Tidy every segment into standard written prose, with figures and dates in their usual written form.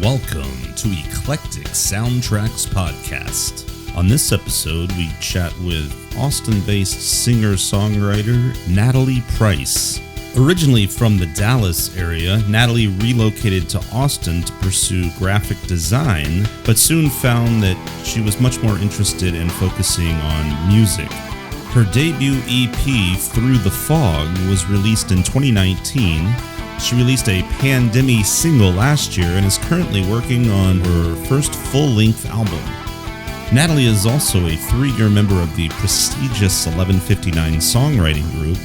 Welcome to Eclectic Soundtrax podcast. On this episode, we chat with Austin-based singer-songwriter Natalie Price. Originally from the Dallas area, Natalie relocated to Austin to pursue graphic design, but soon found that she was much more interested in focusing on music. Her debut EP, Through the Fog, was released in 2019. She released a pandeMe single last year and is currently working on her first full-length album. Natalie is also a 3-year member of the prestigious 1159 songwriting group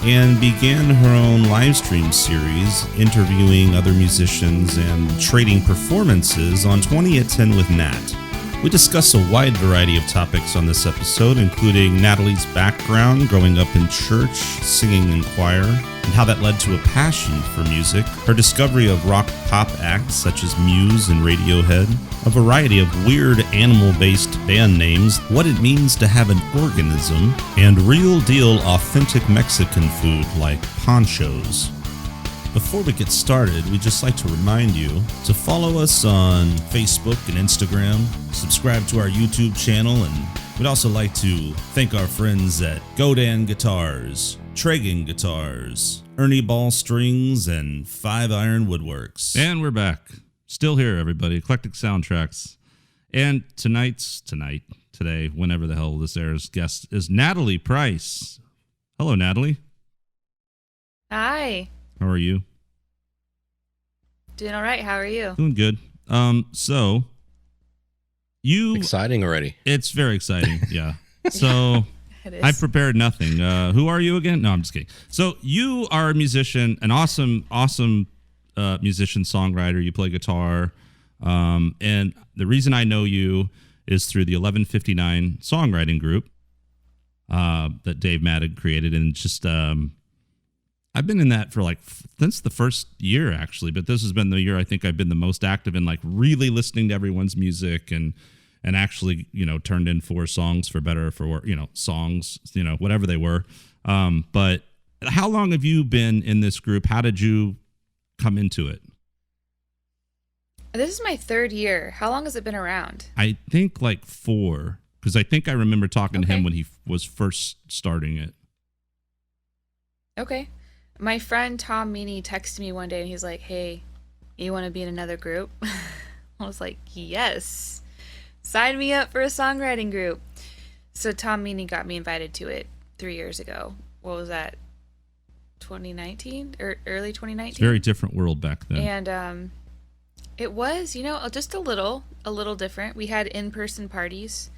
and began her own livestream series, interviewing other musicians and trading performances on 20 at 10 with Nat. We discuss a wide variety of topics on this episode, including Natalie's background growing up in church, singing in choir, and how that led to a passion for music, her discovery of rock-pop acts such as Muse and Radiohead, a variety of weird animal-based band names, what it means to have an organism, and real-deal authentic Mexican food like ponchos. Before we get started, we'd just like to remind you to follow us on Facebook and Instagram, subscribe to our YouTube channel, and we'd also like to thank our friends at Godan Guitars, Tragan Guitars, Ernie Ball Strings, and 5 Iron Woodworks. And we're back. Still here, everybody. Eclectic Soundtrax. And today, whenever the hell this airs, guest is Natalie Price. Hello, Natalie. Hi. How are you? Doing all right. How are you? Doing good. So you exciting already. It's very exciting. Yeah. So It is. I prepared nothing. Who are you again? No, I'm just kidding. So you are a musician, an awesome musician, songwriter. You play guitar. And the reason I know you is through the 1159 songwriting group that Dave Maddox created. And just, I've been in that for since the first year, actually. But this has been the year I think I've been the most active in really listening to everyone's music and actually, turned in 4 songs for better or for worse, songs, whatever they were. But how long have you been in this group? How did you come into it? This is my 3rd year. How long has it been around? I think 4, because I think I remember talking to him when he was first starting it. Okay. My friend Tom Meany texted me one day and he's like, hey, you want to be in another group? I was like, yes. Sign me up for a songwriting group. So Tom Meany got me invited to it 3 years ago. What was that? 2019 or early 2019? It's a very different world back then. And it was, just a little different. We had in-person parties.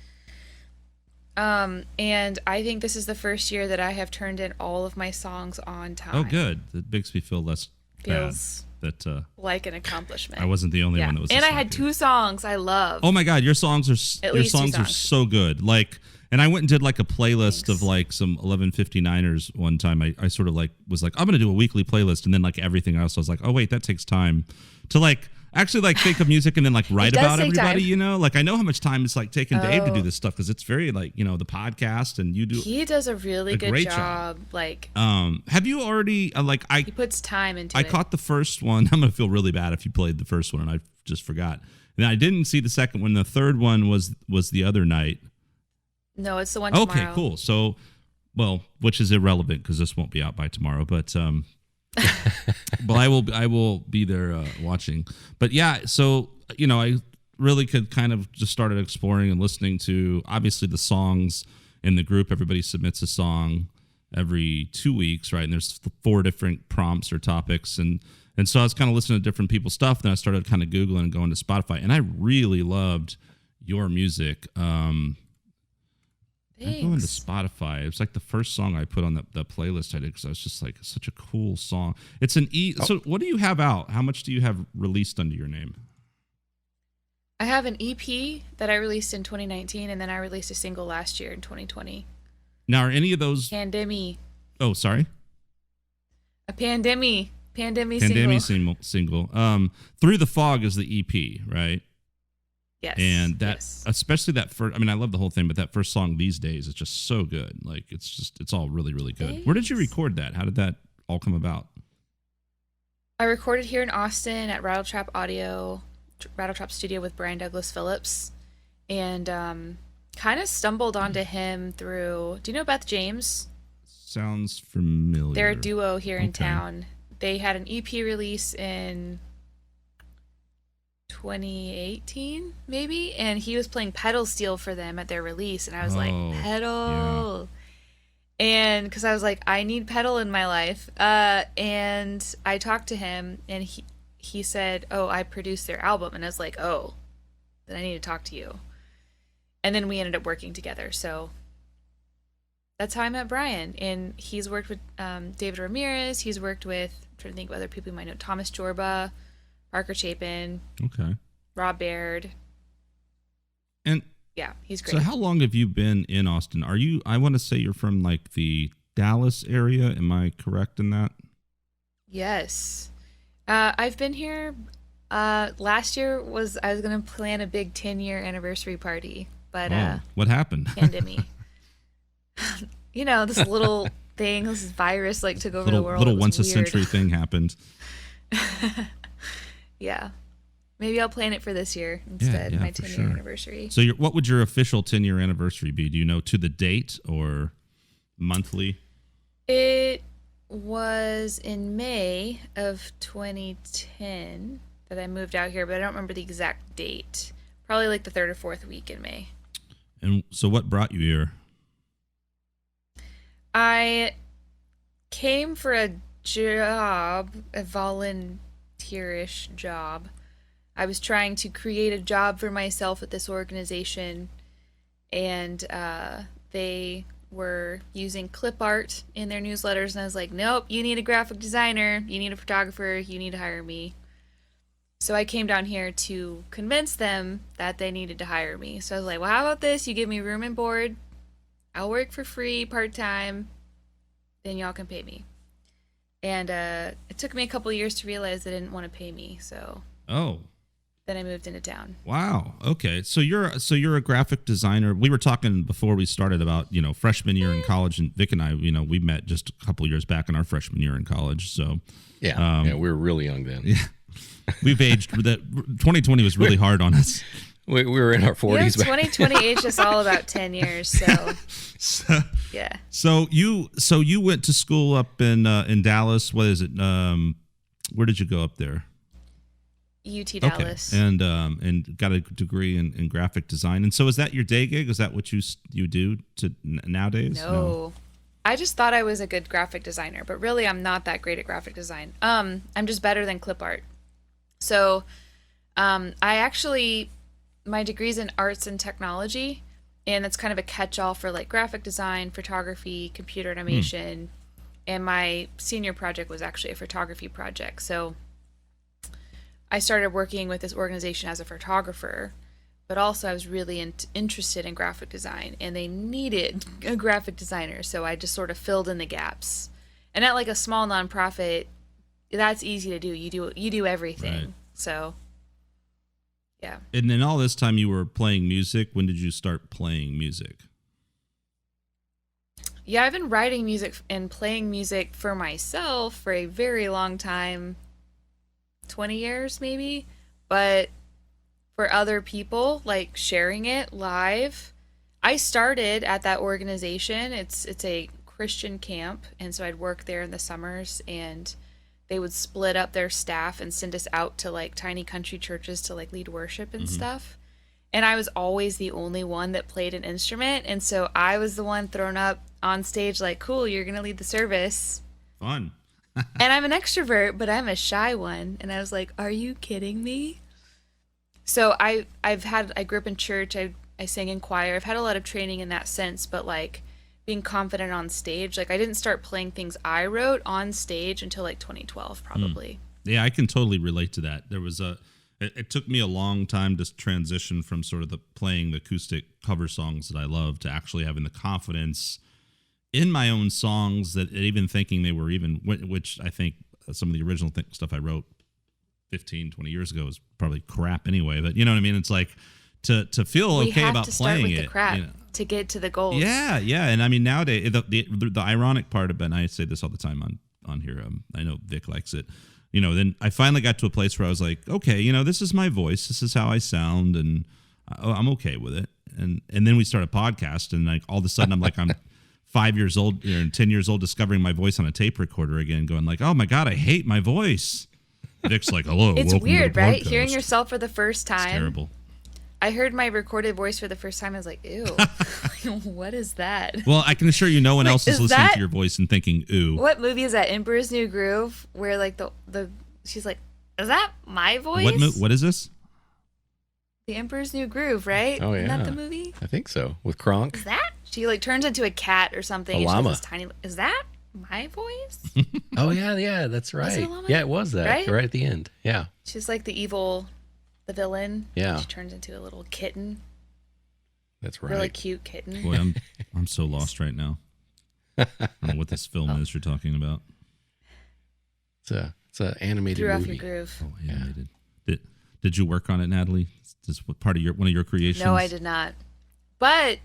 And I think this is the first year that I have turned in all of my songs on time. Oh, good. That makes me feel less Feels bad that like an accomplishment. I wasn't the only one that was. And I had 2 songs I love. Oh my God, your songs are so good. And I went and did a playlist of some 1159ers one time. I sort of was I'm gonna do a weekly playlist, and then everything else I was like, oh wait, that takes time to actually think of music and then write about everybody, I know how much time it's taking Dave to do this stuff, because it's very the podcast, and he does a really good job. Have you already he puts time into it. I caught the first one. I'm gonna feel really bad if you played the first one and I just forgot. And I didn't see the second one. The third one was the other night. No, it's the one tomorrow. Okay, cool. So, which is irrelevant because this won't be out by tomorrow, but but I will be there watching. But yeah, so I really could kind of just started exploring and listening to obviously the songs in the group. Everybody submits a song every 2 weeks, right? And there's 4 different prompts or topics, and so I was kind of listening to different people's stuff. Then I started kind of Googling and going to Spotify, and I really loved your music. I go into Spotify. It was the first song I put on the playlist I did, because I was just it's such a cool song. It's an So what do you have out? How much do you have released under your name? I have an EP that I released in 2019, and then I released a single last year in 2020. Now, are any of those pandeMe? Oh, sorry. A pandeMe single. Through the Fog is the EP, right? Yes. And especially that first, I love the whole thing, but that first song, These Days, is just so good. It's all really, really good. Thanks. Where did you record that? How did that all come about? I recorded here in Austin at Rattletrap Audio. Rattletrap studio with Douglas Phillips, and kind of stumbled onto him through. Do you know Beth James? Sounds familiar. They're a duo here in town. They had an EP release in 2018, maybe, and he was playing pedal steel for them at their release, and I was like, pedal. Yeah. And because I was like, I need pedal in my life. And I talked to him, and he said, oh, I produced their album. And I was like, oh, then I need to talk to you. And then we ended up working together. So that's how I met Brian. And he's worked with David Ramirez. He's worked with, I'm trying to think of other people you might know, Thomas Jorba, Parker Chapin, Rob Baird. And yeah, he's great. So how long have you been in Austin? I want to say you're from like the Dallas area. Am I correct in that? Yes. I've been here. Last year I was going to plan a big 10-year anniversary party, but what happened? pandeMe. This little thing, this virus took over the world. Little once a century thing happened. Yeah. Maybe I'll plan it for this year instead, my 10-year anniversary. So what would your official 10-year anniversary be? Do you know to the date or monthly? It was in May of 2010 that I moved out here, but I don't remember the exact date. Probably like the 3rd or 4th week in May. And so what brought you here? I came for a job, a volunteerish job. I was trying to create a job for myself at this organization, and they were using clip art in their newsletters, and I was like, nope, you need a graphic designer, you need a photographer, you need to hire me. So I came down here to convince them that they needed to hire me. So I was like, well, how about this? You give me room and board, I'll work for free part-time, then y'all can pay me. And it took me a couple years to realize they didn't want to pay me, so then I moved into town. Wow. Okay. So you're a graphic designer. We were talking before we started about, freshman year in college, and Vic and I, we met just a couple years back in our freshman year in college. So we were really young then. Yeah. We've aged. That 2020 was really hard on us. We were in our 40s. 2020 aged us all about 10 years. So yeah. So you went to school up in Dallas. What is it? Where did you go up there? UT Dallas. Okay. And got a degree in graphic design. And so is that your day gig? Is that what you do nowadays? No. I just thought I was a good graphic designer, but really I'm not that great at graphic design. I'm just better than clip art. So my degree's in arts and technology, and it's kind of a catch-all for graphic design, photography, computer animation. And my senior project was actually a photography project. So I started working with this organization as a photographer, but also I was really interested in graphic design, and they needed a graphic designer. So I just sort of filled in the gaps. And at a small nonprofit, that's easy to do. You do everything. Right. So yeah. And then all this time you were playing music. When did you start playing music? Yeah, I've been writing music and playing music for myself for a very long time. 20 years maybe, but for other people, sharing it live. I started at that organization. It's a Christian camp, and so I'd work there in the summers, and they would split up their staff and send us out to tiny country churches to lead worship and stuff. And I was always the only one that played an instrument, and so I was the one thrown up on stage cool, you're gonna lead the service. Fun. And I'm an extrovert, but I'm a shy one. And I was like, are you kidding me? So I grew up in church. I sang in choir. I've had a lot of training in that sense, but being confident on stage, I didn't start playing things I wrote on stage until 2012 probably. Yeah, I can totally relate to that. It took me a long time to transition from sort of playing the acoustic cover songs that I love to actually having the confidence in my own songs that even thinking they were which I think some of the original stuff I wrote 15, 20 years ago was probably crap anyway. But you know what I mean? It's to feel okay about playing it. The crap to get to the goals. Yeah. And I mean, nowadays, the ironic part of it, and I say this all the time on here, I know Vic likes it. then I finally got to a place where I was like, okay, this is my voice. This is how I sound. And I'm okay with it. And then we started a podcast, and like all of a sudden I'm like, I'm 5 years old and 10 years old, discovering my voice on a tape recorder again, going like, oh my God, I hate my voice. Vic's like, hello. It's weird, right? Podcast. Hearing yourself for the first time. It's terrible. I heard my recorded voice for the first time. I was like, ew, what is that? Well, I can assure you no one else is listening to your voice and thinking, ooh. What movie is that? Emperor's New Groove, where like the she's like, is that my voice? What is this? The Emperor's New Groove, right? Oh, yeah. Isn't that the movie? I think so. With Kronk. Is that? She like turns into a cat or something. A llama. This tiny, is that my voice? Oh, yeah, that's right. it llama? Yeah, it was that. Right? At the end. Yeah. She's like the villain. Yeah. She turns into a little kitten. That's right. Really cute kitten. Boy, I'm so lost right now. I don't know what this film is you're talking about. It's a animated Threw movie. off your groove. Oh, animated. Did you work on it, Natalie? Is this part of one of your creations? No, I did not. But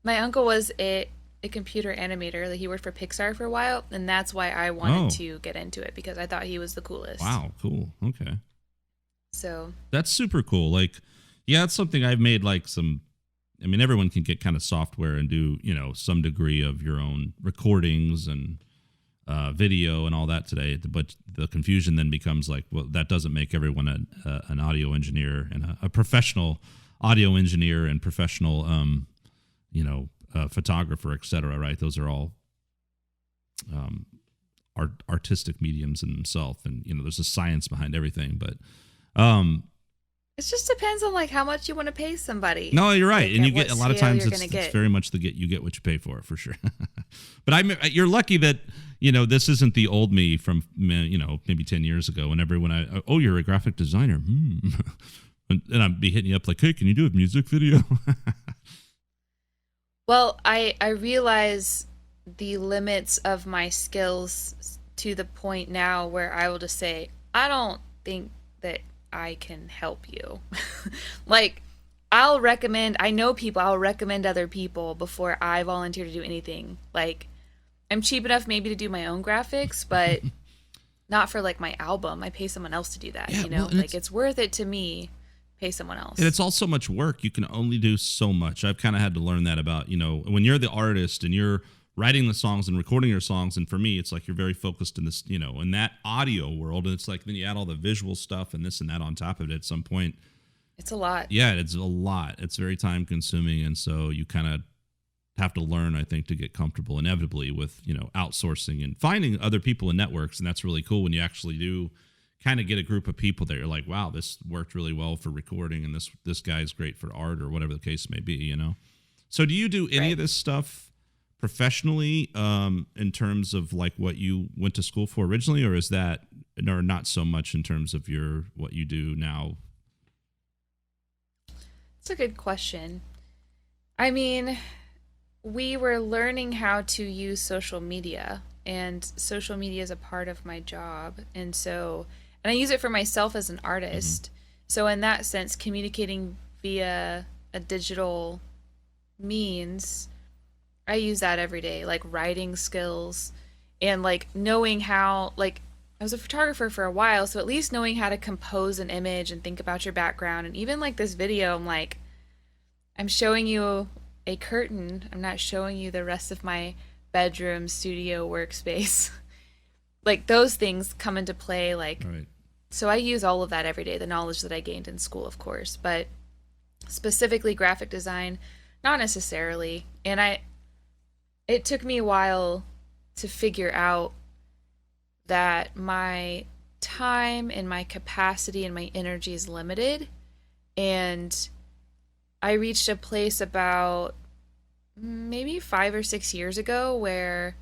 my uncle was a computer animator. Like, he worked for Pixar for a while, and that's why I wanted to get into it, because I thought he was the coolest. Wow, cool. Okay. So that's super cool. Like, yeah, it's something I've made like some. I mean, everyone can get kind of software and do some degree of your own recordings and video and all that today. But the confusion then becomes like, well, that doesn't make everyone an audio engineer and a professional audio engineer and professional, photographer, etc. Right? Those are all artistic mediums in themselves, and there's a science behind everything. But it just depends on like how much you want to pay somebody. no, you're right, like, and you get a lot of times it's very much you get what you pay for sure. But you're lucky that this isn't the old me from maybe 10 years ago, when everyone you're a graphic designer, and I'd be hitting you up like, hey, can you do a music video? Well, I realize the limits of my skills to the point now where I will just say, I don't think that I can help you. Like, I'll recommend other people before I volunteer to do anything. Like, I'm cheap enough maybe to do my own graphics, but not for like my album. I pay someone else to do that, well, like it's worth it to me. Pay someone else. And it's all so much work. You can only do so much. I've kind of had to learn that about, when you're the artist and you're writing the songs and recording your songs. And for me, it's like you're very focused in this, in that audio world. And it's like then you add all the visual stuff and this and that on top of it at some point. It's a lot. Yeah, it's a lot. It's very time consuming. And so you kind of have to learn, I think, to get comfortable inevitably with, outsourcing and finding other people in networks. And that's really cool when you actually do kind of get a group of people that you're like, wow, this worked really well for recording, and this guy's great for art, or whatever the case may be, So do you do any of this stuff professionally, in terms of like what you went to school for originally, or is that, or not so much in terms of what you do now? It's a good question. I mean, we were learning how to use social media, and social media is a part of my job, and I use it for myself as an artist. Mm-hmm. So in that sense, communicating via a digital means, I use that every day, like writing skills and like knowing how, like I was a photographer for a while, so at least knowing how to compose an image and think about your background. And even like this video, I'm showing you a curtain. I'm not showing you the rest of my bedroom, studio, workspace. Like those things come into play, like right. So I use all of that every day, the knowledge that I gained in school, of course, but specifically graphic design, not necessarily. And it took me a while to figure out that my time and my capacity and my energy is limited. And I reached a place about maybe 5 or 6 years ago where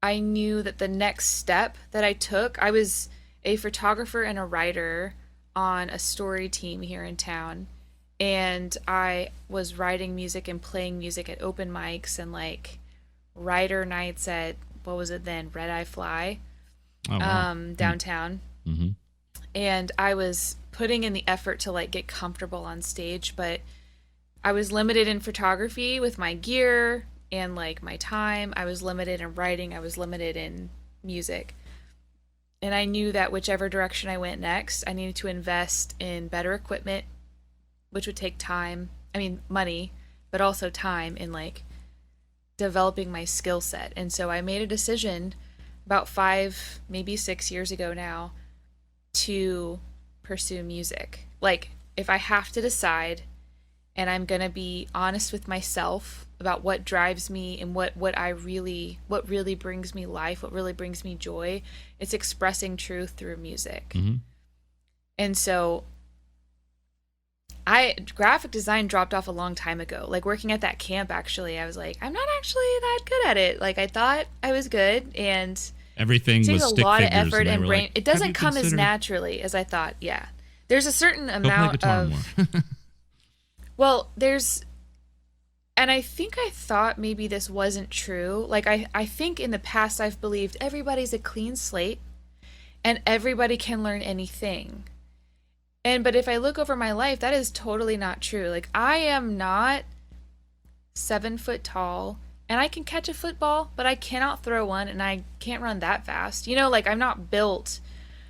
I knew that the next step that I took, I was a photographer and a writer on a story team here in town, and I was writing music and playing music at open mics and like writer nights at, what was it then, Red Eye Fly, downtown. Mm-hmm. And I was putting in the effort to like get comfortable on stage, but I was limited in photography with my gear and like my time. I was limited in writing. I was limited in music. And I knew that whichever direction I went next, I needed to invest in better equipment, which would take time. I mean, money, but also time in like developing my skill set. And so I made a decision about 5, maybe 6 years ago now to pursue music. Like, if I have to decide, and I'm going to be honest with myself about what drives me and what really brings me life, what really brings me joy, it's expressing truth through music. Mm-hmm. And so graphic design dropped off a long time ago. Like, working at that camp, actually, I was like, I'm not actually that good at it. Like, I thought I was good, and Everything it was takes a stick lot of figures, effort and were brain. like, It doesn't "Have you come as considered- naturally as I thought. Yeah, there's a certain Go play amount guitar of more." well, there's, and I think I thought maybe this wasn't true. Like, I think in the past I've believed everybody's a clean slate and everybody can learn anything. But if I look over my life, that is totally not true. Like, I am not 7 foot tall, and I can catch a football, but I cannot throw one, and I can't run that fast. You know, like, I'm not built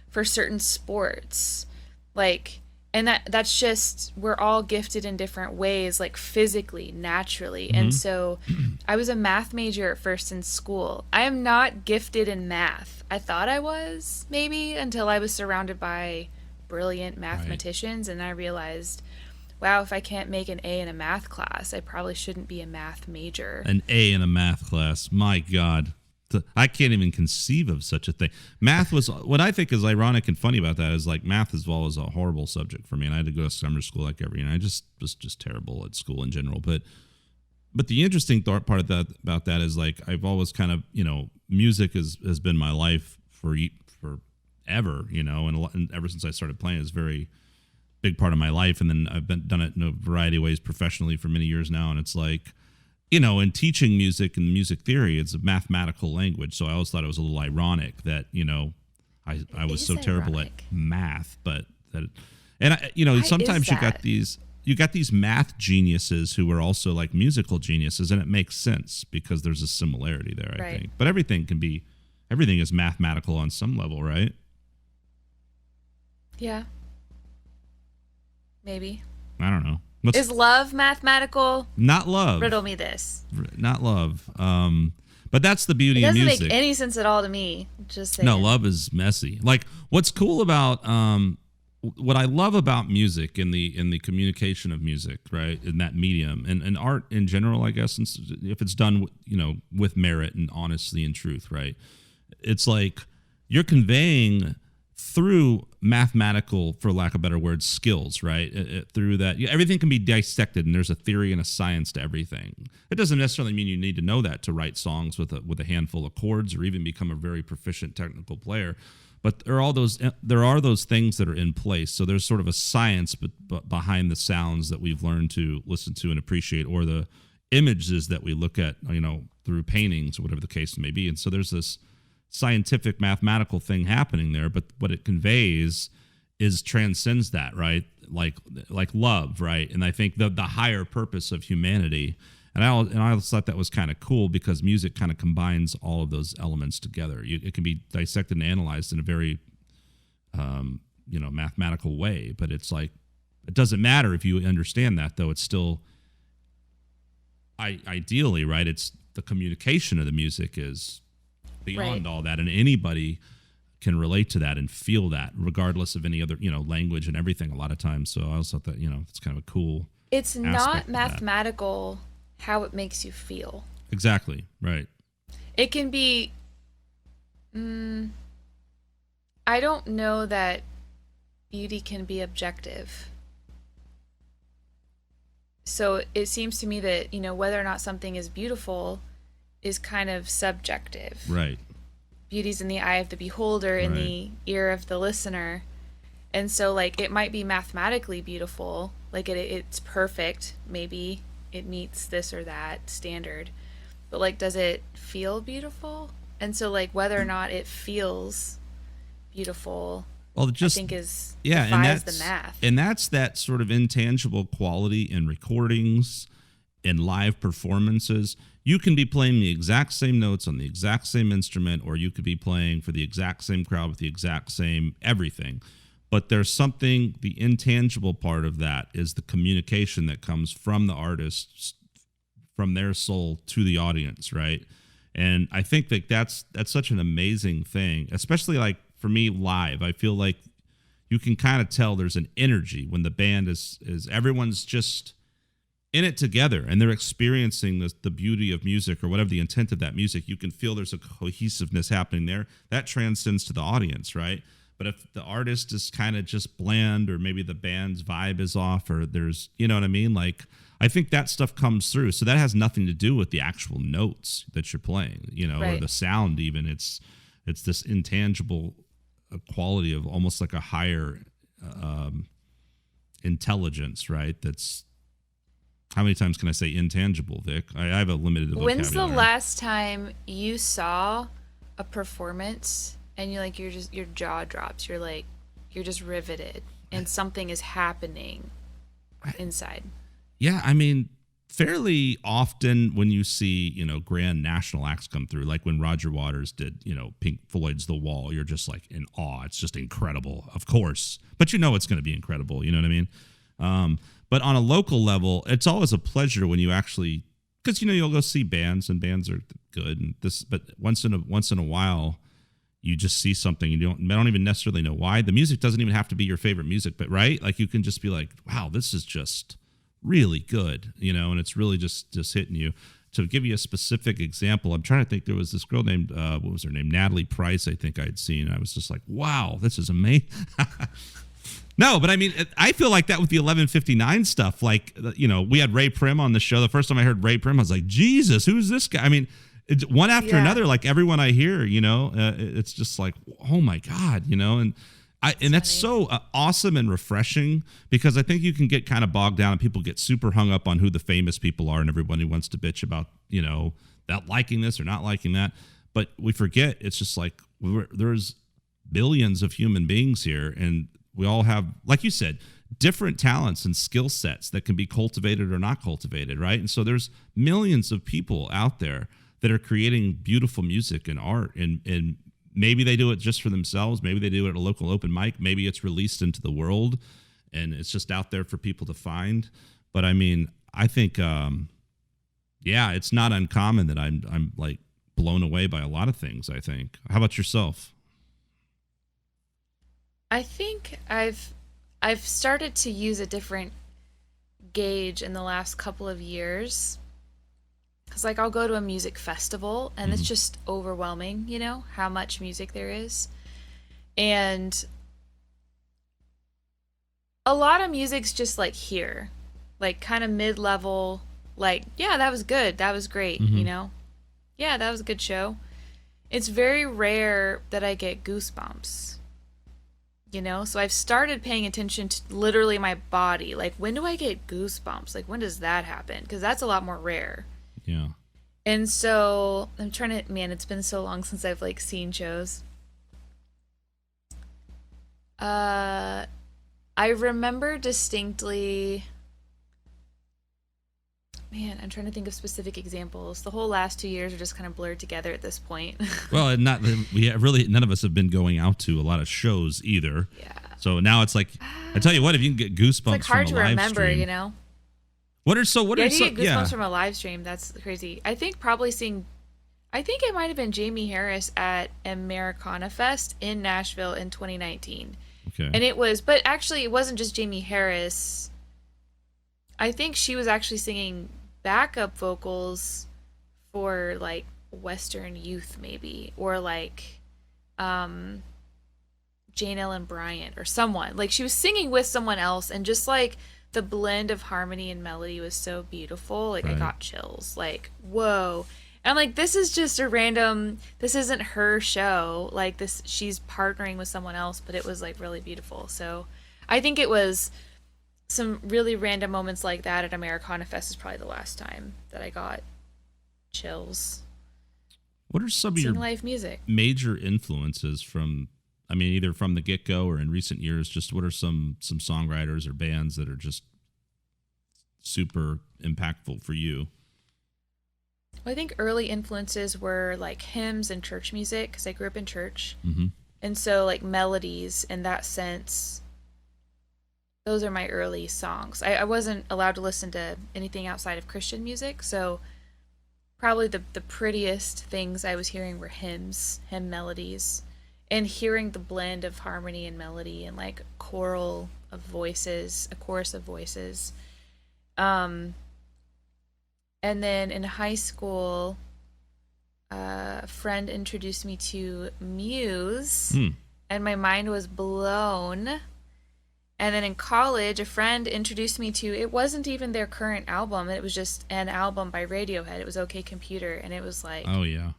for certain sports. Like, and that's just, we're all gifted in different ways, like physically, naturally. Mm-hmm. And so I was a math major at first in school. I am not gifted in math. I thought I was, maybe, until I was surrounded by brilliant mathematicians, and I realized, wow, if I can't make an A in a math class, I probably shouldn't be a math major. An A in a math class. My God. I can't even conceive of such a thing. Math was, what I think is ironic and funny about that is, like, math is always a horrible subject for me, and I had to go to summer school like every year, and I just was just terrible at school in general. But the interesting part of that, about that, is, like, I've always kind of, you know, music has been my life forever, you know, and ever since I started playing, it's a very big part of my life. And then I've done it in a variety of ways professionally for many years now. And it's like, you know, in teaching music and music theory, it's a mathematical language. So I always thought it was a little ironic that, you know, I was so terrible at math, but that, and I, you know, sometimes you got these math geniuses who are also like musical geniuses, and it makes sense because there's a similarity there, I think. But everything is mathematical on some level, right? Yeah. Maybe. I don't know. Is love mathematical? Not love. Riddle me this. Not love. But that's the beauty of music. It doesn't make any sense at all to me. Just saying. No, love is messy. Like, what's cool about what I love about music in the communication of music, right, in that medium, and art in general, I guess, if it's done, you know, with merit and honesty and truth, right? It's like you're conveying through mathematical, for lack of better words, skills, right? Through that, everything can be dissected, and there's a theory and a science to everything. It doesn't necessarily mean you need to know that to write songs with a handful of chords, or even become a very proficient technical player. But there are those things that are in place. So there's sort of a science behind the sounds that we've learned to listen to and appreciate, or the images that we look at, you know, through paintings or whatever the case may be. And so there's this scientific mathematical thing happening there, but what it conveys transcends that, right? Like love, right? And I think the higher purpose of humanity, and I always thought that was kind of cool, because music kind of combines all of those elements together. It can be dissected and analyzed in a very you know, mathematical way, but it's like, it doesn't matter if you understand that, though. It's still ideally, right, it's the communication of the music is beyond all that, and anybody can relate to that and feel that, regardless of any other, you know, language and everything a lot of times. So I also thought that, you know, it's kind of a cool it's not mathematical how it makes you feel. Exactly, right. It can be I don't know that beauty can be objective. So it seems to me that, you know, whether or not something is beautiful is kind of subjective. Right. Beauty's in the eye of the beholder, in the ear of the listener. And so, like, it might be mathematically beautiful, like it's perfect, maybe it meets this or that standard, but, like, does it feel beautiful? And so, like, whether or not it feels beautiful, well, just, I think is and defies that's the math. And that's that sort of intangible quality in recordings in live performances, you can be playing the exact same notes on the exact same instrument, or you could be playing for the exact same crowd with the exact same everything. But there's something, the intangible part of that is the communication that comes from the artist, from their soul to the audience, right? And I think that that's such an amazing thing, especially like for me live. I feel like you can kind of tell there's an energy when the band is everyone's just in it together and they're experiencing the beauty of music or whatever the intent of that music. You can feel there's a cohesiveness happening there that transcends to the audience, right? But if the artist is kind of just bland, or maybe the band's vibe is off, or there's, you know what I mean? Like, I think that stuff comes through. So that has nothing to do with the actual notes that you're playing, you know, right. or the sound even. It's this intangible quality of almost like a higher intelligence, right? That's, how many times can I say intangible, Vic? I have a limited vocabulary. When's the last time you saw a performance and you're like, your jaw drops, you're just riveted and something is happening inside? Yeah, I mean, fairly often when you see, you know, grand national acts come through, like when Roger Waters did, you know, Pink Floyd's The Wall, you're just like in awe. It's just incredible, of course. But you know it's going to be incredible, you know what I mean? But on a local level, it's always a pleasure when you actually, because, you know, you'll go see bands and bands are good, and this, but once in a while, you just see something and I don't even necessarily know why. The music doesn't even have to be your favorite music, but right? Like you can just be like, wow, this is just really good, you know, and it's really just hitting you. To give you a specific example, I'm trying to think, there was this girl named, what was her name? Natalie Price, I think I'd seen. I was just like, wow, this is amazing. No, but I mean, I feel like that with the 11:59 stuff. Like, you know, we had Ray Prim on the show. The first time I heard Ray Prim, I was like, Jesus, who's this guy? I mean, it's one after another, like everyone I hear, you know, it's just like, oh my God, you know, and that's so awesome and refreshing, because I think you can get kind of bogged down and people get super hung up on who the famous people are, and everybody wants to bitch about, you know, not liking this or not liking that. But we forget, it's just like there's billions of human beings here, and we all have, like you said, different talents and skill sets that can be cultivated or not cultivated, right? And so there's millions of people out there that are creating beautiful music and art, and maybe they do it just for themselves. Maybe they do it at a local open mic. Maybe it's released into the world and it's just out there for people to find. But I mean, I think, it's not uncommon that I'm like blown away by a lot of things, I think. How about yourself? I think I've started to use a different gauge in the last couple of years. Because, like, I'll go to a music festival, and it's just overwhelming, you know, how much music there is. And a lot of music's just, like, here. Like, kind of mid-level, like, yeah, that was good. That was great, you know? Yeah, that was a good show. It's very rare that I get goosebumps, you know? So I've started paying attention to literally my body. Like, when do I get goosebumps? Like, when does that happen? Because that's a lot more rare. Yeah. And so I'm trying to, man, it's been so long since I've like seen shows. I remember distinctly, man, I'm trying to think of specific examples. The whole last 2 years are just kind of blurred together at this point. Well, and none of us have been going out to a lot of shows either. Yeah. So now it's like, I tell you what, if you can get goosebumps It's like hard from to a live remember, stream, you know? What are some? You get goosebumps from a live stream. That's crazy. I think it might have been Jamie Harris at Americana Fest in Nashville in 2019. Okay. And but actually it wasn't just Jamie Harris. I think she was actually singing backup vocals for like Western Youth maybe, or like Jane Ellen Bryant or someone. Like she was singing with someone else, and just like the blend of harmony and melody was so beautiful. Like, right. I got chills. Like, whoa. And I'm like, this is just this isn't her show. Like, she's partnering with someone else, but it was, like, really beautiful. So I think it was some really random moments like that at Americana Fest is probably the last time that I got chills. What are some of your live music major influences from, I mean, either from the get-go or in recent years? Just what are some songwriters or bands that are just super impactful for you? Well, I think early influences were like hymns and church music because I grew up in church. Mm-hmm. And so like melodies in that sense, those are my early songs. I wasn't allowed to listen to anything outside of Christian music. So probably the prettiest things I was hearing were hymn melodies, and hearing the blend of harmony and melody and like a chorus of voices. And then in high school, a friend introduced me to Muse, and my mind was blown. And then in college, a friend introduced me to, it wasn't even their current album. It was just an album by Radiohead. It was OK Computer. And it was like, oh, yeah.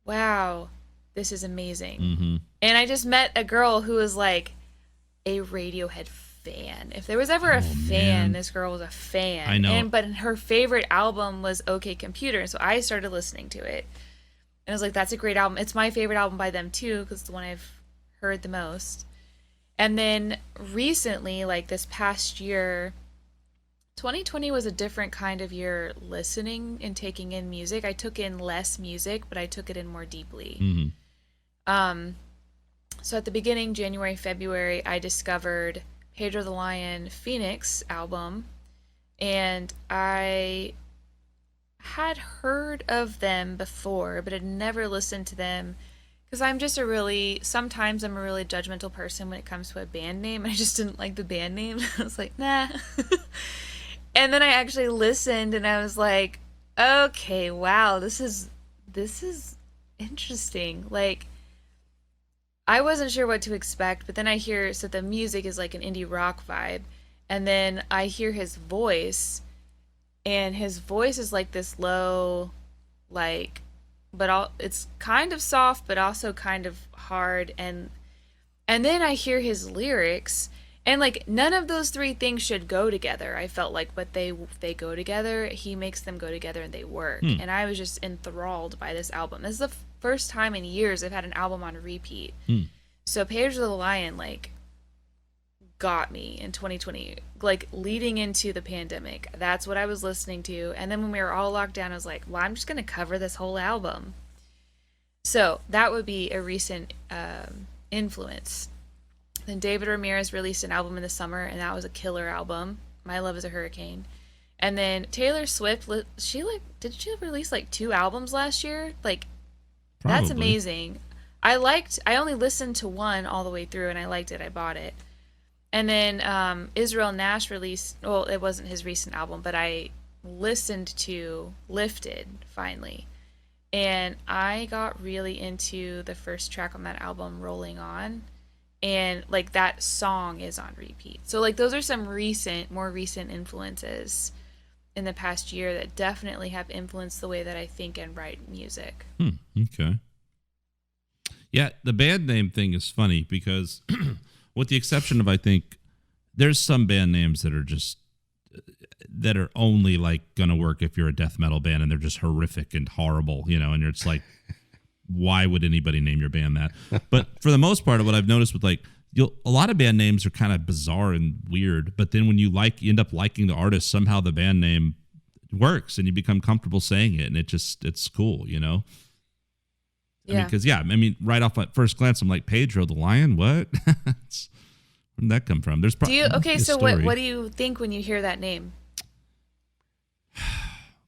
Wow, this is amazing. Mm-hmm. And I just met a girl who was like a Radiohead fan. If there was ever a fan, this girl was a fan. I know. But her favorite album was OK Computer. So I started listening to it. And I was like, that's a great album. It's my favorite album by them too, because it's the one I've heard the most. And then recently, like this past year, 2020 was a different kind of year listening and taking in music. I took in less music, but I took it in more deeply. Mm-hmm. So at the beginning, January, February, I discovered Pedro the Lion Phoenix album, and I had heard of them before, but had never listened to them. Because sometimes I'm a really judgmental person when it comes to a band name. I just didn't like the band name. I was like, nah. And then I actually listened and I was like, okay, wow, this is interesting. Like, I wasn't sure what to expect, but then I hear, so the music is like an indie rock vibe. And then I hear his voice, and his voice is like this low, like, it's kind of soft, but also kind of hard. And then I hear his lyrics, and like none of those three things should go together. I felt like, but they go together. He makes them go together, and they work. And I was just enthralled by this album. This is the first time in years I've had an album on repeat. So Pedro the Lion like got me in 2020, like leading into the pandemic. That's what I was listening to. And then when we were all locked down, I was like, well, I'm just going to cover this whole album. So that would be a recent influence. Then David Ramirez released an album in the summer, and that was a killer album. My Love is a Hurricane. And then Taylor Swift, did she release like 2 albums last year? Like, Probably. That's amazing. I only listened to one all the way through, and I liked it. I bought it. And then Israel Nash released, well, it wasn't his recent album, but I listened to Lifted, finally. And I got really into the first track on that album, Rolling On. And, like, that song is on repeat. So, like, those are some more recent influences in the past year that definitely have influenced the way that I think and write music. Okay. Yeah, the band name thing is funny because... with the exception of, I think, there's some band names that are only like gonna work if you're a death metal band and they're just horrific and horrible, and it's like, why would anybody name your band that? But for the most part of what I've noticed with like, a lot of band names are kind of bizarre and weird, but then when you end up liking the artist, somehow the band name works and you become comfortable saying it, and it's cool, Yeah. Because right off at first glance, I'm like, Pedro the Lion, what? Where'd that come from? There's probably so what do you think when you hear that name?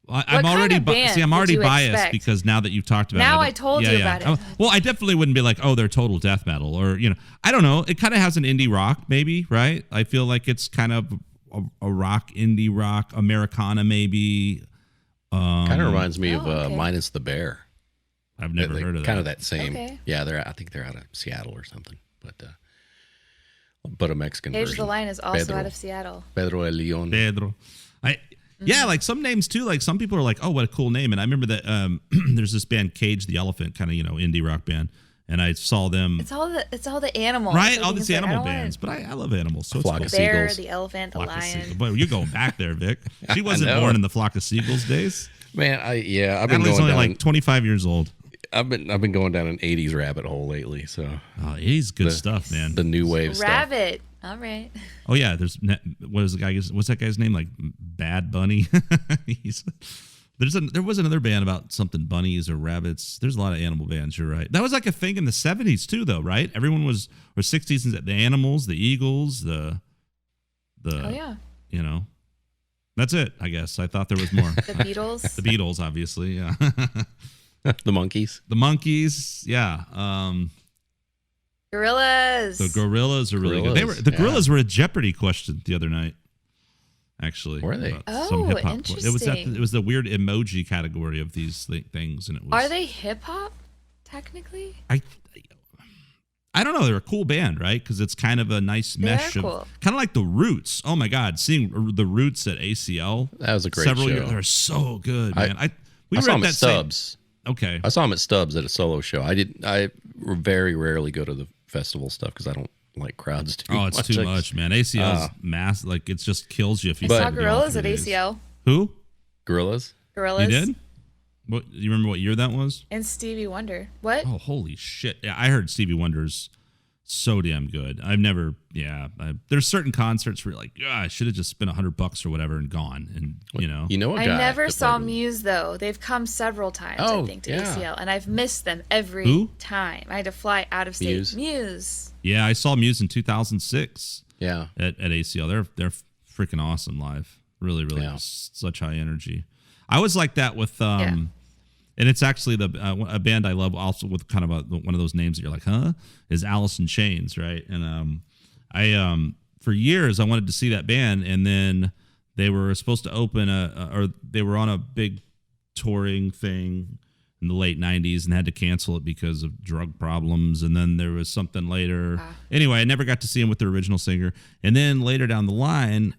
I'm already biased expect? because now that you've talked about it. Now I told you about it. Well, I definitely wouldn't be like, oh, they're total death metal, or I don't know. It kind of has an indie rock, maybe, right? I feel like it's kind of a indie rock, Americana, maybe. Kind of reminds me of okay. Minus the Bear. I've never heard of that. Kind of that same. Okay. Yeah, I think they're out of Seattle or something, but a Mexican Pedro version. the Lion is also out of Seattle. Pedro el León. Pedro. Yeah, like some names too. Like some people are like, oh, what a cool name. And I remember that there's this band Cage the Elephant, kind of indie rock band, and I saw them. It's all the animals, right? All these animal bands, but I love animals. So Flock it's of cool. Bear, Seagulls. the elephant, the lion. Boy, you're going back there, Vic. She wasn't born in the Flock of Seagulls days. Man, I've been Natalie's going only down. like 25 years old. I've been going down an '80s rabbit hole lately. So 80s good stuff, man. The new wave stuff. Rabbit. All right. Oh yeah, what's that guy's name? Like Bad Bunny. There was another band about something bunnies or rabbits. There's a lot of animal bands. You're right. That was like a thing in the 70s too, though, right? Everyone was, or 60s, the Animals, the Eagles, the. Oh yeah. You know, that's it. I guess I thought there was more. The Beatles. The Beatles, obviously. Yeah. The Monkees. The Monkees. Yeah. Gorillas. The Gorillas are really good. Gorillas, The Gorillas were a Jeopardy question the other night. Actually, were they? Oh, interesting. It was the weird emoji category of these things, and it was. Are they hip hop? Technically, I don't know. They're a cool band, right? Because it's kind of a nice mesh of cool. kind of like the Roots. Oh my God, seeing the Roots at ACL. That was a great several show. years. They're so good, man. I saw them at Stubbs. Okay, I saw him at Stubbs at a solo show. I very rarely go to the festival stuff because I don't like crowds too much. Oh, it's too much, man. ACL's mass, like it just kills you if you. I saw Gorillas at ACL. Who? Gorillas. You did? What? You remember what year that was? And Stevie Wonder. What? Oh, holy shit! Yeah, I heard Stevie Wonder's so damn good. I've never. Yeah, there's certain concerts where you're like, I should have just spent $100 or whatever and gone, and you know. You know, I never saw Muse though. They've come several times, I think, to ACL, and I've missed them every time. I had to fly out of state. Muse. Yeah, I saw Muse in 2006. Yeah, at ACL, they're freaking awesome live. Really, such high energy. I was like that with and it's actually a band I love also with kind of one of those names that you're like, huh? Is Alice in Chains, right? And I for years I wanted to see that band, and then they were supposed to open or they were on a big touring thing in the late 90s and had to cancel it because of drug problems, and then there was something later. Anyway, I never got to see him with the original singer, and then later down the line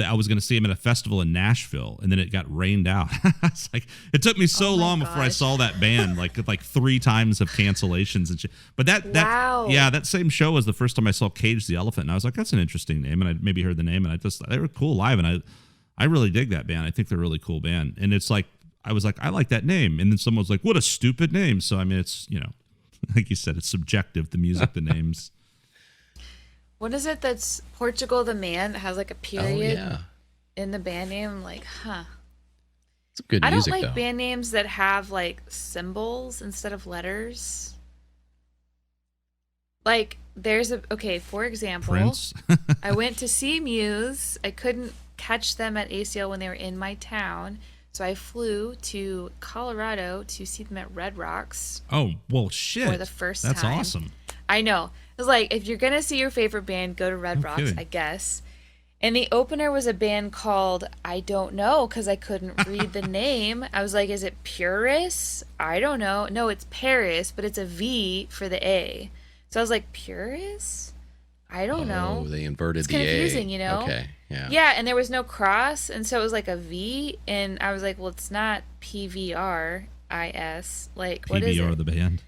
I was going to see him at a festival in Nashville, and then it got rained out. It's like it took me so long before I saw that band, like 3 times of cancellations and shit. But that same show was the first time I saw Cage the Elephant, and I was like, that's an interesting name, and I maybe heard the name, and they were cool live, and I really dig that band. I think they're a really cool band, and it's like I was like, I like that name, and then someone was like, what a stupid name. So I mean, it's like you said, it's subjective. The music, the names. What is it that's Portugal the Man that has like a period in the band name? I'm like, huh. It's good music, I don't like though. band names that have like symbols instead of letters. Like for example, Prince. I went to see Muse. I couldn't catch them at ACL when they were in my town. So I flew to Colorado to see them at Red Rocks. Oh, well, shit. For the first time. That's awesome. I know. It was like, if you're going to see your favorite band, go to Red Rocks, I guess. And the opener was a band called, I don't know, because I couldn't read the name. I was like, is it Purist? I don't know. No, it's Paris, but it's a V for the A. So I was like, Purist? I don't know. Oh, they inverted it's the A. It's confusing, you know? Okay, yeah. Yeah, and there was no cross, and so it was like a V, and I was like, well, it's not PVRIS. Like, what is it? PVR, the band.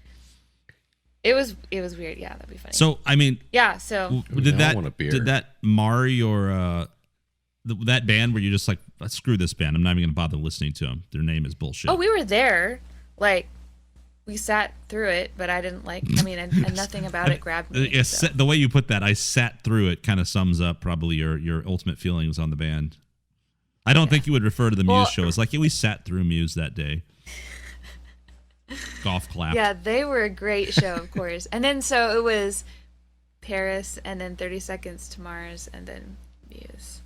It was weird. Yeah, that'd be funny. So, I mean, so did that mar your that band where you just like, screw this band, I'm not even gonna bother listening to them, their name is bullshit? Oh, we were there, like we sat through it, but I didn't like. I mean, and nothing about it grabbed me. So. The way you put that, I sat through it, kind of sums up probably your ultimate feelings on the band. I don't think you would refer to the Muse show as like, we sat through Muse that day. Golf clap. Yeah, they were a great show, of course. And then so it was Paris, and then 30 Seconds to Mars, and then Muse.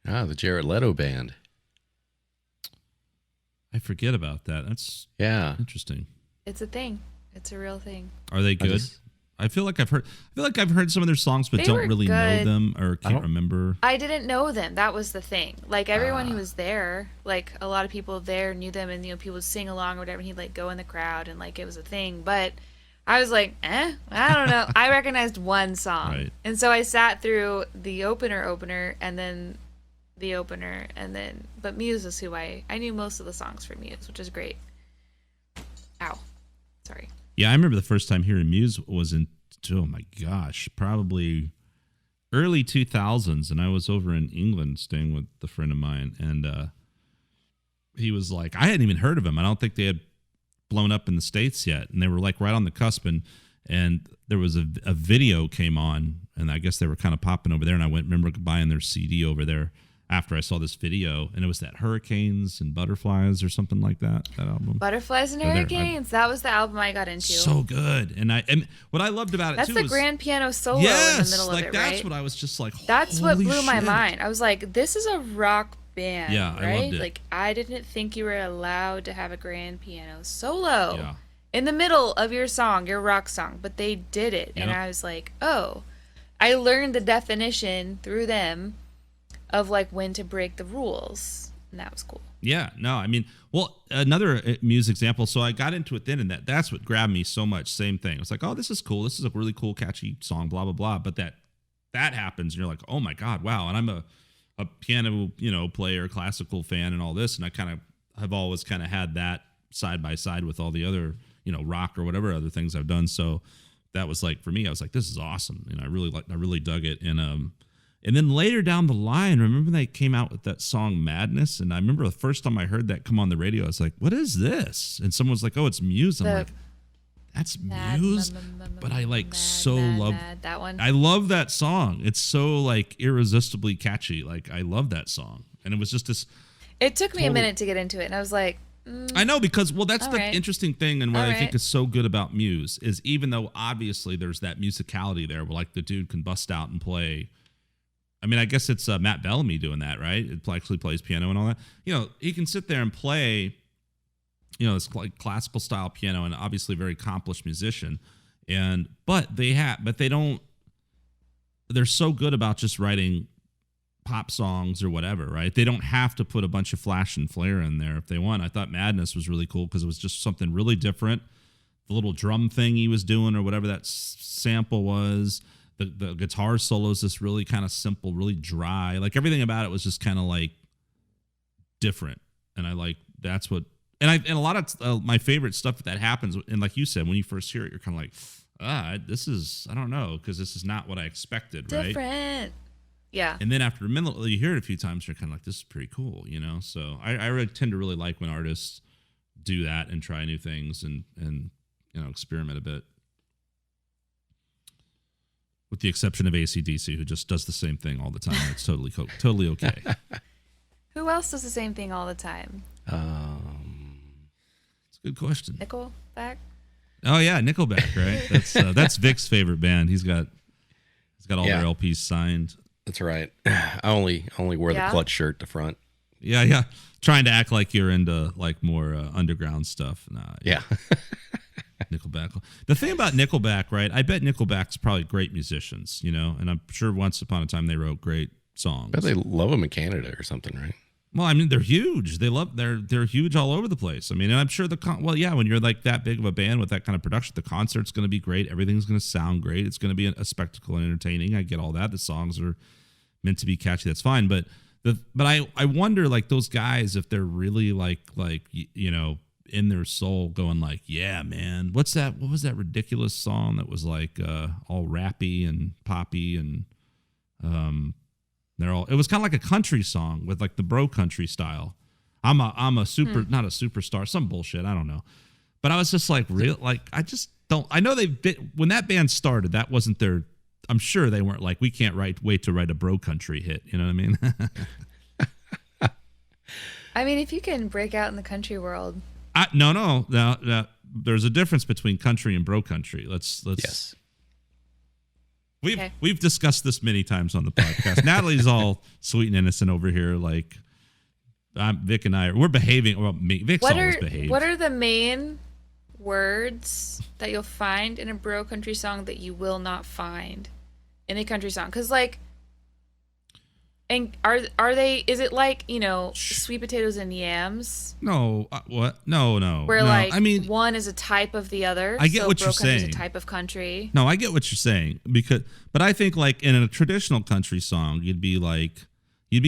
Ah, the Jared Leto band. I forget about that. That's interesting. It's a thing. It's a real thing. Are they good? I feel like I've heard some of their songs, but don't really know them or can't remember. I didn't know them. That was the thing. Like everyone who was there, like a lot of people there knew them, and people would sing along or whatever. And he'd like go in the crowd, and like it was a thing. But I was like, I don't know. I recognized one song, right. And so I sat through the opener, and then the opener, and then. But Muse is who I knew most of the songs from Muse, which is great. Ow, sorry. Yeah, I remember the first time hearing Muse was in, oh my gosh, probably early 2000s. And I was over in England staying with a friend of mine. And he was like, I hadn't even heard of him. I don't think they had blown up in the States yet. And they were like right on the cusp. And and there was a video came on, and I guess they were kind of popping over there, and I remember buying their CD over there after I saw this video, and it was that Hurricanes and Butterflies or something like that album. Butterflies and Hurricanes. That was the album I got into. So good. And what I loved about it that's too the was grand piano solo in the middle of it, that's right? what I was just like, that's what blew my shit. mind. I was like, this is a rock band, yeah, right? I loved it. Like, I didn't think you were allowed to have a grand piano solo Yeah. in the middle of your song, your rock song, but they did it. And I was like, oh, I learned the definition through them of like when to break the rules, and that was cool. Yeah, no, I mean, well, another music example. So I got into it then, and that's what grabbed me so much. Same thing. It's like, oh, this is cool. This is a really cool, catchy song. Blah blah blah. But that happens, and you're like, oh my god, wow. And I'm a piano, player, classical fan, and all this, and I kind of have always kind of had that side by side with all the other, rock or whatever other things I've done. So that was like, for me, I was like, this is awesome, and I really dug it, and then later down the line, remember they came out with that song Madness? And I remember the first time I heard that come on the radio, I was like, what is this? And someone was like, oh, it's Muse. I'm like, that's Muse? But I love that one. I love that song. It's so like irresistibly catchy. Like, I love that song. And it was just this. It took me a minute to get into it. And I was like, I know, because, well, that's the interesting thing. And what I think is so good about Muse is, even though obviously there's that musicality there where like the dude can bust out and play. I mean, I guess it's Matt Bellamy doing that, right? It actually plays piano and all that. He can sit there and play, this like classical style piano, and obviously a very accomplished musician. But they don't. They're so good about just writing pop songs or whatever, right? They don't have to put a bunch of flash and flare in there if they want. I thought Madness was really cool because it was just something really different. The little drum thing he was doing, or whatever that sample was. The guitar solo is this really kind of simple, really dry. Like, everything about it was just kind of like different. And I like, that's what, and a lot of my favorite stuff that happens. And like you said, when you first hear it, you're kind of like, this is, I don't know, because this is not what I expected, right? Different. Yeah. And then after a minute, you hear it a few times, you're kind of like, this is pretty cool, So I really tend to really like when artists do that and try new things and experiment a bit. With the exception of AC/DC, who just does the same thing all the time. It's totally okay. Who else does the same thing all the time? It's a good question. Nickelback? Oh yeah, Nickelback, right? That's Vic's favorite band. He's got all their LPs signed. That's right. I only wear the Clutch shirt to front. Yeah. Trying to act like you're into like more underground stuff. Nah, yeah. Nickelback. The thing about Nickelback, right? I bet Nickelback's probably great musicians, and I'm sure once upon a time they wrote great songs. I bet they love them in Canada or something, right? Well, I mean, they're huge. They're huge all over the place. I mean, and I'm sure when you're like that big of a band with that kind of production, the concert's going to be great. Everything's going to sound great. It's going to be a spectacle and entertaining. I get all that. The songs are meant to be catchy. That's fine. But I wonder, like, those guys, if they're really like in their soul going like, yeah, man, what was that ridiculous song that was like all rappy and poppy, and it was kind of like a country song with like the bro country style. I'm a super, not a superstar, some bullshit, I don't know. But I was just like, real, like, I just don't, I know when that band started, that wasn't their, I'm sure they weren't like, we can't wait to write a bro country hit, you know what I mean? I mean, if you can break out in the country world. No. There's a difference between country and bro country. Let's. Yes. We've discussed this many times on the podcast. Natalie's all sweet and innocent over here. Like, Vic and we're behaving. Well, Vic's always behaved. What are the main words that you'll find in a bro country song that you will not find in a country song? Because like. And are they? Is it like, sweet potatoes and yams? No, what? No. Where no. like, I mean, one is a type of the other. I get what you're saying. Is a type of country. No, I get what you're saying but I think like in a traditional country song, you'd be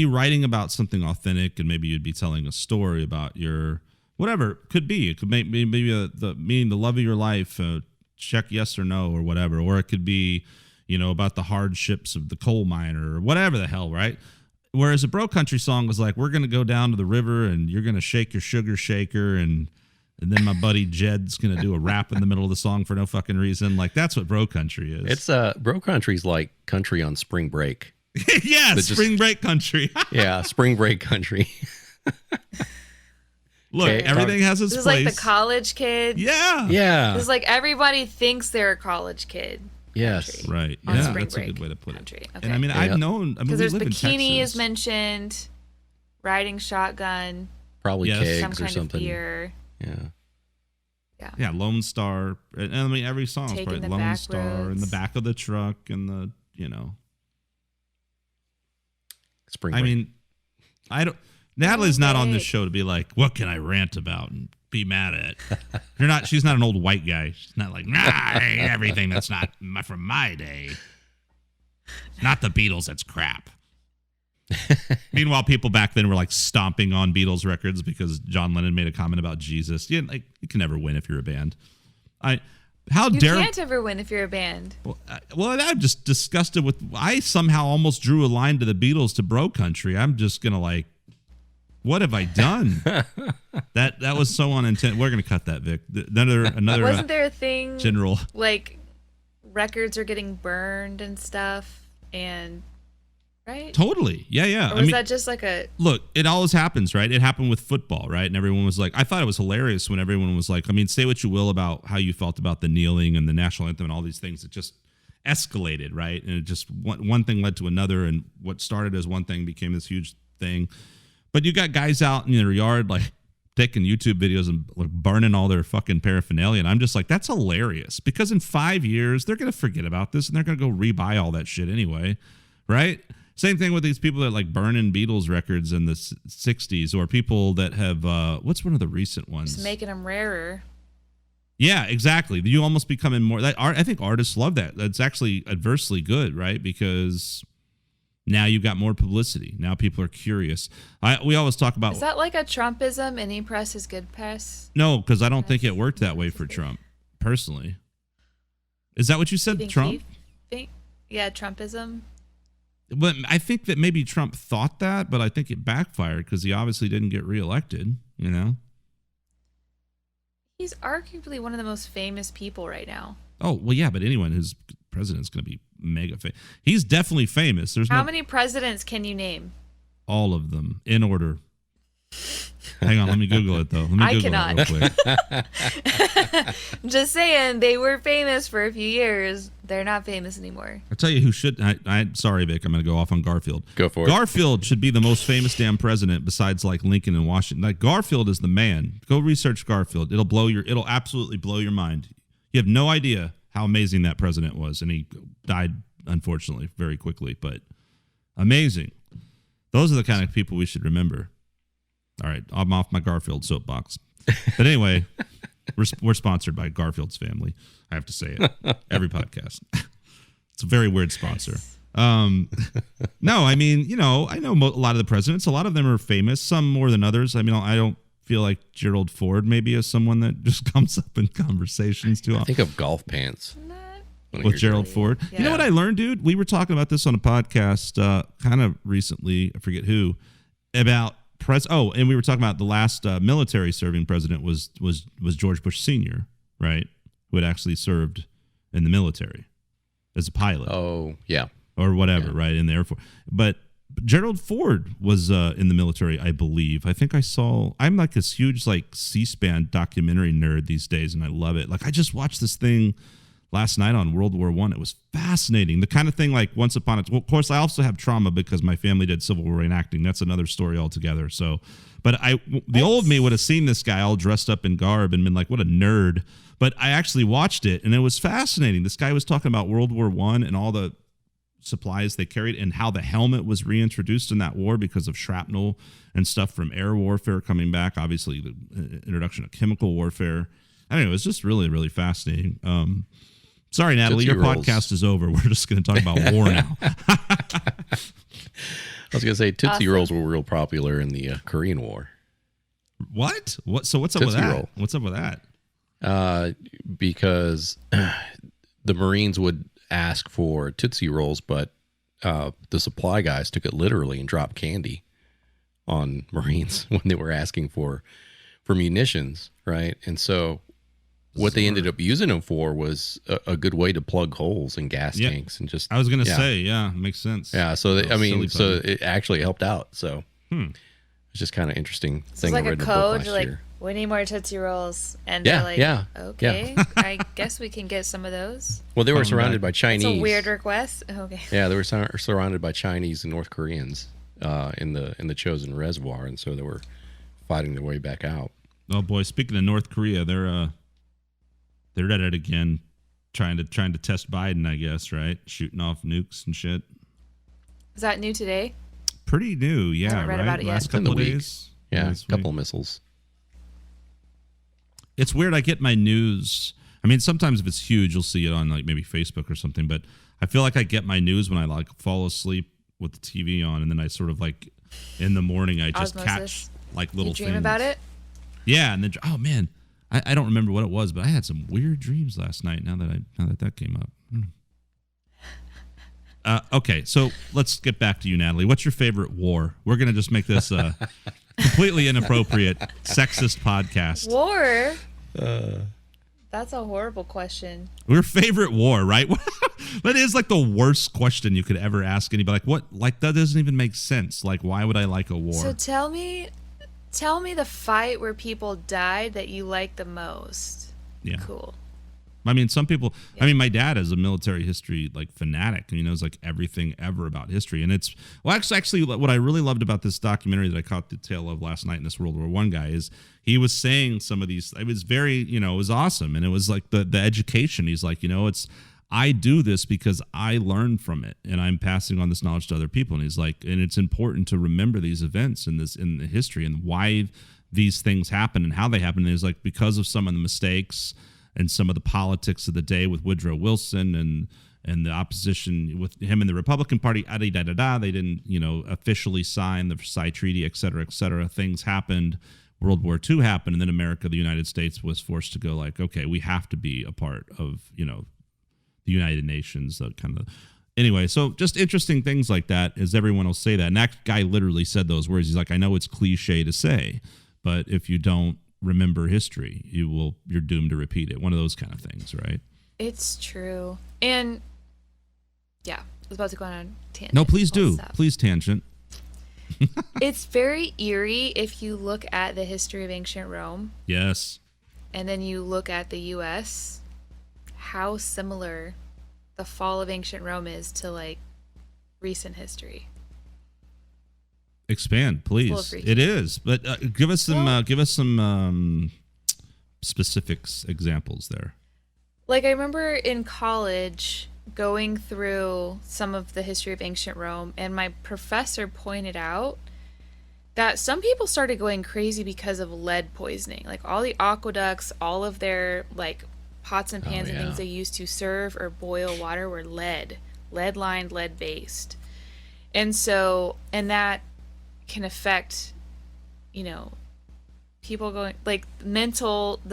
writing about something authentic, and maybe you'd be telling a story about your whatever it could be. It could maybe meaning the love of your life, check yes or no or whatever, or it could be. About the hardships of the coal miner or whatever the hell, right? Whereas a bro country song was like, we're going to go down to the river and you're going to shake your sugar shaker and, And then my buddy Jed's gonna do a rap in the middle of the song for no fucking reason. Like that's what bro country is. It's bro country's like country on spring break. Yeah, spring break country. Yeah, spring break country. Look, everything has its This is place. like the college kid. Yeah. Yeah. This is like everybody thinks they're a college kid. Yes. Country. Right. On Yeah, spring that's a break good way to put country. it. Okay. And I mean, I've known. I mean, Because we there's live in bikini Texas. is mentioned, riding shotgun, Probably Yes. kegs some or kind something. of beer. Yeah. Yeah, Lone Star. And I mean, every song is Taking probably the Lone back Star in the roads. back of the truck and the, Spring I break. mean, I don't. Natalie's not on this break. show to be like, what can I rant about and be mad at? You're not. She's not an old white guy. She's not like, I hate everything that's not from my day. Not the Beatles. That's crap. Meanwhile, people back then were like stomping on Beatles records because John Lennon made a comment about Jesus. You can never win if you're a band. How You dare? can't ever win if you're a band. Well, I'm just disgusted with. I somehow almost drew a line to the Beatles to bro country. I'm just gonna like, what have I done? that was so unintended. We're gonna cut that, Vic. Another Wasn't there a thing general. like records are getting burned and stuff, and right? Totally. Yeah. Or was that just like a Look, it always happens, right? It happened with football, right? And everyone was like, I thought it was hilarious when everyone was like, I mean, say what you will about how you felt about the kneeling and the national anthem and all these things. It just escalated, right? And it just one thing led to another, and what started as one thing became this huge thing. But you got guys out in their yard like taking YouTube videos and like burning all their fucking paraphernalia. And I'm just like, that's hilarious, because in 5 years they're gonna forget about this and they're gonna go rebuy all that shit anyway, right? Same thing with these people that like burning Beatles records in the 60s, or people that have what's one of the recent ones? just making them rarer? Yeah, exactly. You almost becoming more that art. I think artists love that. That's actually adversely good, right? Because now you've got more publicity. Now people are curious. We always talk about Is that like a Trumpism? Any press is good press. no, because I don't think it worked that way for Trump personally. Is that what you said, Think Trump? he think, yeah, Trumpism. But I think that maybe Trump thought that, but I think it backfired because he obviously didn't get reelected. He's arguably one of the most famous people right now. Oh well, yeah, but anyone who's president's going to be mega famous. He's definitely famous. There's How no many presidents can you name? all of them in order. Hang on, let me Google it though. Let me I Google cannot. it real quick. Just saying, they were famous for a few years. They're not famous anymore. I'll tell you who should. Sorry, Vic. I'm going to go off on Garfield. Go for it. Garfield should be the most famous damn president besides like Lincoln and Washington. Like Garfield is the man. Go research Garfield. It'll absolutely blow your mind. You have no idea how amazing that president was, and he died unfortunately very quickly. But amazing. Those are the kind of people we should remember. All right, I'm off my Garfield soapbox. But anyway, we're sponsored by Garfield's family. I have to say it every podcast. It's a very weird sponsor. No, I mean, I know a lot of the presidents. A lot of them are famous, some more than others. I mean, I don't feel like Gerald Ford maybe is someone that just comes up in conversations too often. Think of golf pants. With Gerald Ford. Yeah. You know what I learned, dude? We were talking about this on a podcast kind of recently, I forget who, about and we were talking about the last military serving president was George Bush Sr., right? Who had actually served in the military as a pilot. Oh, yeah. Or whatever, right? In the Air Force. But Gerald Ford was in the military, I believe. I think I'm like this huge like C-SPAN documentary nerd these days, and I love it. Like I just watched this thing last night on World War I. It was fascinating. The kind of thing like once upon a time. Well, of course, I also have trauma because my family did Civil War reenacting. That's another story altogether. So, but the old me would have seen this guy all dressed up in garb and been like, what a nerd. But I actually watched it, and it was fascinating. This guy was talking about World War I and all the supplies they carried and how the helmet was reintroduced in that war because of shrapnel and stuff from air warfare coming back. Obviously, the introduction of chemical warfare. I don't know. It was just really, really fascinating. Sorry, Natalie, Tootsie your Rolls. podcast is over. We're just going to talk about war now. I was going to say Tootsie Rolls were real popular in the Korean War. What? So what's up with Tootsie that? Roll. What's up with that? Because the Marines would ask for Tootsie Rolls, but the supply guys took it literally and dropped candy on Marines when they were asking for for munitions, right? And so what they ended up using them for was a good way to plug holes in gas tanks and just. I was gonna say, makes sense. Yeah, so it actually helped out. So it's just kind of interesting thing. It's like I a read in the book code, last like year. we need more Tootsie Rolls, and they're like, okay, I guess we can get some of those. Well, they were surrounded by Chinese. It's a weird request. Okay. Yeah, they were surrounded by Chinese and North Koreans in the chosen reservoir, and so they were fighting their way back out. Oh boy, speaking of North Korea, they're at it again, trying to test Biden, I guess, right? Shooting off nukes and shit. Is that new today? Pretty new, yeah. I haven't read about it yet. Last couple of days. Yeah, a couple of missiles. It's weird. I get my news. I mean, sometimes if it's huge, you'll see it on like maybe Facebook or something. But I feel like I get my news when I like fall asleep with the TV on, and then I sort of like in the morning I just catch like little things. You dream about it? Yeah, and then oh man, I don't remember what it was, but I had some weird dreams last night. Now that came up. Okay, so let's get back to you, Natalie. What's your favorite war? We're gonna just make this a completely inappropriate, sexist podcast. War? That's a horrible question. Your favorite war, right? That is like the worst question you could ever ask anybody. Like what? Like that doesn't even make sense. Like why would I like a war? So tell me the fight where people died that you like the most. Yeah. Cool. I mean, some people. Yeah. I mean, my dad is a military history like fanatic, and he knows like everything ever about history. And it's actually, what I really loved about this documentary that I caught the tail of last night in this World War I guy is he was saying some of these. It was very, it was awesome, and it was like the education. He's like, I do this because I learned from it, and I'm passing on this knowledge to other people. And he's like, and it's important to remember these events in the history and why these things happen and how they happen. And he's like, because of some of the mistakes and some of the politics of the day with Woodrow Wilson and the opposition with him and the Republican Party, they didn't, officially sign the Versailles Treaty, et cetera, et cetera. Things happened. World War II happened, and then America, the United States, was forced to go like, okay, we have to be a part of, the United Nations, Anyway, so just interesting things like that, as everyone will say that. And that guy literally said those words. He's like, I know it's cliche to say, but if you don't remember history, you're doomed to repeat it. One of those kind of things, right? It's true. And yeah, I was about to go on a tangent. No, please do. Please tangent. It's very eerie if you look at the history of ancient Rome. Yes. And then you look at the US, how similar the fall of ancient Rome is to like recent history. Expand, please. It is, but give us some specifics, examples there. Like I remember in college going through some of the history of ancient Rome, and my professor pointed out that some people started going crazy because of lead poisoning. Like all the aqueducts, all of their like pots and pans and things they used to serve or boil water were lead lined, lead based, and that can affect, people going like the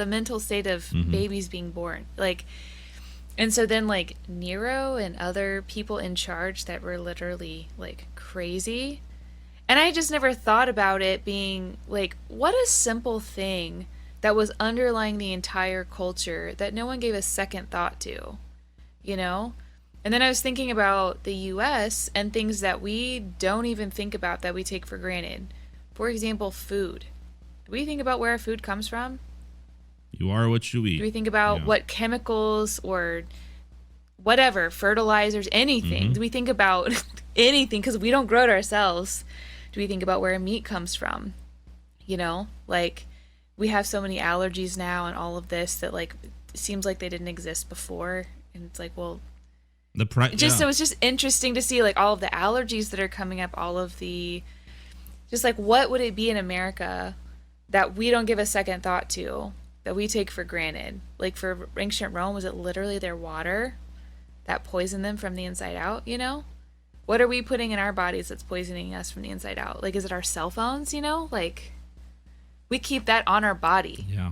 mental state of babies being born, like, and so then like Nero and other people in charge that were literally like crazy, and I just never thought about it being like what a simple thing that was underlying the entire culture that no one gave a second thought to, And then I was thinking about the US and things that we don't even think about that we take for granted. For example, food. Do we think about where our food comes from? You are what you eat. Do we think about what chemicals or whatever, fertilizers, anything? Do we think about anything? Because we don't grow it ourselves. Do we think about where our meat comes from? Like we have so many allergies now and all of this that like it seems like they didn't exist before. And it's like, well, so it's just interesting to see like all of the allergies that are coming up, all of the, just like what would it be in America that we don't give a second thought to, that we take for granted? Like for ancient Rome, was it literally their water that poisoned them from the inside out? What are we putting in our bodies that's poisoning us from the inside out? Like, is it our cell phones? Like we keep that on our body. Yeah,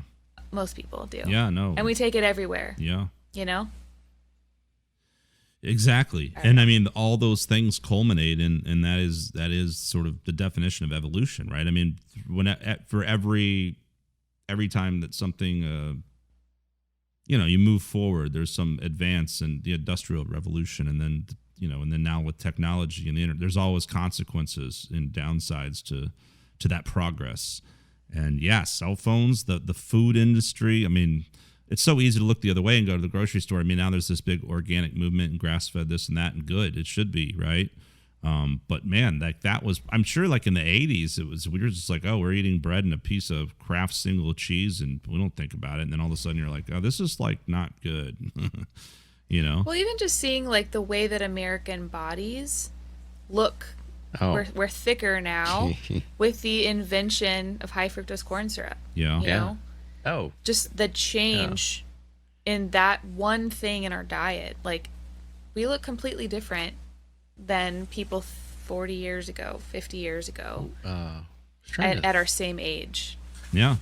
most people do. Yeah, no, and we take it everywhere. Yeah, Right. Exactly. And I mean, all those things culminate and that is sort of the definition of evolution, right? I mean, for every every time that something, you move forward, there's some advance in the industrial revolution, and then now with technology and the internet, there's always consequences and downsides to that progress. And yeah, cell phones, the food industry. I mean, it's so easy to look the other way and go to the grocery store. I mean, now there's this big organic movement and grass-fed this and that, and good. It should be, right? But man, that was, I'm sure like in the 80s, we were just like, oh, we're eating bread and a piece of Kraft single cheese, and we don't think about it. And then all of a sudden you're like, oh, this is like not good. Well, even just seeing like the way that American bodies look, we're thicker now with the invention of high fructose corn syrup. Yeah. You know? Oh. Just the change in that one thing in our diet. Like, we look completely different than people 40 years ago, 50 years ago, at our same age. Yeah.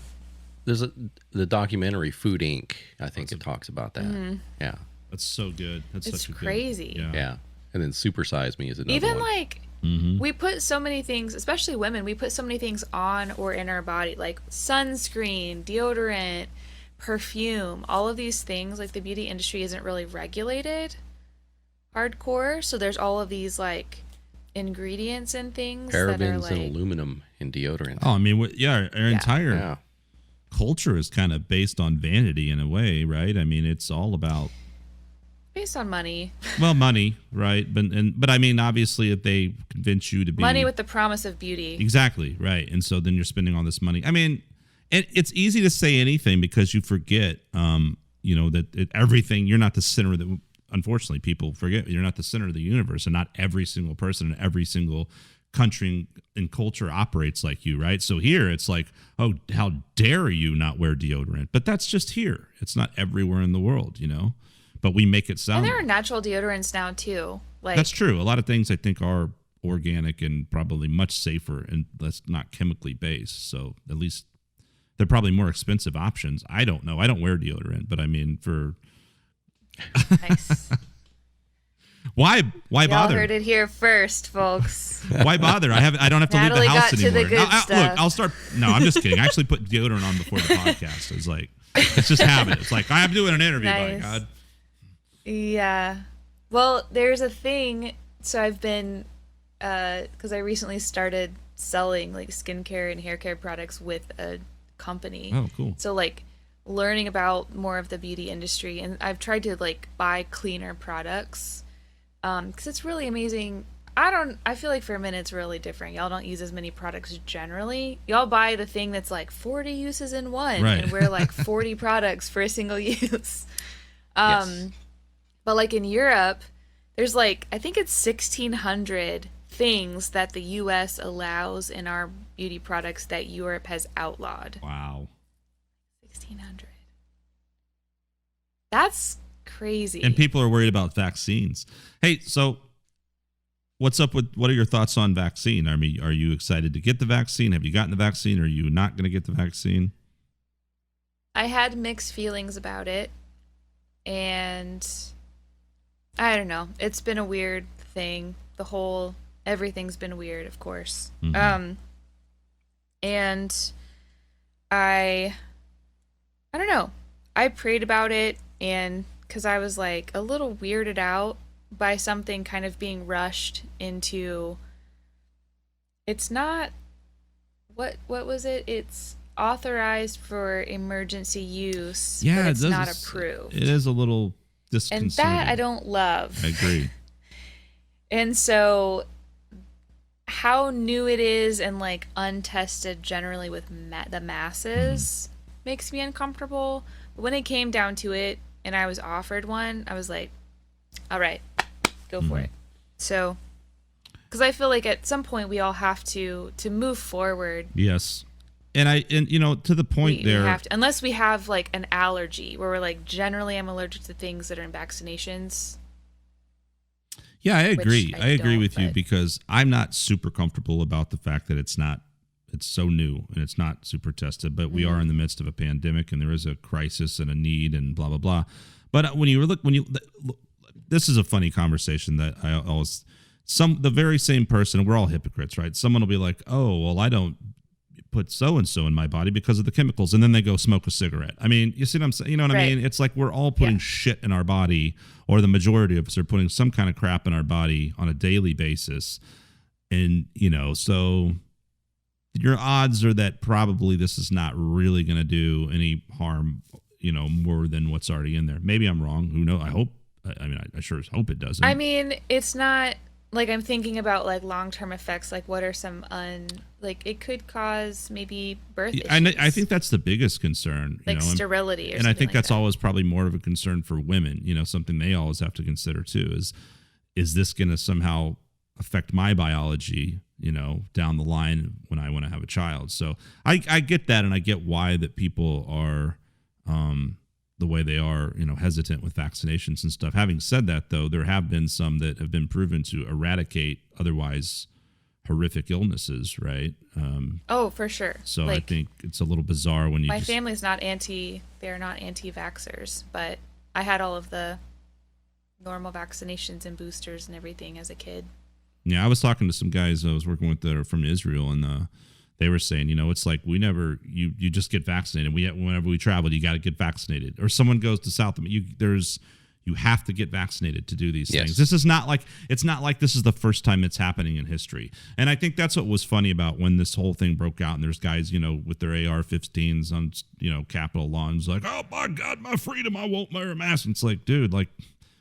There's the documentary Food Inc. I think it talks about that. Mm-hmm. Yeah. That's so good. It's crazy. Yeah. And then Super Size Me is another Even one. like, we put so many things, especially women, we put so many things on or in our body, like sunscreen, deodorant, perfume, all of these things. Like, the beauty industry isn't really regulated hardcore, so there's all of these like ingredients and things that are parabens like, and aluminum in deodorant. Oh, I mean, our entire culture is kind of based on vanity in a way, right? I mean, it's all about based on money. Well, money, right? But I mean, obviously, if they convince you to be money with the promise of beauty, exactly right, and so then you're spending all this money. I mean, it's easy to say anything because you forget, that everything. You're not the center of the. Unfortunately, people forget you're not the center of the universe, and not every single person in every single country and culture operates like you, right? So here it's like, oh, how dare you not wear deodorant? But that's just here. It's not everywhere in the world, But we make it sound. And there are natural deodorants now too. Like, that's true. A lot of things I think are organic and probably much safer and less not chemically based. So at least they're probably more expensive options. I don't know. I don't wear deodorant, but I mean for. Nice. Why bother? Y'all heard it here first, folks. Why bother? I don't have to Natalie leave the house got to anymore. the good stuff. Look, I'll start. No, I'm just kidding. I actually put deodorant on before the podcast. It's like, it's just habit. It's like, I'm doing an interview, nice. by God. Yeah. Well, there's a thing. So I've been, because I recently started selling like skincare and hair care products with a company. Oh, cool. So like learning about more of the beauty industry, and I've tried to like buy cleaner products because it's really amazing. I feel like for a minute it's really different. Y'all don't use as many products generally. Y'all buy the thing that's like 40 uses in one, right. And we're like 40 products for a single use. Yes. But like in Europe, there's like, I think it's 1,600 things that the US allows in our beauty products that Europe has outlawed. Wow. 1,600. That's crazy. And people are worried about vaccines. Hey, so what are your thoughts on vaccine? I mean, are you excited to get the vaccine? Have you gotten the vaccine? Are you not going to get the vaccine? I had mixed feelings about it, and I don't know. It's been a weird thing. Everything's been weird, of course. Mm-hmm. And I don't know. I prayed about it, and because I was like a little weirded out by something kind of being rushed into. It's not, what was it? It's authorized for emergency use, yeah, but it's not approved. It is a little disconcerting. And that I don't love. I agree. And so how new it is and like untested generally with the masses makes me uncomfortable. But when it came down to it and I was offered one, I was like, all right, go for it. So, because I feel like at some point we all have to move forward. Yes. And to the point we have to, unless we have like an allergy where we're like, generally I'm allergic to things that are in vaccinations. Yeah, I agree. I agree with you but because I'm not super comfortable about the fact that it's so new and it's not super tested, but we are in the midst of a pandemic and there is a crisis and a need and blah, blah, blah. But this is a funny conversation that I always, the very same person, we're all hypocrites, right? Someone will be like, oh, well, put so and so in my body because of the chemicals, and then they go smoke a cigarette. I mean, you see what I'm saying? You know what I mean? It's like we're all putting shit in our body, or the majority of us are putting some kind of crap in our body on a daily basis. And, so your odds are that probably this is not really going to do any harm, more than what's already in there. Maybe I'm wrong. Who knows? I sure hope it doesn't. I mean, it's not like I'm thinking about like long-term effects. Like what are some it could cause maybe birth issues. I think that's the biggest concern. Like sterility or and I think like that's that. always probably more of a concern for women, something they always have to consider too is this going to somehow affect my biology, down the line when I want to have a child. So I get that, and I get why that people are the way they are, hesitant with vaccinations and stuff. Having said that, though, there have been some that have been proven to eradicate otherwise horrific illnesses, right? Oh, for sure. So I think it's a little bizarre when you my family's not they're not anti-vaxxers, but I had all of the normal vaccinations and boosters and everything as a kid. Yeah, I was talking to some guys I was working with that are from Israel, and they were saying, it's like you just get vaccinated. Whenever we travel, you got to get vaccinated. Or someone goes to South America, you have to get vaccinated to do these things. This is not like this is the first time it's happening in history. And I think that's what was funny about when this whole thing broke out, and there's guys, with their AR-15s on, Capitol lawns, like, oh my God, my freedom, I won't wear a mask. And it's like, dude, like,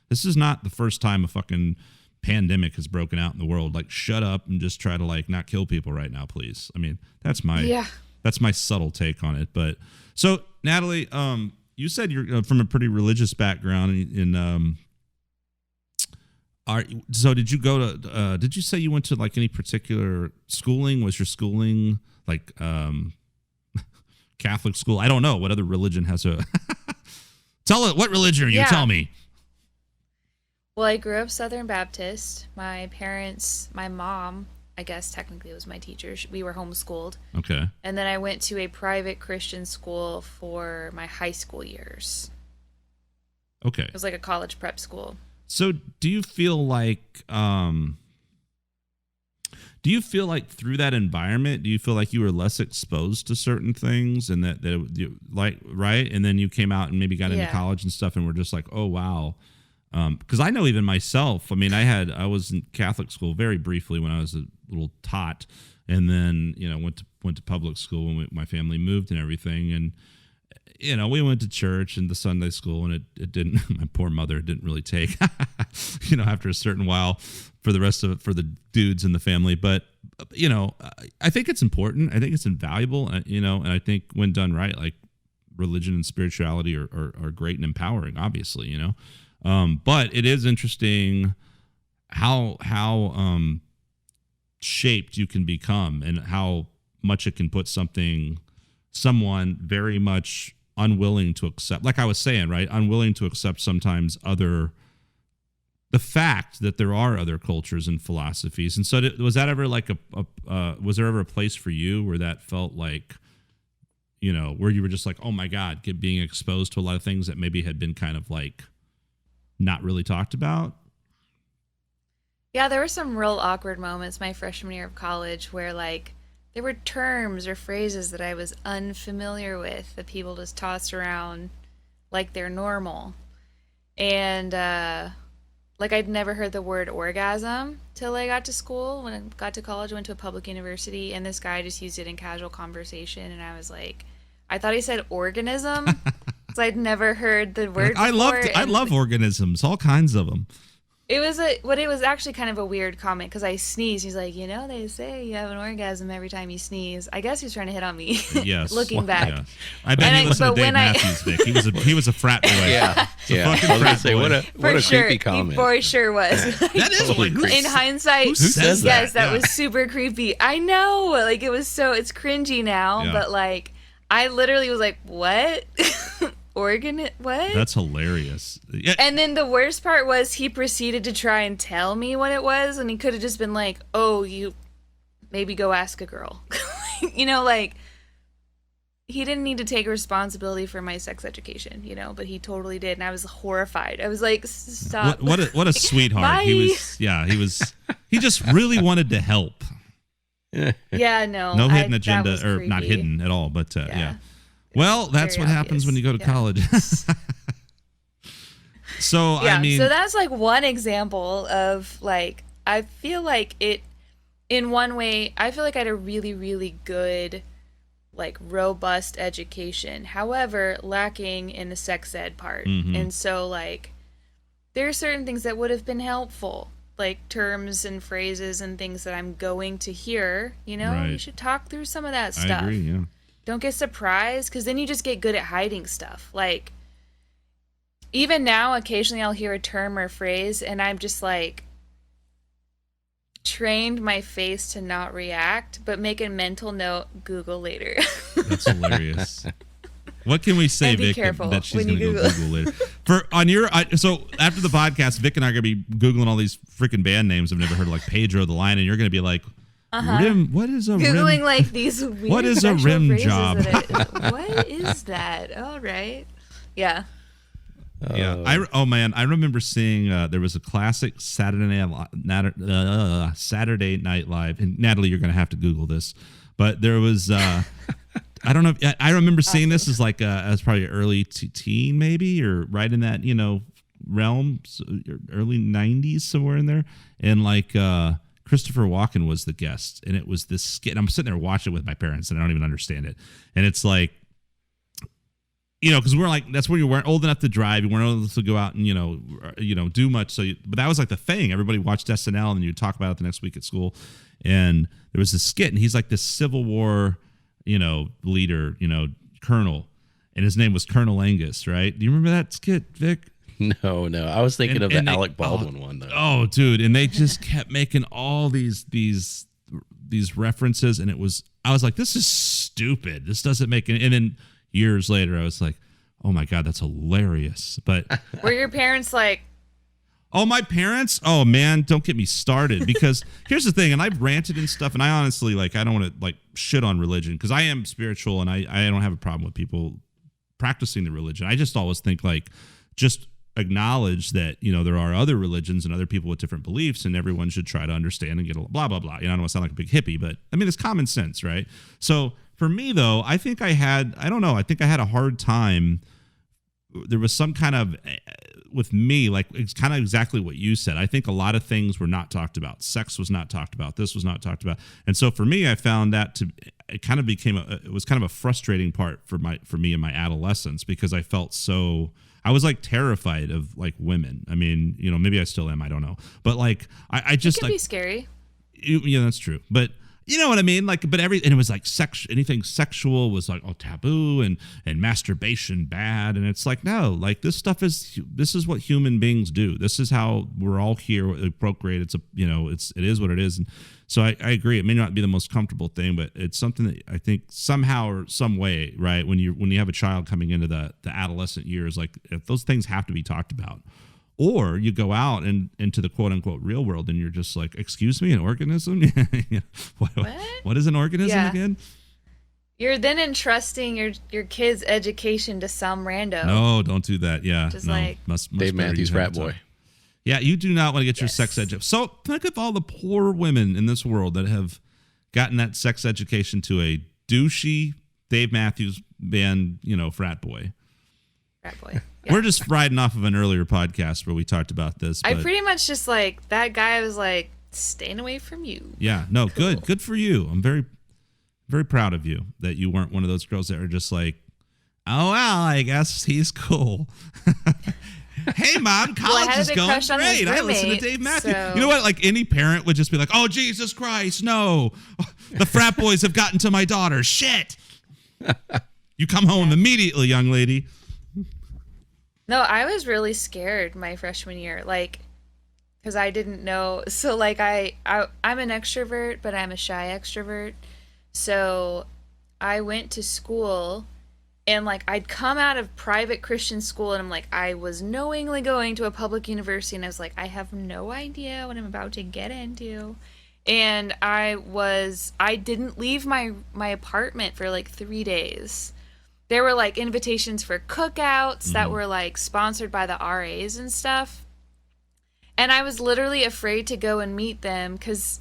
this is not the first time a fucking pandemic has broken out in the world. Like, shut up and just try to like not kill people right now, please. I mean, that's my subtle take on it. But so, Natalie, you said you're from a pretty religious background, so did you go to? Did you say you went to like any particular schooling? Was your schooling like Catholic school? I don't know what other religion has a. Tell it. What religion are you? Tell me. Well, I grew up Southern Baptist. My mom, I guess technically was my teacher. We were homeschooled. Okay. And then I went to a private Christian school for my high school years. Okay. It was like a college prep school. So do you feel like through that environment, do you feel like you were less exposed to certain things, and that like, right? And then you came out and maybe got into college and stuff, and were just like, oh, wow. Because I know even myself, I mean, I was in Catholic school very briefly when I was a little tot, and then, went to public school when my family moved and everything. And, we went to church and the Sunday school, and it didn't, my poor mother didn't really take, after a certain while for the rest of it, for the dudes in the family. But, I think it's important. I think it's invaluable, and I think when done right, like religion and spirituality are great and empowering, obviously, but it is interesting how shaped you can become, and how much it can put someone very much unwilling to accept, like I was saying, right? Unwilling to accept sometimes the fact that there are other cultures and philosophies. And so was that ever like was there ever a place for you where that felt like, where you were just like, oh my God, being exposed to a lot of things that maybe had been kind of like not really talked about? Yeah, there were some real awkward moments my freshman year of college where like there were terms or phrases that I was unfamiliar with that people just tossed around like they're normal. And like I'd never heard the word orgasm till I got to school. When I got to college, I went to a public university, and this guy just used it in casual conversation, and I was like, I thought he said organism. So I'd never heard the word before. I love organisms, all kinds of them. It was actually kind of a weird comment because I sneezed. He's like, they say you have an orgasm every time you sneeze. I guess he was trying to hit on me. Yes. Looking back. Yeah. I bet he listened to Dave Matthews, Vic. He was a frat boy. Yeah. I was going to say, what a creepy comment. He for sure was. That is like, in hindsight, who says that? Yes, that was super creepy. I know. Like it was it's cringy now, but like I literally was like, what? What? That's hilarious. Yeah. And then the worst part was he proceeded to try and tell me what it was, and he could have just been like, oh, you maybe go ask a girl. Like he didn't need to take responsibility for my sex education, but he totally did, and I was horrified. I was like, stop. What a sweetheart. Bye. He just really wanted to help. Yeah, no. No hidden that agenda, was or not creepy. hidden at all, but yeah. Yeah. Well, that's Very what happens obvious. when you go to Yeah. college. So, Yeah, I mean, so that's like one example of like, I feel like it, in one way, I feel like I had a really, really good, like robust education. However, lacking in the sex ed part. Mhm. And so like, there are certain things that would have been helpful, like terms and phrases and things that I'm going to hear. You know, Right. you should talk through some of that I stuff. agree, yeah. Don't get surprised, because then you just get good at hiding stuff. Like, even now, occasionally I'll hear a term or phrase, and I'm just like, trained my face to not react, but make a mental note, Google later. That's hilarious. What can we say, And be Vic, careful that she's when going you to go Google. Google later? So after the podcast, Vic and I are going to be Googling all these freaking band names I've never heard of, like Pedro the Lion, and you're going to be like, rim, what is a Googling rim? like these weird What is a sexual rim phrases job? what is that? All right. Yeah. Yeah. I remember seeing there was a classic Saturday Night Live, and Natalie, you're going to have to Google this, but there was I don't know. I remember seeing this as like as probably early teen, maybe, or right in that realm, early '90s, somewhere in there, and like Christopher Walken was the guest, and it was this skit. And I'm sitting there watching it with my parents, and I don't even understand it, and it's like, because we're like, that's where you weren't old enough to drive, you weren't old enough to go out and do much. So, but that was like the thing. Everybody watched SNL, and you'd talk about it the next week at school. And there was this skit, and he's like this Civil War, leader, colonel, and his name was Colonel Angus, right? Do you remember that skit, Vic? No. I was thinking of the Alec Baldwin one, though. Oh, dude. And they just kept making all these references. And I was like, this is stupid. This doesn't make any. And then years later, I was like, oh my God, that's hilarious. But Were your parents like, oh, my parents? Oh man, don't get me started. Because here's the thing, and I've ranted and stuff, and I honestly, like, I don't want to like shit on religion, because I am spiritual, and I don't have a problem with people practicing the religion. I just always think, like, just acknowledge that there are other religions and other people with different beliefs, and everyone should try to understand and get blah blah blah. I don't want to sound like a big hippie, but I mean, it's common sense, right? So for me though, I think I had a hard time. There was some kind of, with me, like, it's kind of exactly what you said. I think a lot of things were not talked about. Sex was not talked about. This was not talked about. And so for me, I found that it kind of became it was kind of a frustrating part for me in my adolescence, because I felt I was like terrified of like women. I mean, maybe I still am. I don't know. But like, I just it can like, be scary. yeah, that's true. But you know what I mean? Like, but and it was like anything sexual was like, oh, taboo, and masturbation bad. And it's like, no, like this is what human beings do. This is how we're all here. We procreate. It is what it is. And so I agree. It may not be the most comfortable thing, but it's something that I think somehow or some way, right? When you have a child coming into the adolescent years, like, if those things have to be talked about. Or you go out and into the quote unquote real world, and you're just like, excuse me, an organism? What is an organism again? You're then entrusting your kid's education to some rando. No, don't do that. Yeah. Just no, like must Dave Matthews Frat Boy. Yeah, you do not want to get your Yes. sex education. So think of all the poor women in this world that have gotten that sex education to a douchey Dave Matthews Band, frat boy. Frat boy. We're just riding off of an earlier podcast where we talked about this. I but pretty much just like, that guy was like, staying away from you. yeah, no, good for you. I'm very, very proud of you that you weren't one of those girls that are just like, oh well, I guess he's cool. Hey mom, college is going great. I listen to Dave Matthews. So... You know what? Like, any parent would just be like, oh Jesus Christ, no, the frat boys have gotten to my daughter. Shit. You come home immediately, young lady. No, I was really scared my freshman year, like, because I didn't know. So, like, I'm an extrovert, but I'm a shy extrovert. So I went to school, and, like, I'd come out of private Christian school, and I'm like, I was knowingly going to a public university, and I was like, I have no idea what I'm about to get into. And I didn't leave my apartment for, like, 3 days. There were, like, invitations for cookouts that were, like, sponsored by the RAs and stuff. And I was literally afraid to go and meet them because,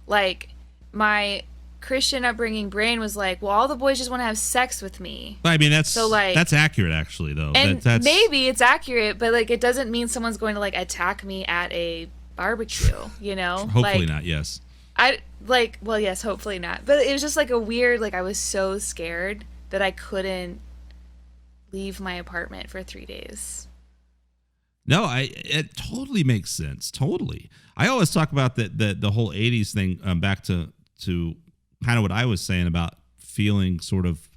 like, my Christian upbringing brain was like, well, all the boys just want to have sex with me. I mean, that's So, like, that's accurate, actually, though. And that's maybe it's accurate, but like it doesn't mean someone's going to like attack me at a barbecue, you know? hopefully like, not. Yes. Well, yes, hopefully not. But it was just like a weird, like I was so scared that I couldn't leave my apartment for 3 days. No, it totally makes sense. Totally. I always talk about the whole 80s thing, back to kind of what I was saying about feeling sort of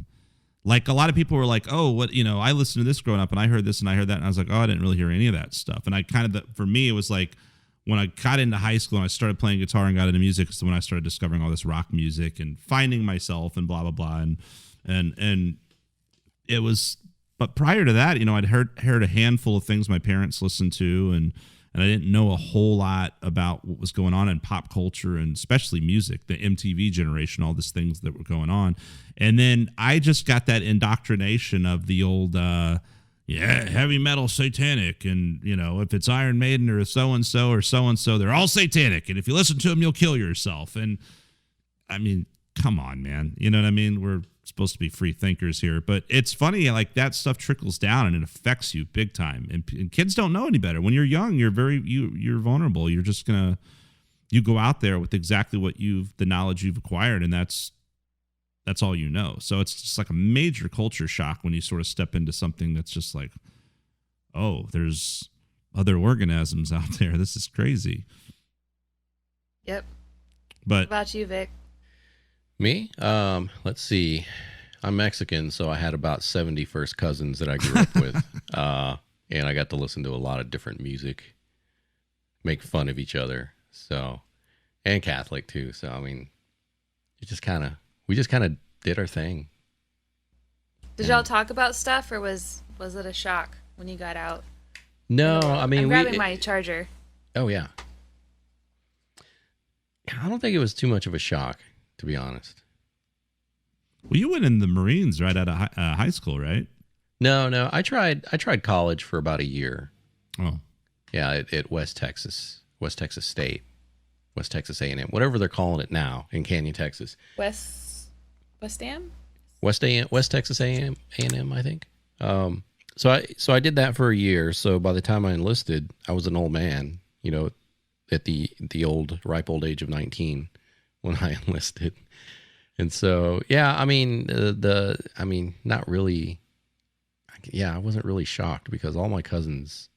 like a lot of people were like, oh, what, I listened to this growing up and I heard this and I heard that. And I was like, oh, I didn't really hear any of that stuff. And I kind of, for me, it was like when I got into high school and I started playing guitar and got into music, is when I started discovering all this rock music and finding myself and blah, blah, blah. And it was, but prior to that, I'd heard a handful of things my parents listened to, and I didn't know a whole lot about what was going on in pop culture and especially music, the MTV generation, all these things that were going on. And then I just got that indoctrination of the old, heavy metal satanic. And, if it's Iron Maiden or so-and-so or so-and-so, they're all satanic. And if you listen to them, you'll kill yourself. And I mean, come on, man. You know what I mean? We're supposed to be free thinkers here, but it's funny, like that stuff trickles down and it affects you big time, and kids don't know any better. When you're young, you're you're vulnerable. You're just you go out there with exactly what the knowledge you've acquired, and that's all you know. So it's just like a major culture shock when you sort of step into something that's just like, oh, there's other organisms out there. This is crazy. Yep. But what about you, Vic? Me? Let's see. I'm Mexican, so I had about 70 first cousins that I grew up with. And I got to listen to a lot of different music, make fun of each other. So, and Catholic too. So, I mean, we just kind of did our thing. Did y'all talk about stuff, or was it a shock when you got out? No, I mean, I'm grabbing my charger. Oh yeah. I don't think it was too much of a shock, to be honest. Well, you went in the Marines right out of high school, right? No. I tried college for about a year. Oh. Yeah, at West Texas State, West Texas A&M, whatever they're calling it now in Canyon, Texas. West Am? West Texas A&M, I think. So I did that for a year. So by the time I enlisted, I was an old man, at the ripe old age of 19 when I enlisted. And so, yeah, I mean, not really. Yeah, I wasn't really shocked because all my cousins,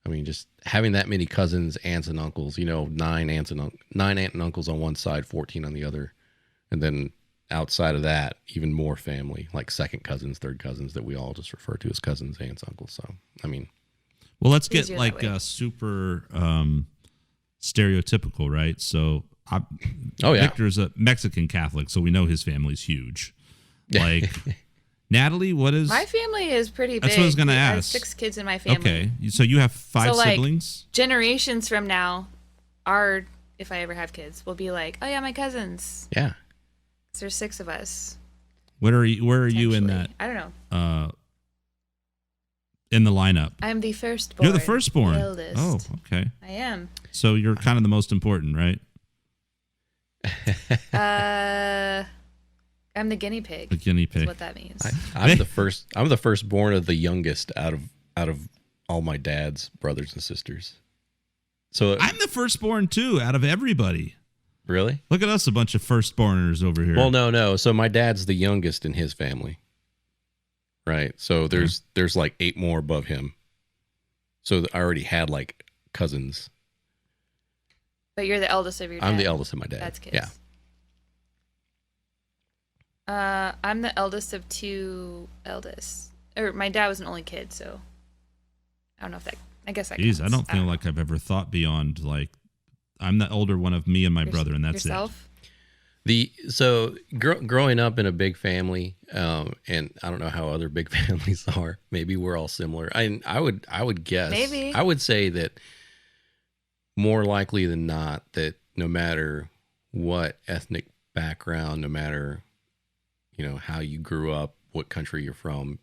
I mean, just having that many cousins, aunts and uncles, 9 aunt and uncles on one side, 14 on the other. And then outside of that, even more family, like second cousins, third cousins that we all just refer to as cousins, aunts, uncles. So, I mean. Well, let's get like super stereotypical, right? So, Victor's a Mexican Catholic, so we know his family's huge. Like, Natalie, what is... My family is pretty big. That's what I was going to ask. I have 6 kids in my family. Okay, so you have 5 siblings? Generations from now, if I ever have kids, will be like, oh yeah, my cousins. Yeah. There's 6 of us. Where are you in that? I don't know. In the lineup? I'm the firstborn. You're the firstborn. The eldest. Oh, okay. I am. So you're kind of the most important, right? I'm the guinea pig. The guinea pig. Is what that means. I'm the first. I'm the firstborn of the youngest out of all my dad's brothers and sisters. So I'm the firstborn too, out of everybody. Really? Look at us, a bunch of firstborners over here. Well, no. So my dad's the youngest in his family. Right. So there's like 8 more above him. So I already had like cousins. But you're the eldest of your dad. I'm the eldest of my dad. That's kids. Yeah. I'm the eldest of 2 eldest. Or my dad was an only kid, so I don't know if that. I guess that. Jeez, counts. I don't feel like I've ever thought beyond like I'm the older one of me and my brother, and that's yourself? Growing up in a big family, and I don't know how other big families are. Maybe we're all similar. I would guess. Maybe. I would say that more likely than not, that no matter what ethnic background, no matter how you grew up, what country you're from,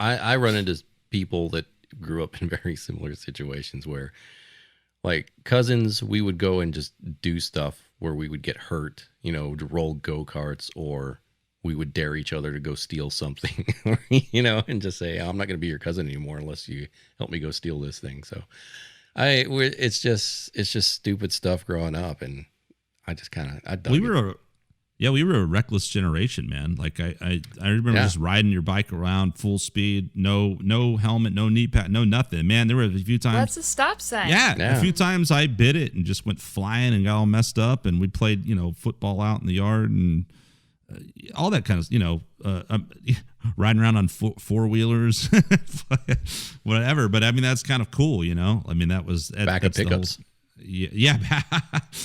I run into people that grew up in very similar situations where, like, cousins, we would go and just do stuff where we would get hurt, to roll go-karts, or we would dare each other to go steal something, and just say, I'm not going to be your cousin anymore unless you help me go steal this thing. So it's just stupid stuff growing up. And I just I dug it. We were a reckless generation, man. Like I remember just riding your bike around full speed, no helmet, no knee pad, no nothing. Man, there were a few times. That's a stop sign. Yeah, a few times I bit it and just went flying and got all messed up. And we played, football out in the yard and all that kind of, riding around on four-wheelers, whatever. But I mean, that's kind of cool, I mean, that was backup pickups. Yeah.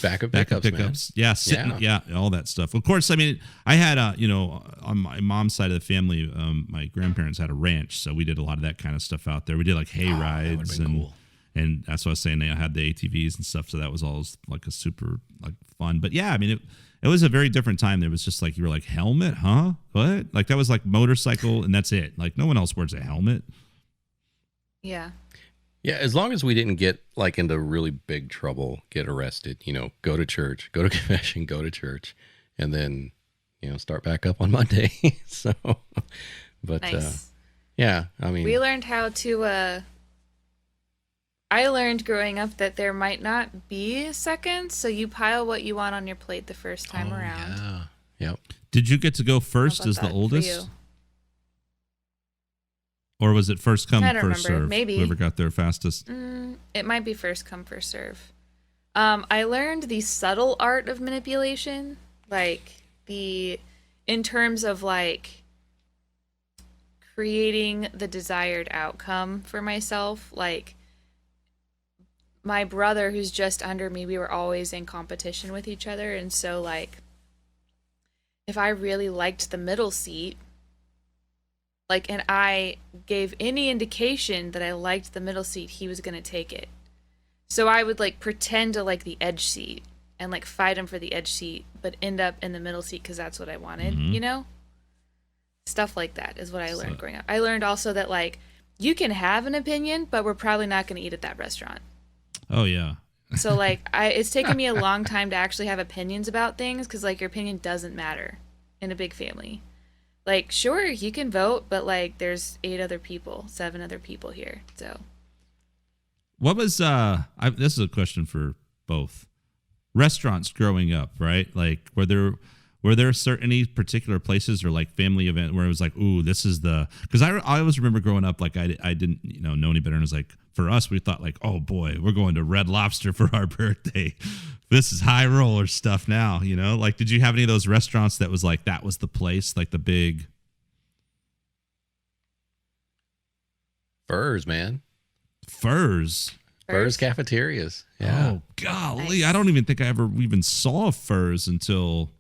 Backup pickups. Yeah. All that stuff. Of course, I mean, I had, on my mom's side of the family, my grandparents had a ranch. So we did a lot of that kind of stuff out there. We did like hay rides and that's what I was saying. They had the ATVs and stuff. So that was always like a super fun. But yeah, I mean, it was a very different time. There was just like, you were like, helmet, huh? What? Like that was like motorcycle and that's it. Like no one else wears a helmet. Yeah. Yeah, as long as we didn't get like into really big trouble, get arrested, go to church, go to confession, go to church, and then, start back up on Monday. So, but nice. Yeah, I mean, we learned how to. I learned growing up that there might not be a second, so you pile what you want on your plate the first time around. Yeah. Yep. Did you get to go first as the oldest? Or was it first come, first serve? Maybe. Whoever got there fastest. It might be first come, first serve. I learned the subtle art of manipulation, in terms of creating the desired outcome for myself. Like my brother, who's just under me, we were always in competition with each other. And so if I really liked the middle seat, and I gave any indication that I liked the middle seat, he was going to take it. So I would pretend to like the edge seat and fight him for the edge seat, but end up in the middle seat because that's what I wanted, Stuff like that is what I learned growing up. I learned also that you can have an opinion, but we're probably not going to eat at that restaurant. Oh, yeah. So it's taken me a long time to actually have opinions about things because your opinion doesn't matter in a big family. Sure, you can vote, but there's 7 other people here. So, what was this is a question for both restaurants growing up, right? Were there any particular places or family event where it was ooh, this is because I always remember growing up, I didn't know any better, and it was for us, we thought oh boy, we're going to Red Lobster for our birthday. This is high roller stuff now, did you have any of those restaurants that was that was the place, the big Furs, man. Furs cafeterias. Yeah. Oh golly, nice. I don't even think I ever even saw Furs until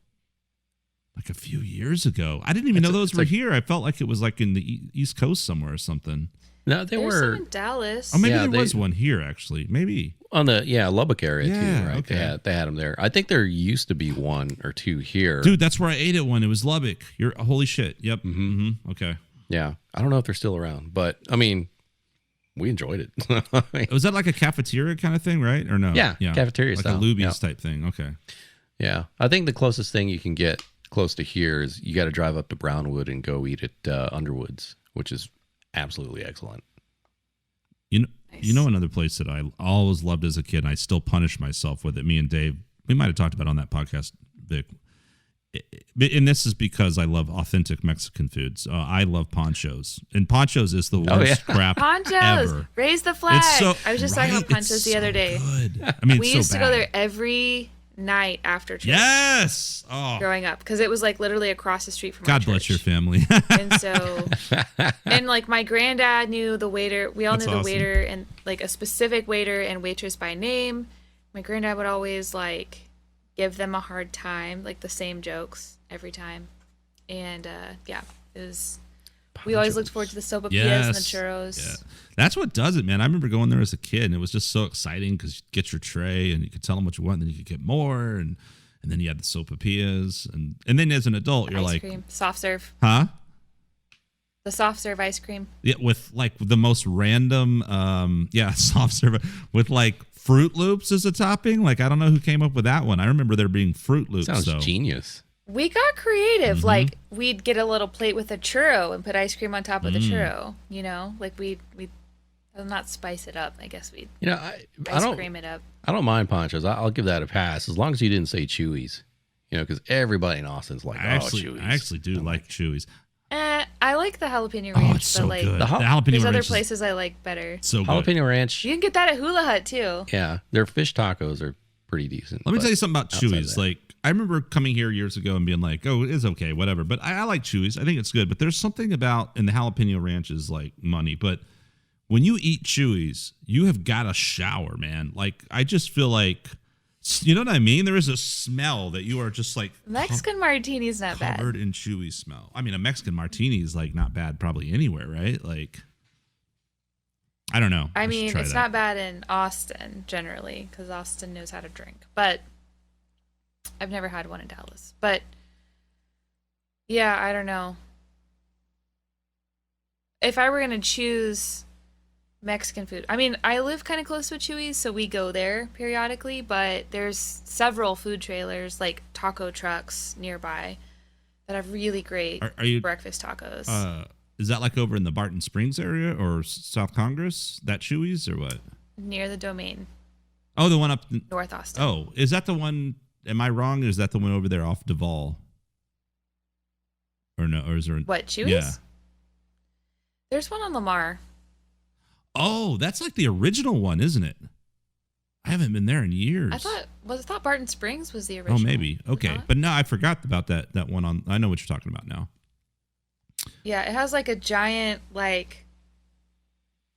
a few years ago. I didn't even know those were here. I felt like it was in the East Coast somewhere or something. No, There's some in Dallas. Oh, maybe there was one here actually. Maybe on the Lubbock area too, right? Okay. They had them there. I think there used to be 1 or 2 here. Dude, that's where I ate at one. It was Lubbock. Holy shit. Yep. Mm-hmm. Okay. Yeah, I don't know if they're still around, but I mean, we enjoyed it. Was that a cafeteria kind of thing, right? Or no? Yeah. Cafeteria style. A Luby's type thing. Okay. Yeah, I think the closest thing you can get close to here is you got to drive up to Brownwood and go eat at Underwood's, which is absolutely excellent. You know another place that I always loved as a kid, and I still punish myself with it. Me and Dave, we might have talked about on that podcast, Vic. And this is because I love authentic Mexican foods. I love Ponchos, and Ponchos is the worst crap Ponchos, ever. Raise the flag. I was just talking about Ponchos the other day. Good. I mean, we used to go there every night after church. Yes. Oh. Growing up, because it was literally across the street from. God bless your family. And so, and my granddad knew the waiter. We all knew the waiter and a specific waiter and waitress by name. My granddad would always give them a hard time, the same jokes every time. And it was. We always looked forward to the sopapillas and the churros. Yeah. That's what does it, man. I remember going there as a kid, and it was just so exciting because you get your tray, and you could tell them what you want, and then you could get more, and then you had the sopapillas, and then as an adult, you're ice cream, soft serve. Huh? The soft serve ice cream. Yeah, with like the most random, soft serve with like Fruit Loops as a topping. Like I don't know who came up with that one. I remember there being Fruit Loops. Sounds so. genius. We got creative. Like we'd get a little plate with a churro and put ice cream on top of the churro. You know, like we'd not spice it up. I guess we'd I ice cream it up. I don't mind ponchos. I'll give that a pass as long as you didn't say Chewies. You know, because everybody in Austin's like, Chewies. I actually do like Chewies. I like the jalapeno ranch, it's so but like good. The jalapeno there's other ranch places I like better. so good. Jalapeno ranch. You can get that at Hula Hut too. Yeah, their fish tacos are pretty decent. Let me tell you something about outside Chewies. that. Like I remember coming here years ago and being like, "Oh, it's okay, whatever." But I like Chewies. I think it's good. But there's something about, and the jalapeno ranch is like money. But when you eat Chewies, you have got a shower, man. Like I just feel like, you know what I mean? There is a smell that you are just like Mexican martini's not bad. covered in Chewy smell. I mean, a Mexican martini is like not bad probably anywhere, right? Like, I don't know. I mean, it's not bad in Austin generally because Austin knows how to drink. But I've never had one in Dallas. But yeah, I don't know. If I were going to choose Mexican food, I mean, I live kind of close to a Chewy's, so we go there periodically, but there's several food trailers, like taco trucks nearby that have really great breakfast tacos. Is that like over in the Barton Springs area or South Congress, that Chewy's or what? Near the Domain. Oh, the one up North Austin. Oh, is that the one? Am I wrong? Or is that the one over there off Duval? Or no? Or is there? What, Chewy's? Yeah. There's one on Lamar. Oh, that's like the original one, isn't it? I haven't been there in years. I thought Barton Springs was the original. Oh, maybe. Okay, but no, I forgot about that one on. I know what you're talking about now. Yeah, it has like a giant like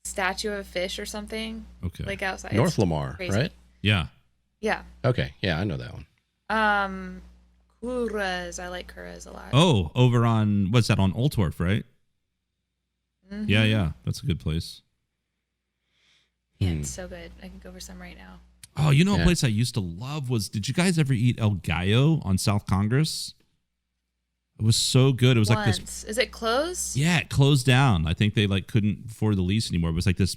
statue of a fish or something. Okay. Like outside. North Lamar, crazy. right? Yeah. Yeah. Okay, yeah, I know that one. Curras. I like Curras a lot. Oh, over on what's that on Oltorf, right? Mm-hmm. Yeah, that's a good place. Yeah, it's so good. I can go for some right now. Oh, you know a place I used to love was, did you guys ever eat El Gallo on South Congress? It was so good. It was like this. Is it closed? Yeah, it closed down. I think they like couldn't afford the lease anymore. It was like this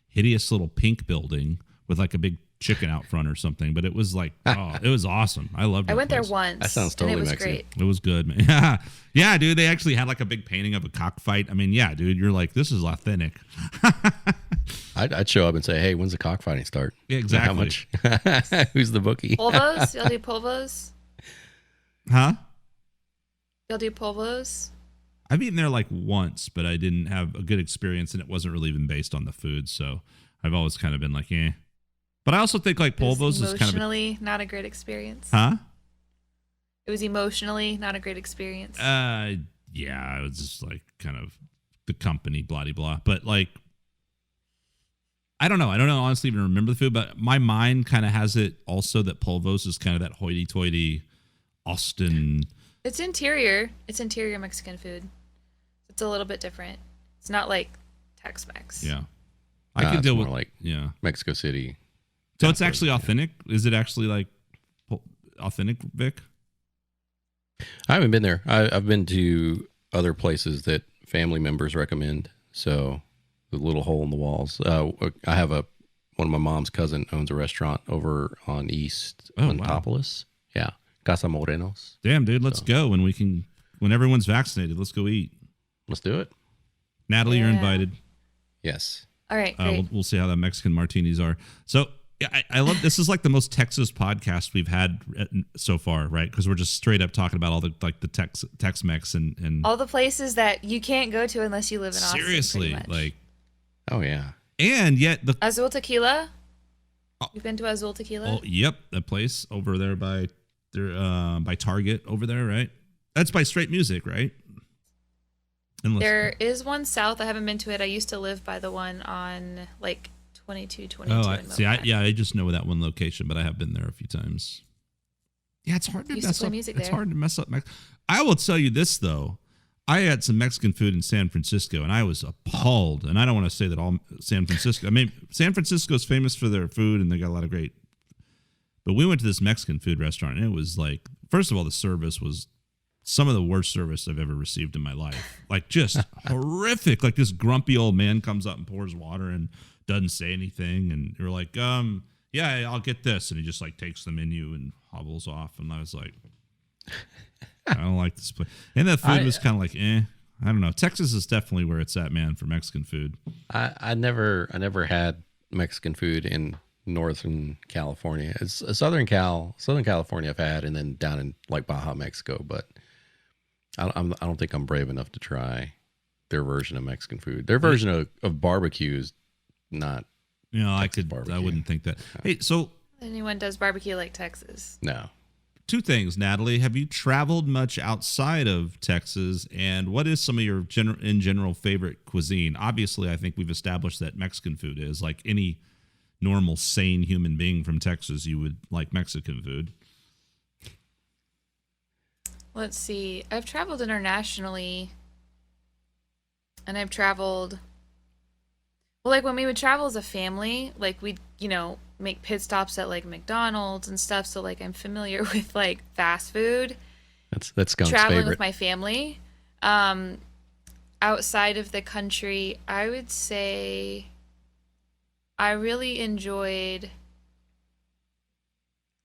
hideous little pink building with like a big chicken out front or something. But it was like, it was awesome. I loved it. I went there once. That sounds totally and it was Mexican. great. It was good, man. Yeah, dude. They actually had like a big painting of a cockfight. I mean, yeah, dude. You're like, this is authentic. I'd show up and say, "Hey, when's the cockfighting start? Yeah, exactly. How much? Who's the bookie?" Polvos? Y'all do polvos? Huh? Y'all do polvos? I've eaten there like once, but I didn't have a good experience, and it wasn't really even based on the food. So I've always kind of been like, eh. But I also think like polvos is kind of emotionally not a great experience. Huh? It was emotionally not a great experience. Yeah, it was just like kind of the company, blah de blah. But like, I don't know. I don't honestly even remember the food, but my mind kind of has it also that polvos is kind of that hoity-toity Austin. It's interior. It's interior Mexican food. It's a little bit different. It's not like Tex-Mex. Yeah, I can it's deal more with like Mexico City. So it's actually authentic. Is it actually like authentic, Vic? I haven't been there. I've been to other places that family members recommend. So the little hole in the walls. I have one of my mom's cousin owns a restaurant over on East Montopolis. Wow. Yeah, Casa Morenos. Damn, dude, let's go when everyone's vaccinated. Let's go eat. Let's do it. Natalie, you're invited. Yes. All right, great. We'll see how the Mexican martinis are. So yeah, I love this. Is like the most Texas podcast we've had so far, right? Because we're just straight up talking about all the like the Tex-Mex and all the places that you can't go to unless you live in Austin. Seriously, like, oh yeah, and yet the Azul Tequila. You've been to Azul Tequila? Oh, yep, that place over there by Target over there, right? That's by Straight Music, right? There is one south. I haven't been to it. I used to live by the one on like 2222. I just know that one location, but I have been there a few times. Yeah, it's hard to mess up. It's hard to mess up. I will tell you this though. I had some Mexican food in San Francisco, and I was appalled. And I don't want to say that all San Francisco. I mean, San Francisco is famous for their food, and they got a lot of great. But we went to this Mexican food restaurant, and it was like, first of all, the service was some of the worst service I've ever received in my life. Like just horrific. Like this grumpy old man comes up and pours water and doesn't say anything. And you're like, yeah, I'll get this. And he just like takes the menu and hobbles off. And I was like, I don't like this place. And the food was kind of like, I don't know. Texas is definitely where it's at, man, for Mexican food. I never had Mexican food in Northern California. It's Southern California I've had, and then down in like Baja, Mexico. But I don't think I'm brave enough to try their version of Mexican food. Their version of barbecue is not. You know, barbecue. I wouldn't think that. Hey, so Anyone does barbecue like Texas? No. Two things, Natalie. Have you traveled much outside of Texas? And what is some of your general favorite cuisine? Obviously, I think we've established that Mexican food is like any normal, sane human being from Texas, you would like Mexican food. Let's see. I've traveled internationally, and I've traveled. Well, like when we would travel as a family, like we'd, make pit stops at like McDonald's and stuff. So like I'm familiar with like fast food. That's Skunk's traveling favorite. with my family. Outside of the country, I would say I really enjoyed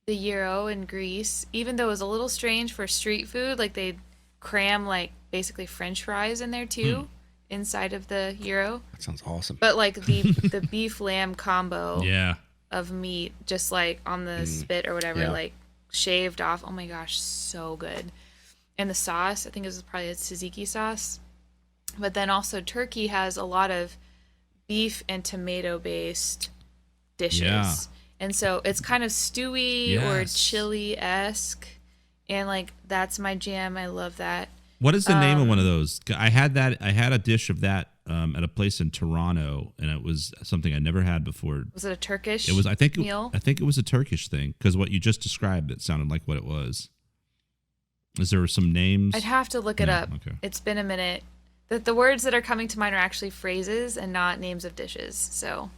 the gyro in Greece, even though it was a little strange for street food. Like they'd cram like basically French fries in there too, inside of the gyro. That sounds awesome. But like the beef lamb combo Yeah. of meat, just like on the spit or whatever, Yeah. like shaved off. Oh my gosh, so good. And the sauce, I think it was probably a tzatziki sauce. But then also Turkey has a lot of beef and tomato based dishes. Yeah. And so it's kind of stewy or Yes. chili-esque. And like that's my jam. I love that. What is the name of one of those? I had a dish of that at a place in Toronto, and it was something I never had before. Was it a Turkish It was, I think meal? it was a Turkish thing, because what you just described, it sounded like what it was. Is there some names? I'd have to look it No, up. okay. It's been a minute. The words that are coming to mind are actually phrases and not names of dishes. So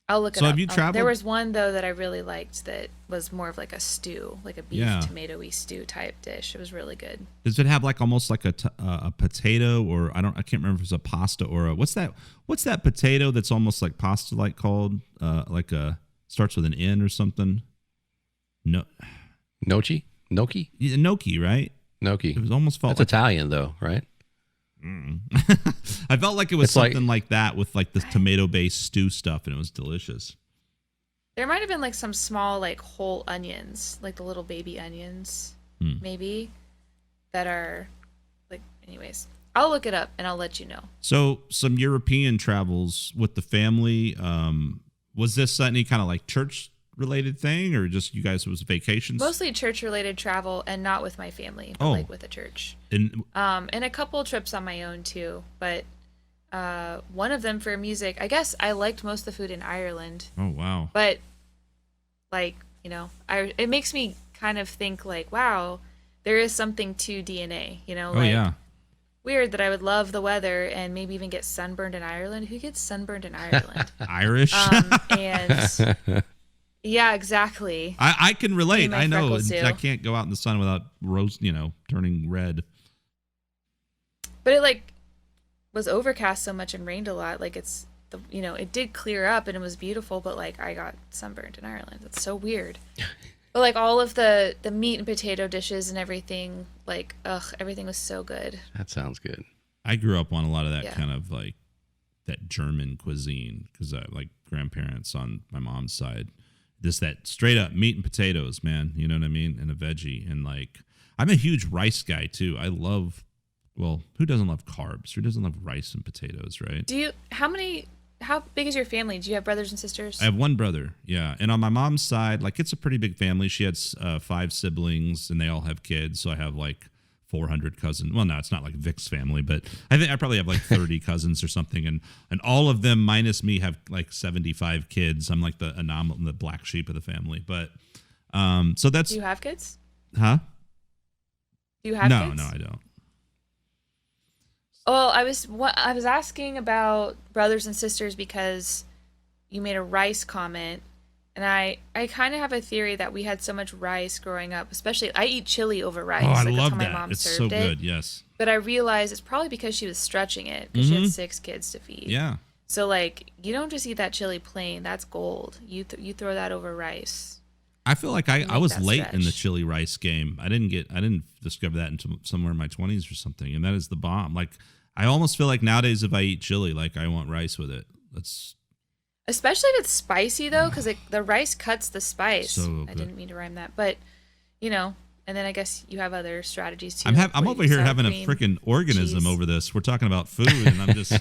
I'll look it So up. have you traveled? There was one though that I really liked that was more of like a stew, like a beef Yeah. tomato-y stew type dish. It was really good. Does it have like almost like a potato, or I can't remember if it's a pasta or a what's that potato that's almost like pasta like called starts with an N or something? No, Gnocchi? Gnocchi? gnocchi, right? Gnocchi. It was almost felt That's like Italian though, right? I felt like it was It's like- something like that with like the tomato based stew stuff, and it was delicious. There might have been like some small like whole onions, like the little baby onions, maybe, that are like. Anyways, I'll look it up and I'll let you know. So some European travels with the family. Was this any kind of like church related thing, or just you guys, it was vacations? Mostly church-related travel, and not with my family, but like with a church. And And a couple trips on my own too, but one of them for music. I guess I liked most of the food in Ireland, oh wow. but like it makes me kind of think like, wow, there is something to DNA. Oh like, yeah. weird that I would love the weather and maybe even get sunburned in Ireland. Who gets sunburned in Ireland? Irish. And yeah, exactly. I can relate. my I know. freckles too. I can't go out in the sun without turning red. But it like was overcast so much and rained a lot. Like it did clear up and it was beautiful, but like I got sunburned in Ireland. That's so weird. But like all of the meat and potato dishes and everything, like everything was so good. That sounds good. I grew up on a lot of that Yeah. kind of like that German cuisine, because I like grandparents on my mom's side. Just that straight up meat and potatoes, man. You know what I mean? And a veggie. And like, I'm a huge rice guy too. I love, who doesn't love carbs? Who doesn't love rice and potatoes, right? How big is your family? Do you have brothers and sisters? I have one brother, yeah. And on my mom's side, like it's a pretty big family. She had 5 siblings, and they all have kids. So I have like 400 cousins. Well, no, it's not like Vic's family, but I think I probably have like 30 cousins or something. And all of them minus me have like 75 kids. I'm like the anomaly, the black sheep of the family. But so that's... Do you have kids? Huh? Do you have kids? No, I don't. Well, I was asking about brothers and sisters because you made a rice comment, And I kind of have a theory that we had so much rice growing up, especially I eat chili over rice. Oh, I like, love that's how my that. mom It's served so it. good. Yes. But I realized it's probably because she was stretching it because she had 6 kids to feed. Yeah. So like you don't just eat that chili plain. That's gold. You throw that over rice. I feel like I was that late in the stretch. chili rice game. I didn't discover that until somewhere in my 20s or something, and that is the bomb. Like I almost feel like nowadays if I eat chili, like I want rice with it. That's Especially if it's spicy though, because the rice cuts the spice. So I good. didn't mean to rhyme that, but you know. And then I guess you have other strategies too. I'm over here having a freaking organism cheese. over this. We're talking about food, and I'm just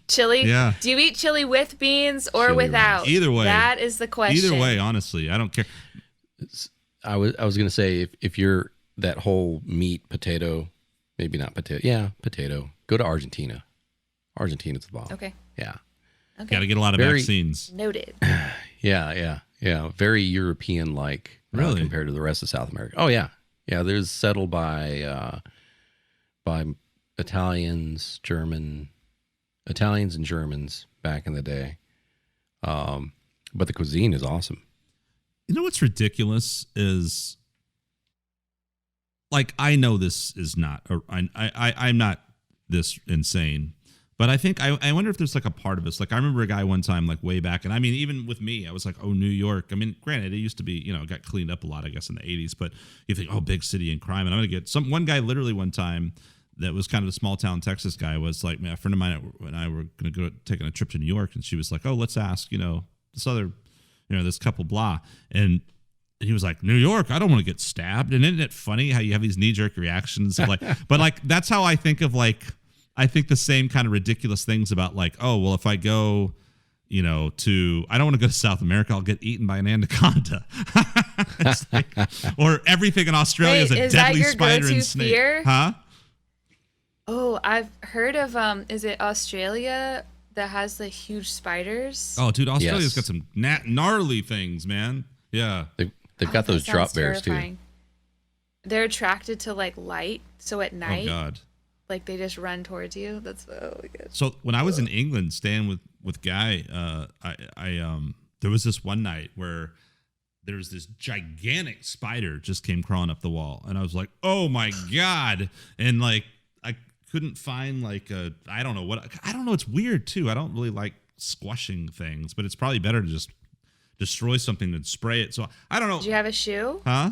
Chili? Yeah. Do you eat chili with beans or Chili without? rice. Either way. That is the question. either way. Honestly, I don't care. I was gonna say if you're that whole meat potato, maybe not potato, yeah, potato. Go to Argentina. Argentina's the bomb. Okay. Yeah, Okay. Got to get a lot of Very- vaccines. Noted. yeah. Very European like Really? compared to the rest of South America. Oh yeah. There's settled by Italians and Germans back in the day. But the cuisine is awesome. You know what's ridiculous is, like, I know this is not, or I'm not this insane, but I think I wonder if there's like a part of us. Like I remember a guy one time, like way back, and I mean even with me, I was like, oh, New York. I mean, granted, it used to be, it got cleaned up a lot, I guess, in the '80s. But you think, oh, big city and crime, and I'm gonna get one guy literally one time that was kind of a small town Texas guy was like, man, a friend of mine and I were gonna go taking a trip to New York, and she was like, oh, let's ask, this other, this couple blah, and he was like, New York, I don't want to get stabbed. And isn't it funny how you have these knee-jerk reactions of like, but like that's how I think of like. I think the same kind of ridiculous things about like, oh, well, if I go, I don't want to go to South America, I'll get eaten by an anaconda. It's like, or everything in Australia is a is that deadly your spider go-to and snake. fear? Huh? Oh, I've heard of is it Australia that has the huge spiders? Oh, dude, Australia's Yes. got some gnarly things, man. Yeah. They've got that those drop sounds bears terrifying. They're attracted to like light, so at Oh, night, God. like they just run towards you. That's oh my god. So when I was in England staying with Guy, there was this one night where there was this gigantic spider just came crawling up the wall, and I was like, oh my God. And like I couldn't find like I don't know, it's weird too. I don't really like squashing things, but it's probably better to just destroy something than spray it. So I don't know. Did you have a shoe? Huh?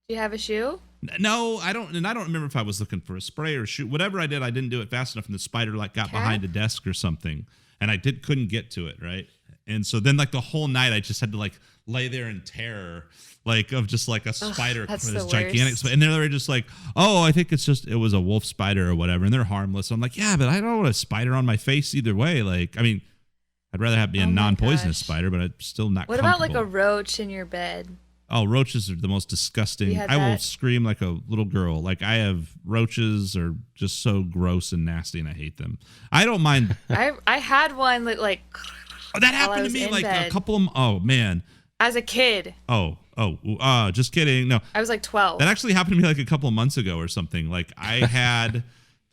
Do you have a shoe? No, I don't, and I don't remember if I was looking for a spray or shoot. Whatever I did, I didn't do it fast enough, and the spider like got behind a desk or something, and I couldn't get to it, right? And so then like the whole night, I just had to like lay there in terror, like of just like a spider, that's this the gigantic worst. spider, and they're just like, oh, I think it was a wolf spider or whatever, and they're harmless. I'm like, yeah, but I don't want a spider on my face either way. Like, I mean, I'd rather have be a Oh my non-poisonous gosh. spider, but I'm still not. What about like a comfortable. roach in your bed? Oh, roaches are the most disgusting. You had I will that? scream like a little girl. Like roaches are just so gross and nasty, and I hate them. I don't mind. I had one that like Oh, that I happened to was me in like a bed. couple of. Oh man. as a kid. Just kidding. No, I was like 12. that actually happened to me like a couple of months ago or something. Like I had.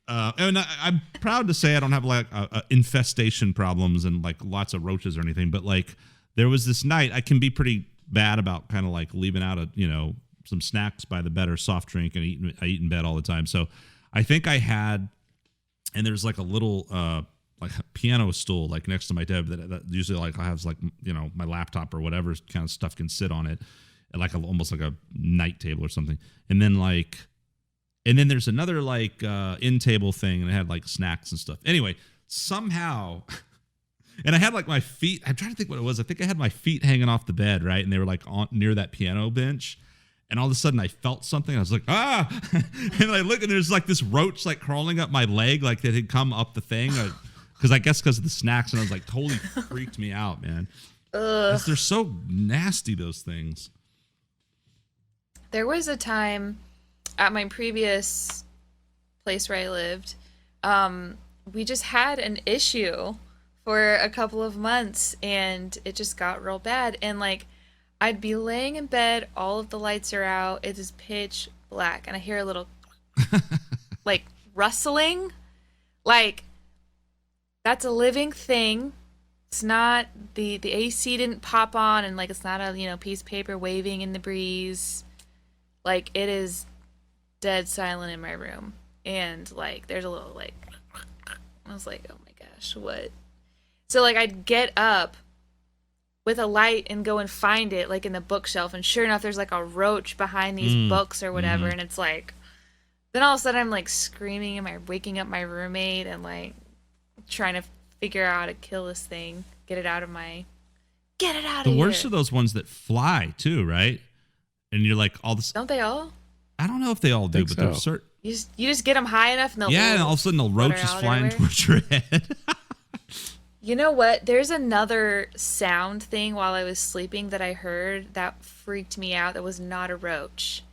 And I'm proud to say I don't have like infestation problems and like lots of roaches or anything, but like there was this night I can be pretty bad about kind of like leaving out some snacks by the bed or soft drink, and I eat in bed all the time. So I think I had, and there's like a little like a piano stool like next to my bed that usually like I have like my laptop or whatever kind of stuff can sit on it, and like almost like a night table or something, and then there's another like end table thing, and it had like snacks and stuff. Anyway, somehow, and I had like my feet. I'm trying to think what it was. I think I had my feet hanging off the bed, right, and they were like near that piano bench. And all of a sudden, I felt something. I was like, ah! And I look, and there's like this roach like crawling up my leg, like that had come up the thing, because I guess because of the snacks. And I was like, totally freaked me out, man. 'Cause they're so nasty, those things. There was a time at my previous place where I lived, we just had an issue for a couple of months, and it just got real bad. And like, I'd be laying in bed, all of the lights are out, it is pitch black, and I hear a little like rustling. Like, that's a living thing It's not the AC didn't pop on, and like it's not a piece of paper waving in the breeze. Like it is dead silent in my room, and like there's a little like I was like, oh my gosh, what? So like I'd get up with a light and go and find it like in the bookshelf, and sure enough there's like a roach behind these books or whatever, and it's like then all of a sudden I'm like screaming, waking up my roommate and like trying to figure out how to kill this thing, get it out of here. The worst are those ones that fly too, right? And you're like all this. Don't they all? I don't know if they all do, but there's certain. You just get them high enough and they'll and all of a sudden the roach is flying everywhere. towards your head. You know what? There's another sound thing while I was sleeping that I heard that freaked me out. That was not a roach.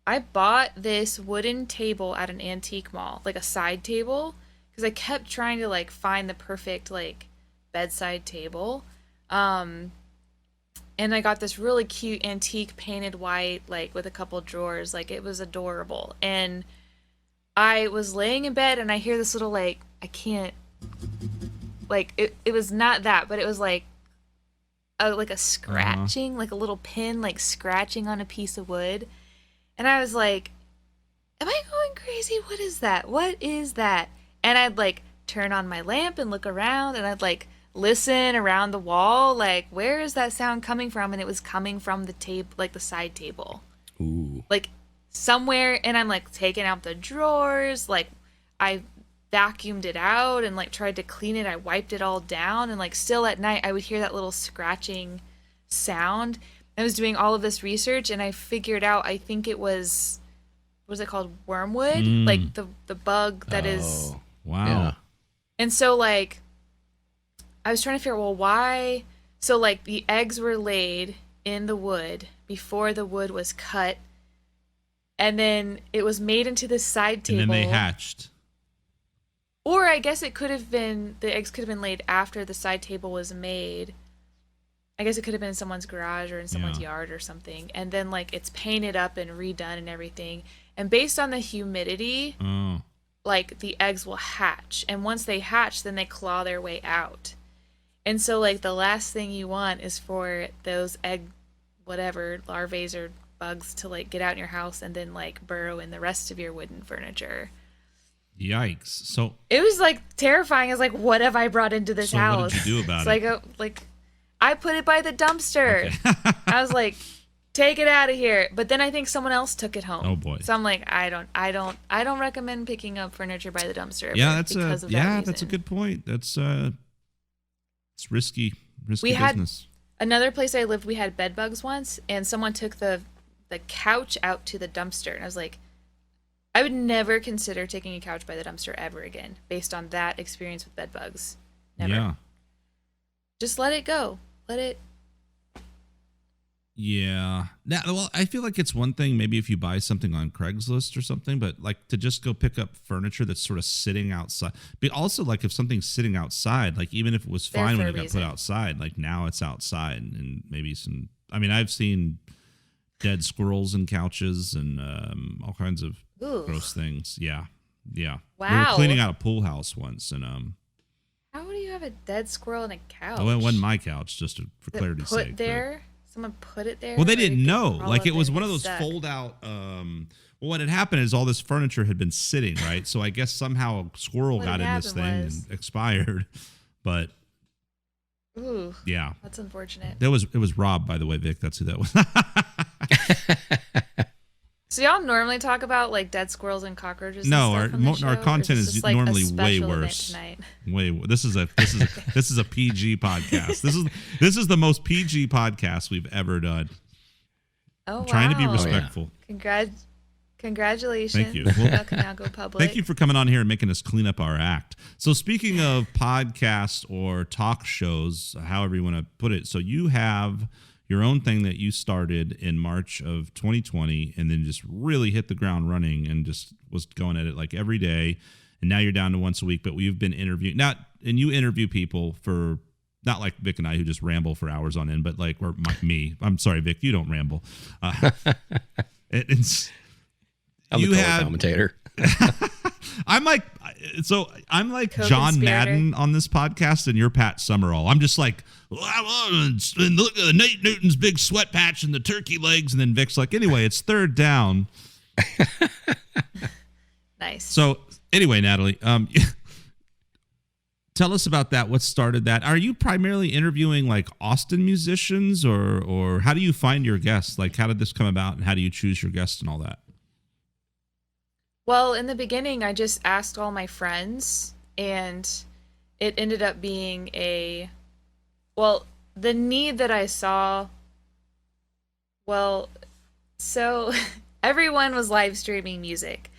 I bought this wooden table at an antique mall, like a side table, because I kept trying to like find the perfect like bedside table. And I got this really cute antique painted white, like with a couple drawers. Like it was adorable. And I was laying in bed and I hear this little like, I can't, like it was not that, but it was like a scratching, like a little pin like scratching on a piece of wood. And I was like, am I going crazy? What is that? What is that? And I'd like turn on my lamp and look around, and I'd like listen around the wall, like where is that sound coming from? And it was coming from the table, like the side table. Ooh. Like somewhere, and I'm like taking out the drawers, like I vacuumed it out and like tried to clean it. I wiped it all down, and like still at night I would hear that little scratching sound. I was doing all of this research and I figured out, I think it was it called wormwood? Like the bug that is. Wow. Yeah. And so like I was trying to figure out, well, why? So like the eggs were laid in the wood before the wood was cut, and then it was made into this side table. And then they hatched. Or I guess it could have been, the eggs could have been laid after the side table was made. I guess it could have been in someone's garage or in someone's yard or something. And then like it's painted up and redone and everything. And based on the humidity, like the eggs will hatch. And once they hatch, then they claw their way out. And so like the last thing you want is for those egg, whatever, larvae or bugs to like get out in your house and then like burrow in the rest of your wooden furniture. Yikes. So it was like terrifying. I was like, what have I brought into this house? What did you do about it? Like I put it by the dumpster. Okay. I was like, take it out of here. But then I think someone else took it home. Oh boy. So I'm like, I don't recommend picking up furniture by the dumpster. Yeah, that's a good point. That's it's risky business. Another place I lived, we had bed bugs once, and someone took the couch out to the dumpster, and I was like, I would never consider taking a couch by the dumpster ever again, based on that experience with bed bugs. Never. Yeah. Just let it go. Let it. Yeah. Now, well, I feel like it's one thing maybe if you buy something on Craigslist or something, but like to just go pick up furniture that's sort of sitting outside. But also like if something's sitting outside, like even if it was fine when it got put outside, like now it's outside and maybe some. I mean, I've seen dead squirrels in couches and all kinds of gross things. Yeah. Wow. We were cleaning out a pool house once, and how do you have a dead squirrel in a couch? Oh, it wasn't my couch, just for clarity's sake. Put there. Someone put it there. Well, they didn't know. Like it was one of those fold out. Well, what had happened is all this furniture had been sitting, right? So I guess somehow a squirrel got in this thing and expired. But ooh, yeah, that's unfortunate. It was Rob, by the way, Vic. That's who that was. So y'all normally talk about like dead squirrels and cockroaches. No, and our content is like normally way worse. Way this is a PG podcast. This is the most PG podcast we've ever done. Oh, trying to be respectful. Congratulations. Thank you. Well, can now go public. Thank you for coming on here and making us clean up our act. So speaking of podcasts or talk shows, however you want to put it, so you have your own thing that you started in March of 2020 and then just really hit the ground running and just was going at it like every day. And now you're down to once a week, but we've been interviewing and you interview people for not like Vic and I who just ramble for hours on end, but like, or me, I'm sorry, Vic, you don't ramble. I'm the commentator. I'm like, So I'm like John Madden on this podcast, and you're Pat Summerall. I'm just like, and look at Nate Newton's big sweat patch and the turkey legs, and then Vic's like, anyway, it's third down. Nice. So anyway, Natalie, tell us about that. What started that? Are you primarily interviewing like Austin musicians, or how do you find your guests? Like, how did this come about, and how do you choose your guests and all that? Well, in the beginning, I just asked all my friends, and it ended up being the need that I saw. Well, so everyone was live streaming music.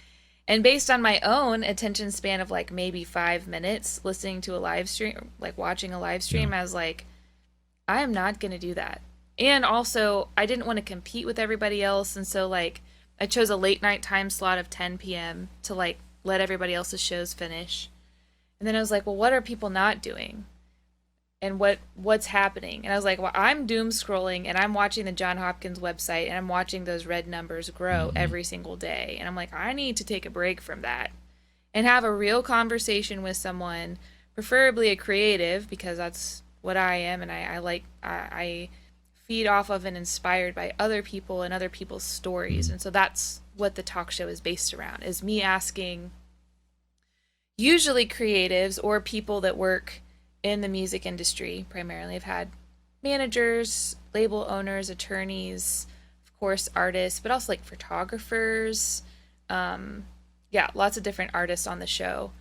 And based on my own attention span of like maybe 5 minutes listening to a live stream, like watching a live stream, I was like, I am not going to do that. And also, I didn't want to compete with everybody else. And so like, I chose a late night time slot of 10 p.m. to like let everybody else's shows finish. And then I was like, well, what are people not doing? And what's happening? And I was like, well, I'm doom scrolling and I'm watching the John Hopkins website and I'm watching those red numbers grow every single day. And I'm like, I need to take a break from that and have a real conversation with someone, preferably a creative, because that's what I am. And I feed off of and inspired by other people and other people's stories. And so that's what the talk show is based around, is me asking usually creatives or people that work in the music industry. Primarily I've had managers, label owners, attorneys, of course artists, but also like photographers, lots of different artists on the show.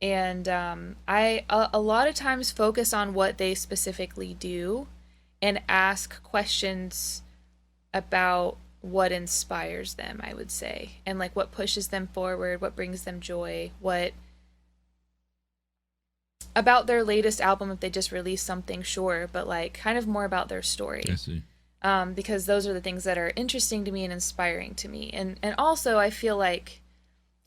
And I a lot of times focus on what they specifically do and ask questions about what inspires them, I would say, and like what pushes them forward, what brings them joy, what about their latest album, if they just released something, sure, but like kind of more about their story. I see. Because those are the things that are interesting to me and inspiring to me. And also I feel like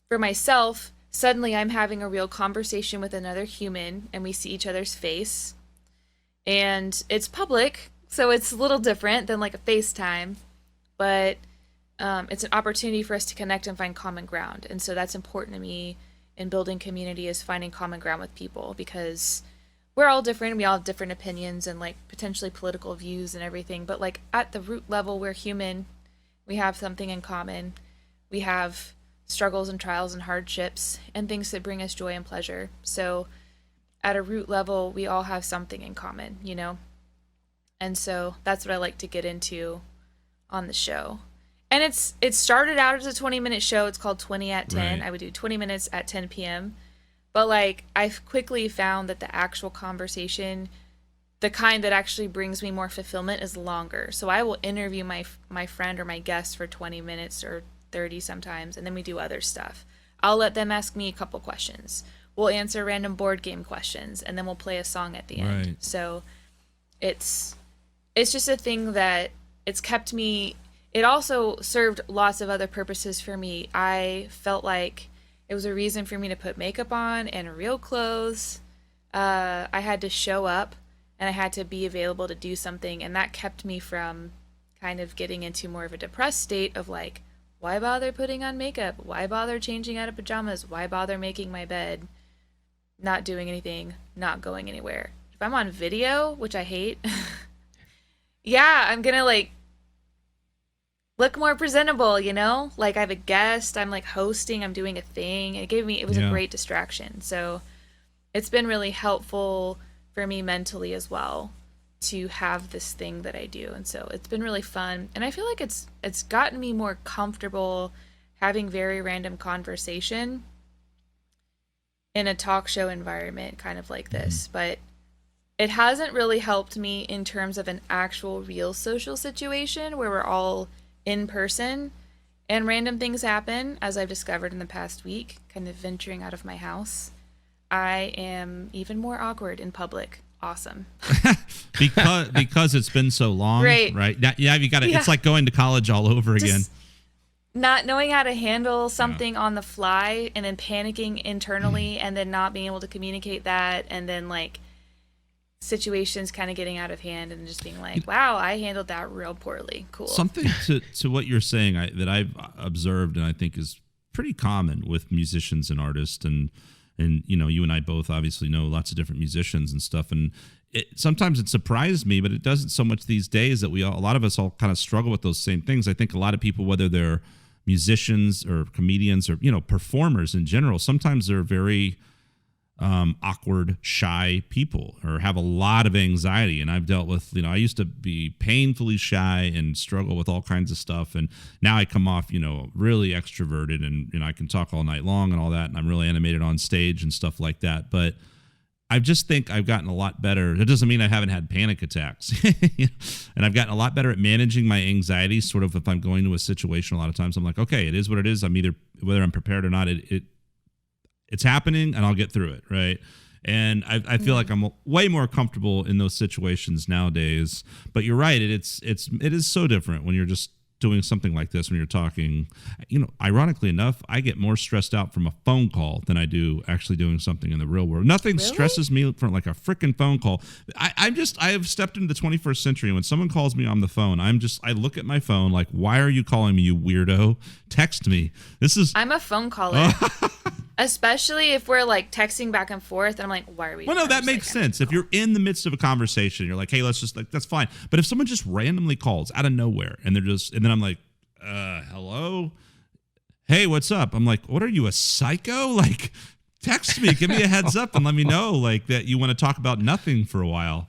for myself, suddenly I'm having a real conversation with another human and we see each other's face. And it's public, so it's a little different than like a FaceTime, but it's an opportunity for us to connect and find common ground. And so that's important to me in building community, is finding common ground with people, because we're all different. We all have different opinions and like potentially political views and everything. But like at the root level, we're human. We have something in common. We have struggles and trials and hardships and things that bring us joy and pleasure. So at a root level, we all have something in common, you know? And so that's what I like to get into on the show. And it started out as a 20-minute show. It's called 20 at 10. Right. I would do 20 minutes at 10 p.m. But like I've quickly found that the actual conversation, the kind that actually brings me more fulfillment, is longer. So I will interview my friend or my guest for 20 minutes or 30 sometimes, and then we do other stuff. I'll let them ask me a couple questions. We'll answer random board game questions, and then we'll play a song at the end. Right. So it's just a thing that it's kept me. It also served lots of other purposes for me. I felt like it was a reason for me to put makeup on and real clothes. I had to show up and I had to be available to do something, and that kept me from kind of getting into more of a depressed state of like, why bother putting on makeup? Why bother changing out of pajamas? Why bother making my bed? Not doing anything, not going anywhere. If I'm on video, which I hate, yeah, I'm gonna like look more presentable, you know? Like I have a guest, I'm like hosting, I'm doing a thing. It was a great distraction. So it's been really helpful for me mentally as well to have this thing that I do. And so it's been really fun. And I feel like it's gotten me more comfortable having very random conversation in a talk show environment kind of like this. But it hasn't really helped me in terms of an actual real social situation where we're all in person and random things happen, as I've discovered in the past week, kind of venturing out of my house. I am even more awkward in public. Awesome. because it's been so long, right? Yeah, you got to. Yeah. It's like going to college all over again. Not knowing how to handle something on the fly, and then panicking internally, and then not being able to communicate that, and then like situations kind of getting out of hand, and just being like, "Wow, I handled that real poorly." Cool. Something to what you're saying that I've observed, and I think is pretty common with musicians and artists, and and you and I both obviously know lots of different musicians and stuff, and sometimes it surprised me, but it doesn't so much these days that a lot of us all kind of struggle with those same things. I think a lot of people, whether they're musicians or comedians or performers in general, sometimes they're very awkward, shy people, or have a lot of anxiety. And I've dealt with, I used to be painfully shy and struggle with all kinds of stuff. And now I come off, really extroverted, and I can talk all night long and all that. And I'm really animated on stage and stuff like that. But I just think I've gotten a lot better. It doesn't mean I haven't had panic attacks. And I've gotten a lot better at managing my anxiety. Sort of if I'm going to a situation, a lot of times I'm like, okay, it is what it is. I'm either, whether I'm prepared or not, it's happening, and I'll get through it, right? And I feel like I'm way more comfortable in those situations nowadays. But you're right, it is so different when you're just doing something like this, when you're talking. Ironically enough, I get more stressed out from a phone call than I do actually doing something in the real world. Nothing stresses me from like a freaking phone call. I have stepped into the 21st century. When someone calls me on the phone, I look at my phone like, why are you calling me, you weirdo? Text me. I'm a phone caller. Especially if we're like texting back and forth, and I'm like, why are we? Well, no, that makes sense. If you're in the midst of a conversation, you're like, hey, let's just that's fine. But if someone just randomly calls out of nowhere, and then I'm like, hello, hey, what's up? I'm like, what are you, a psycho? Like, text me, give me a heads up, and let me know like that you want to talk about nothing for a while.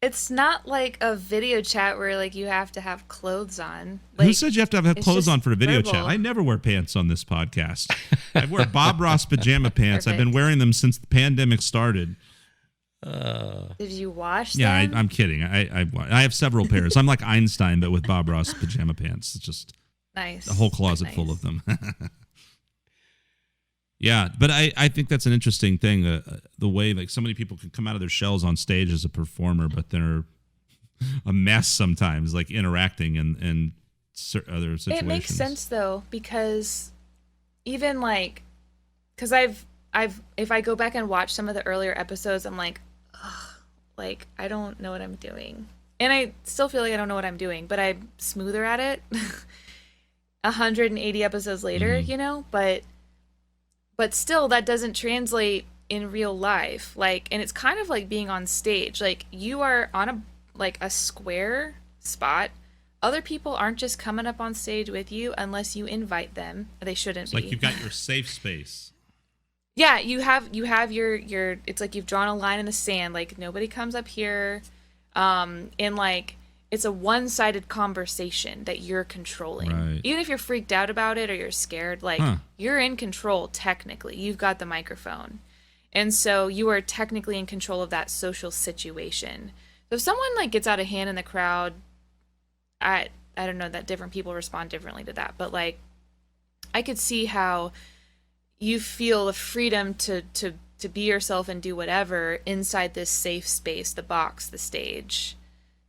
It's not like a video chat where like you have to have clothes on. Like, who said you have to have clothes on for a video chat? I never wear pants on this podcast. I wear Bob Ross pajama pants. Perfect. I've been wearing them since the pandemic started. Did you wash them? Yeah, I'm kidding. I have several pairs. I'm like Einstein, but with Bob Ross pajama pants. It's just nice. A whole closet full of them. Yeah, but I think that's an interesting thing, the way like so many people can come out of their shells on stage as a performer, but they're a mess sometimes, like interacting in other situations. It makes sense though, because even like, because I've if I go back and watch some of the earlier episodes, I'm like, ugh, like I don't know what I'm doing, and I still feel like I don't know what I'm doing, but I'm smoother at it. 180 episodes later, but still that doesn't translate in real life. Like, and it's kind of like being on stage. Like, you are on a square spot. Other people aren't just coming up on stage with you unless you invite them. They shouldn't be. Like you've got your safe space. Yeah, you have your it's like you've drawn a line in the sand. Like, nobody comes up here. And like, it's a one-sided conversation that you're controlling. Right. Even if you're freaked out about it or you're scared, like you're in control technically. You've got the microphone. And so you are technically in control of that social situation. So if someone like gets out of hand in the crowd, I don't know, that different people respond differently to that. But like, I could see how you feel the freedom to be yourself and do whatever inside this safe space, the box, the stage.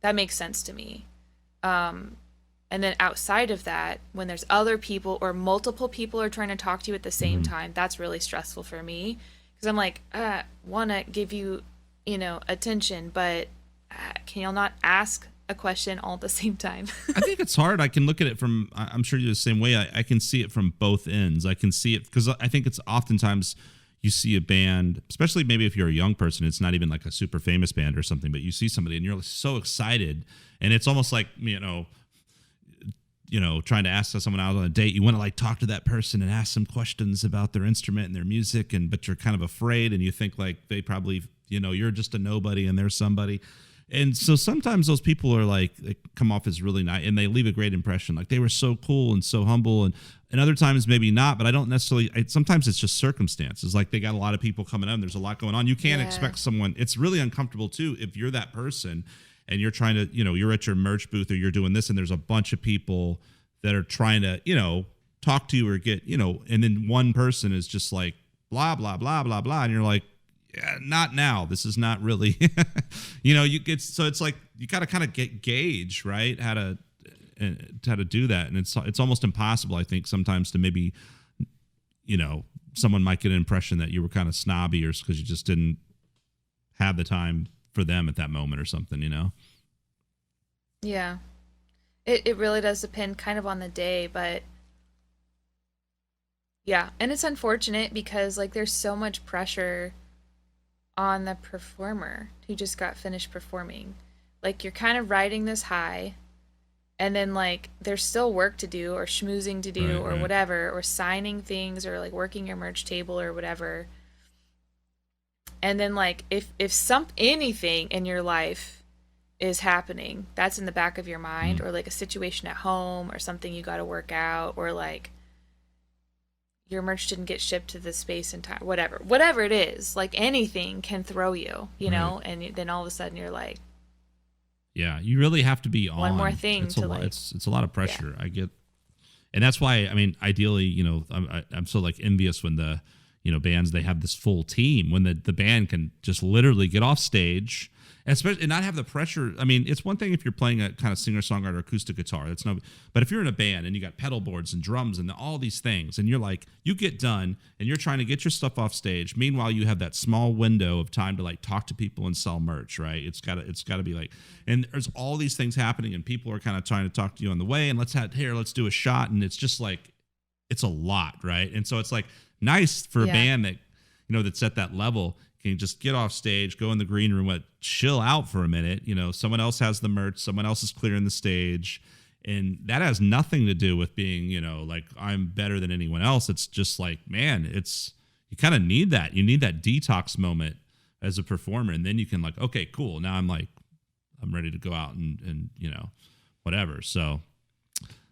That makes sense to me. And then outside of that, when there's other people or multiple people are trying to talk to you at the same time, that's really stressful for me. Because I'm like, want to give you, attention, but can y'all not ask a question all at the same time? I think it's hard. I can look at it from, I'm sure you're the same way. I can see it from both ends. I can see it because I think it's oftentimes you see a band, especially maybe if you're a young person, it's not even like a super famous band or something, but you see somebody and you're so excited, and it's almost like, trying to ask someone out on a date. You want to like talk to that person and ask some questions about their instrument and their music, but you're kind of afraid, and you think like they probably, you're just a nobody and they're somebody. And so sometimes those people are like, they come off as really nice and they leave a great impression. Like they were so cool and so humble, and other times maybe not, but I don't necessarily, sometimes it's just circumstances. Like they got a lot of people coming in, there's a lot going on. You can't expect someone, it's really uncomfortable too if you're that person and you're trying to, you're at your merch booth or you're doing this and there's a bunch of people that are trying to, talk to you or get, and then one person is just like, blah, blah, blah, blah, blah. And you're like, yeah, not now. This is not really, so it's like, you got to kind of gauge, right? How to do that. And it's almost impossible, I think, sometimes to maybe, someone might get an impression that you were kind of snobby or because you just didn't have the time for them at that moment or something, Yeah. It really does depend kind of on the day, but Yeah, and it's unfortunate because like there's so much pressure on the performer who just got finished performing. Like you're kind of riding this high, and then like there's still work to do or schmoozing to do or Right. whatever, or signing things or like working your merch table or whatever. And then like if some anything in your life is happening, that's in the back of your mind, or like a situation at home or something you got to work out, or like your merch didn't get shipped to the space in time, whatever it is, like anything can throw you, you know, and then all of a sudden you're like, Yeah, you really have to be on. one more thing It's to a lot, like, it's a lot of pressure. I get, and that's why I mean, ideally, you know, I'm so like envious when the, you know, bands, they have this full team when the band can just literally get off stage, especially and not have the pressure. I mean, it's one thing if you're playing a kind of singer-songwriter acoustic guitar, that's no, but if you're in a band and you got pedal boards and drums and all these things, and you're like, you get done and you're trying to get your stuff off stage, meanwhile you have that small window of time to like talk to people and sell merch, right? It's gotta be like, and there's all these things happening and people are kind of trying to talk to you on the way, and let's do a shot, and it's just like, it's a lot, right? And so it's like nice for a band that, you know, that's at that level, can just get off stage, go in the green room, chill out for a minute. You know, someone else has the merch, someone else is clearing the stage. And that has nothing to do with being, you know, like I'm better than anyone else. It's just like, man, you kind of need that. You need that detox moment as a performer. And then you can like, okay, cool. Now I'm ready to go out and you know, whatever. So.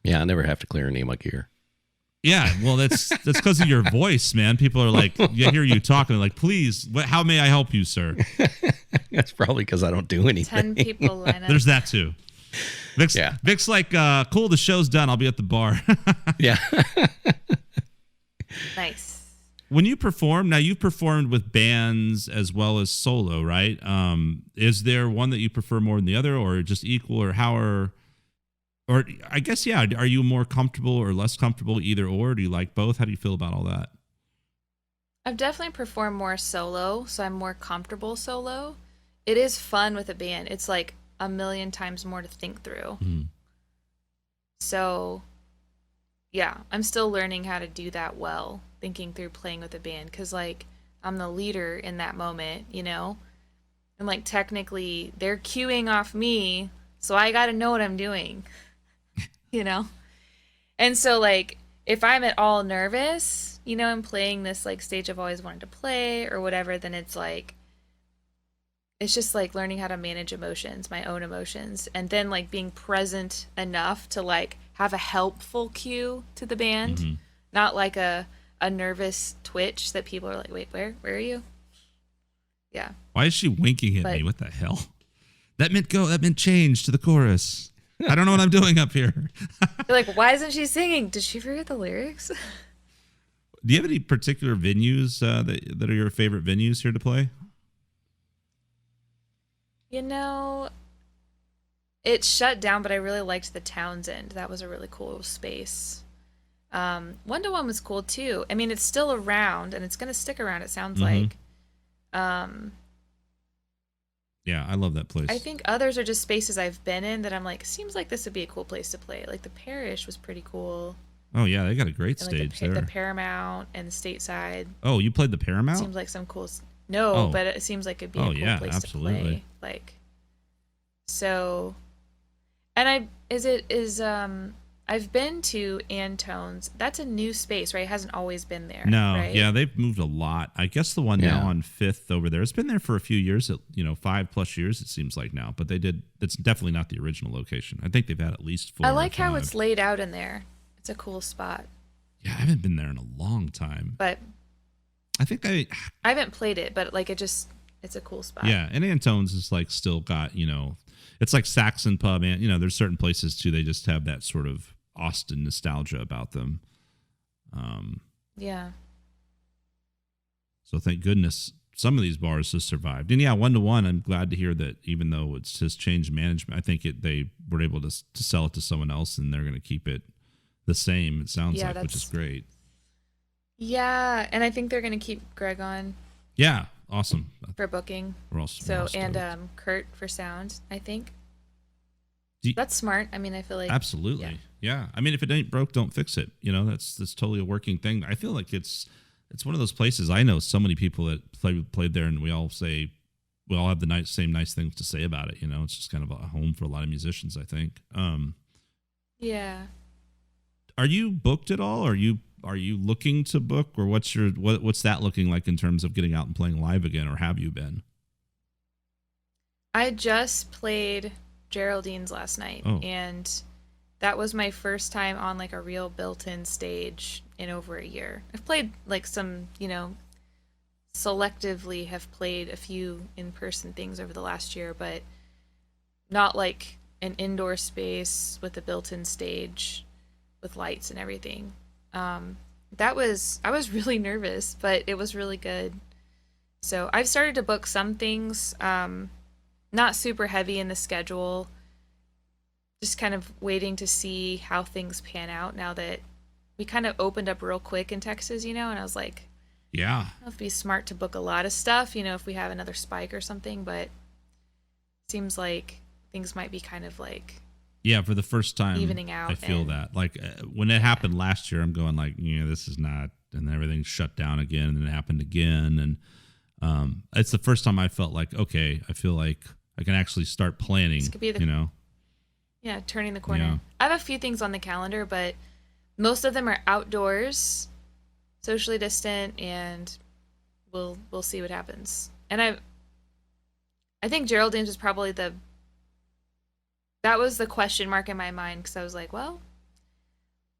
Yeah, I never have to clear any of my gear. Yeah, well, that's because of your voice, man. People are like, you hear you talking, like, please, how may I help you, sir? That's probably because I don't do anything. 10 people line up. There's that too. Vic's like, cool, the show's done. I'll be at the bar. Yeah. Nice. When you perform, now you've performed with bands as well as solo, right? Is there one that you prefer more than the other, or just equal, or or I guess, yeah, are you more comfortable or less comfortable, either or? Do you like both? How do you feel about all that? I've definitely performed more solo, so I'm more comfortable solo. It is fun with a band. It's like a million times more to think through. Mm-hmm. So, yeah, I'm still learning how to do that well, thinking through playing with a band, because, like, I'm the leader in that moment, you know? And, like, technically, they're cueing off me, so I got to know what I'm doing. You know? And so, like, if I'm at all nervous, you know, I'm playing this, like, stage I've always wanted to play or whatever, then it's like, it's just like learning how to manage emotions, my own emotions, and then like being present enough to like have a helpful cue to the band, not like a nervous twitch that people are like, wait, where are you? Yeah. Why is she winking at me? What the hell? That meant go. That meant change to the chorus. I don't know what I'm doing up here. You're like, why isn't she singing? Did she forget the lyrics? Do you have any particular venues that are your favorite venues here to play? You know, it shut down, but I really liked the Townsend. That was a really cool space. 1-to-1 was cool too. I mean, it's still around and it's going to stick around, it sounds like. Yeah, I love that place. I think others are just spaces I've been in that I'm like, seems like this would be a cool place to play. Like the Parish was pretty cool. Oh yeah, they got a great And stage like there. The Paramount and the Stateside. Oh, you played the Paramount? Seems like some cool. No, but it seems like it'd be a cool place to play. Like, so, and I've been to Antone's. That's a new space, right? It hasn't always been there. No, right? yeah, they've moved a lot. I guess the one now on 5th over there, it's been there for a few years, 5+ years it seems like now, but it's definitely not the original location. I think they've had at least 4 I like or 5. how it's laid out in there. It's a cool spot. Yeah, I haven't been there in a long time. But I think I haven't played it, but like it's a cool spot. Yeah, and Antone's is like still got, it's like Saxon Pub, and there's certain places too, they just have that sort of Austin nostalgia about them. Yeah. So thank goodness some of these bars have survived. And yeah, 1-to-1, I'm glad to hear that even though it's just changed management, I think they were able to sell it to someone else and they're going to keep it the same, it sounds like, which is great. Yeah, and I think they're going to keep Greg on. Yeah, awesome. For booking. We're all and Kurt for sound, I think. That's smart. I mean, I feel like Absolutely. Yeah. I mean, if it ain't broke, don't fix it. You know, that's totally a working thing. I feel like it's one of those places. I know so many people that played there, and we all have the same nice things to say about it. You know, it's just kind of a home for a lot of musicians, I think. Yeah. Are you booked at all? Are you looking to book, or what's that looking like in terms of getting out and playing live again, or have you been? I just played Geraldine's last night, and that was my first time on like a real built-in stage in over a year. I've played like some, selectively have played a few in-person things over the last year, but not like an indoor space with a built-in stage with lights and everything. I was really nervous, but it was really good. So I've started to book some things, not super heavy in the schedule, just kind of waiting to see how things pan out now that we kind of opened up real quick in Texas, and I was like, yeah, I don't know if it'd be smart to book a lot of stuff, if we have another spike or something, but it seems like things might be kind of like, yeah, for the first time evening out. I feel that like when it happened last year, I'm going like, this is not, and then everything shut down again, and then it happened again, and it's the first time I felt like, okay, I feel like I can actually start planning. This could be yeah, turning the corner. Yeah. I have a few things on the calendar, but most of them are outdoors, socially distant, and we'll see what happens. And I think Geraldine's was probably that was the question mark in my mind, because I was like, well,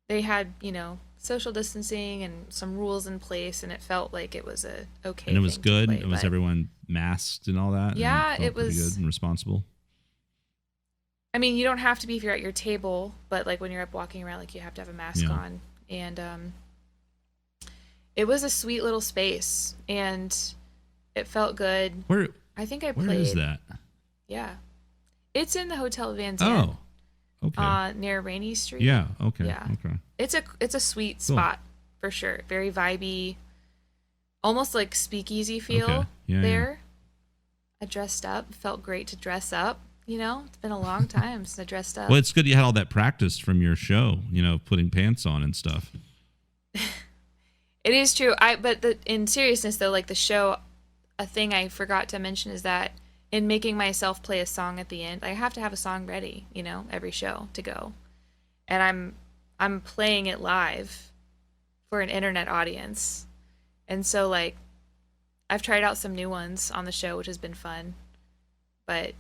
they had, social distancing and some rules in place, and it felt like it was a okay. And it was good. Play, it was everyone masked and all that. Yeah, and it was pretty good and responsible. I mean, you don't have to be if you're at your table, but like when you're up walking around, like you have to have a mask on. And it was a sweet little space, and it felt good. I think I played. Where is that? Yeah, it's in the Hotel Van Zandt. Oh, okay. Near Rainy Street. Yeah. Okay. Yeah. Okay. It's a sweet spot for sure. Very vibey, almost like speakeasy feel there. I dressed up. Felt great to dress up. It's been a long time since I dressed up. Well, it's good you had all that practice from your show, putting pants on and stuff. It is true. In seriousness though, like the show, a thing I forgot to mention is that in making myself play a song at the end, I have to have a song ready, every show to go. And I'm playing it live for an internet audience. And so like I've tried out some new ones on the show, which has been fun. But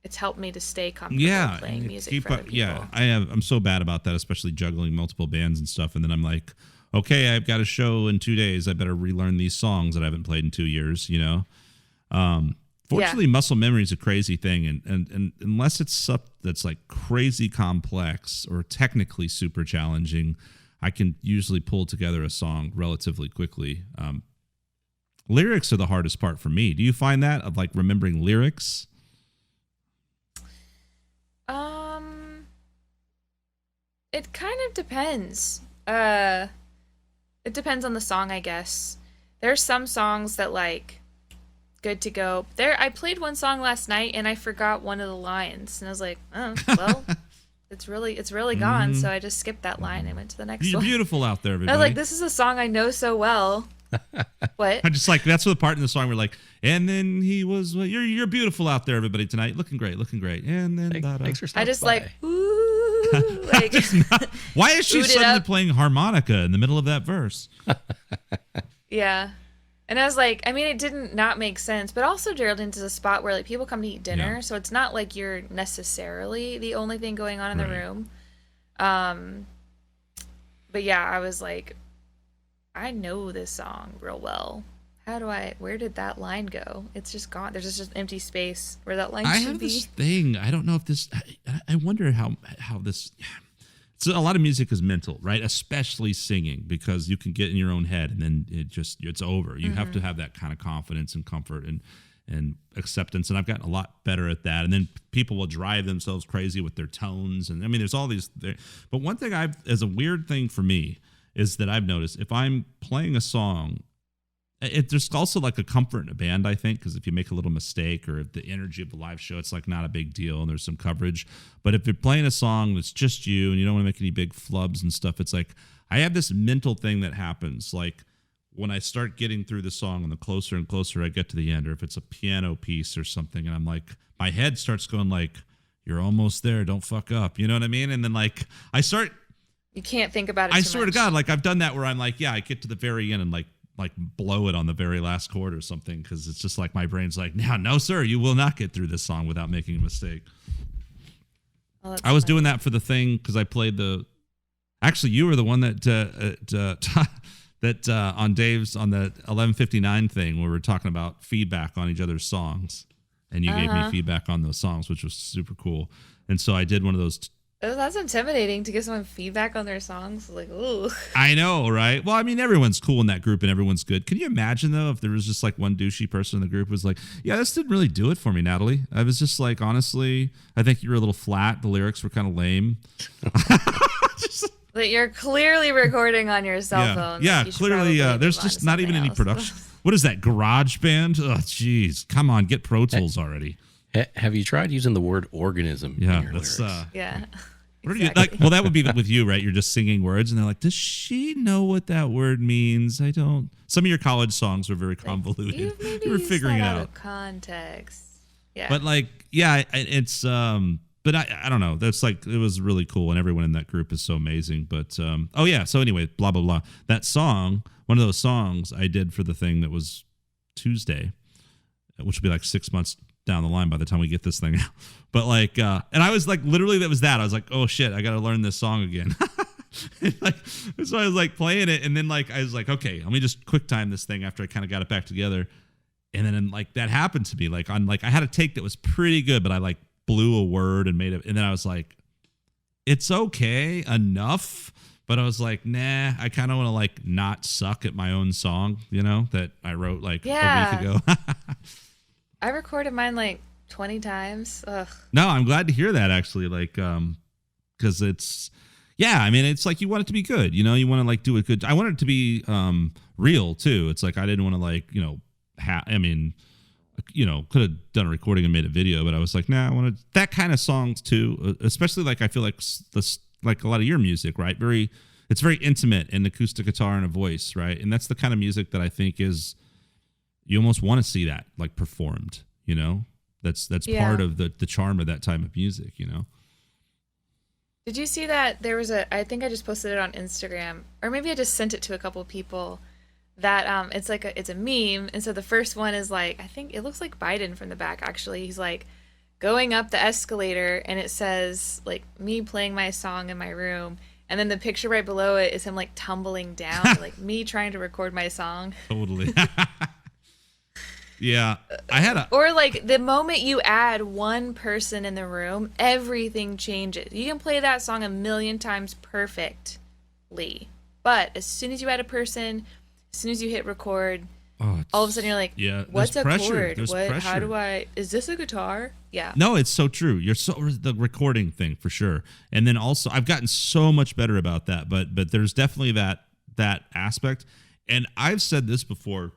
it's helped me to stay comfortable playing music for other people. Yeah, I'm so bad about that, especially juggling multiple bands and stuff. And then I'm like, okay, I've got a show in 2 days. I better relearn these songs that I haven't played in 2 years, Fortunately, muscle memory is a crazy thing. And unless it's stuff that's like crazy complex or technically super challenging, I can usually pull together a song relatively quickly. Lyrics are the hardest part for me. Do you find that, of like remembering lyrics? It kind of depends. It depends on the song, I guess. There's some songs that like good to go. I played one song last night and I forgot one of the lines, and I was like, oh well, it's really gone. So I just skipped that line and went to the next one. You're beautiful out there, everybody. I was like, this is a song I know so well. What? I just like, that's the part in the song where like, and then he was, well, you're beautiful out there, everybody, tonight, looking great. And then thanks for stopping I just by. like, ooh, like why is she suddenly playing harmonica in the middle of that verse? Yeah. And I was like, I mean, it didn't not make sense, but also Geraldine's is a spot where like people come to eat dinner, so it's not like you're necessarily the only thing going on in the room. But yeah, I was like, I know this song real well. Where did that line go? It's just gone. There's just empty space where that line should be. I have this thing. I don't know if this, I wonder how this, so a lot of music is mental, right? Especially singing, because you can get in your own head and then it's over. You have to have that kind of confidence and comfort and acceptance. And I've gotten a lot better at that. And then people will drive themselves crazy with their tones. And I mean, there's all these, but one thing as a weird thing for me is that I've noticed, if I'm playing a song there's also like a comfort in a band, I think, because if you make a little mistake or if the energy of the live show, it's like not a big deal and there's some coverage. But if you're playing a song that's just you and you don't want to make any big flubs and stuff, it's like I have this mental thing that happens. Like when I start getting through the song and the closer and closer I get to the end, or if it's a piano piece or something, and I'm like, my head starts going like, you're almost there, don't fuck up. You know what I mean? And then like you can't think about it. I swear to God, like I've done that where I'm like, yeah, I get to the very end and like blow it on the very last chord or something, because it's just like my brain's like, no, sir, you will not get through this song without making a mistake. Oh, I was doing that for the thing because I played the. Actually, you were the one that on Dave's on the 11:59 thing where we're talking about feedback on each other's songs, and you gave me feedback on those songs, which was super cool. And so I did one of those. Oh, that's intimidating to give someone feedback on their songs. Like, ooh. I know, right? Well, I mean, everyone's cool in that group and everyone's good. Can you imagine, though, if there was just like one douchey person in the group who was like, yeah, this didn't really do it for me, Natalie. I was just like, honestly, I think you were a little flat. The lyrics were kind of lame. But you're clearly recording on your cell phone. Yeah, clearly. There's just not even any production. What is that, Garage Band? Oh, jeez. Come on, get Pro Tools already. Have you tried using the word organism in your lyrics? Yeah. What exactly. Are you, like, well, that would be with you, right? You're just singing words, and they're like, does she know what that word means? I don't. Some of your college songs were very convoluted. You were figuring it out. Of context. Yeah. But like, yeah, it's but I don't know. That's like, it was really cool, and everyone in that group is so amazing. But oh yeah. So anyway, blah blah blah. That song, one of those songs I did for the thing that was Tuesday, which will be like 6 months down the line by the time we get this thing out. But like, and I was like, literally, that was that. I was like, oh shit, I got to learn this song again. Like, so I was like playing it, and then like I was like, okay, let me just quick time this thing after I kind of got it back together. And then like that happened to me. Like on like I had a take that was pretty good, but I like blew a word and made it. And then I was like, it's okay enough. But I was like, nah, I kind of want to like not suck at my own song, you know, that I wrote like a week ago. I recorded mine like 20 times. Ugh. No, I'm glad to hear that actually. Like, because it's, yeah, I mean, it's like you want it to be good, you know, you want to like do it good. I want it to be real too. It's like I didn't want to like, you know, I mean, you know, could have done a recording and made a video, but I was like, nah, I want to that kind of songs too, especially like I feel like this, like a lot of your music, right? It's very intimate and acoustic guitar and a voice, right? And that's the kind of music that I think is. You almost want to see that like performed, you know, that's part of the charm of that type of music, you know? Did you see that there was I think I just posted it on Instagram, or maybe I just sent it to a couple of people, that it's like it's a meme. And so the first one is like, I think it looks like Biden from the back. Actually, he's like going up the escalator, and it says like me playing my song in my room. And then the picture right below it is him like tumbling down, like me trying to record my song. Totally. Yeah, I had or like the moment you add one person in the room, everything changes. You can play that song a million times perfectly, but as soon as you add a person, as soon as you hit record, all of a sudden you're like, yeah, what's a chord? How do I? Is this a guitar? Yeah. No, it's so true. The recording thing for sure. And then also, I've gotten so much better about that. But there's definitely that aspect. And I've said this before.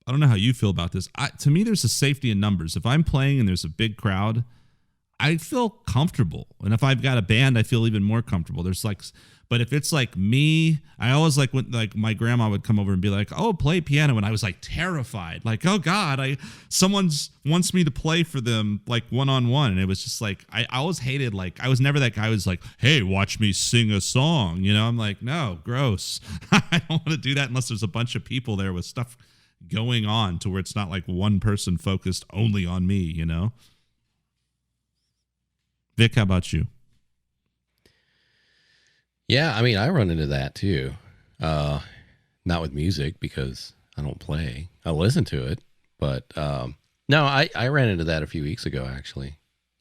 I don't know how you feel about this. To me, there's a safety in numbers. If I'm playing and there's a big crowd, I feel comfortable. And if I've got a band, I feel even more comfortable. There's like, but if it's like me, I always like when like my grandma would come over and be like, "Oh, play piano," and I was like terrified, like, "Oh God, someone wants me to play for them like one-on-one," and it was just like I always hated like I was never that guy who was like, "Hey, watch me sing a song," you know? I'm like, no, gross. I don't want to do that unless there's a bunch of people there with stuff going on to where it's not like one person focused only on me, you know? Vic, how about you? Yeah, I mean, I run into that too. Not with music because I don't play. I listen to it, but no, I ran into that a few weeks ago actually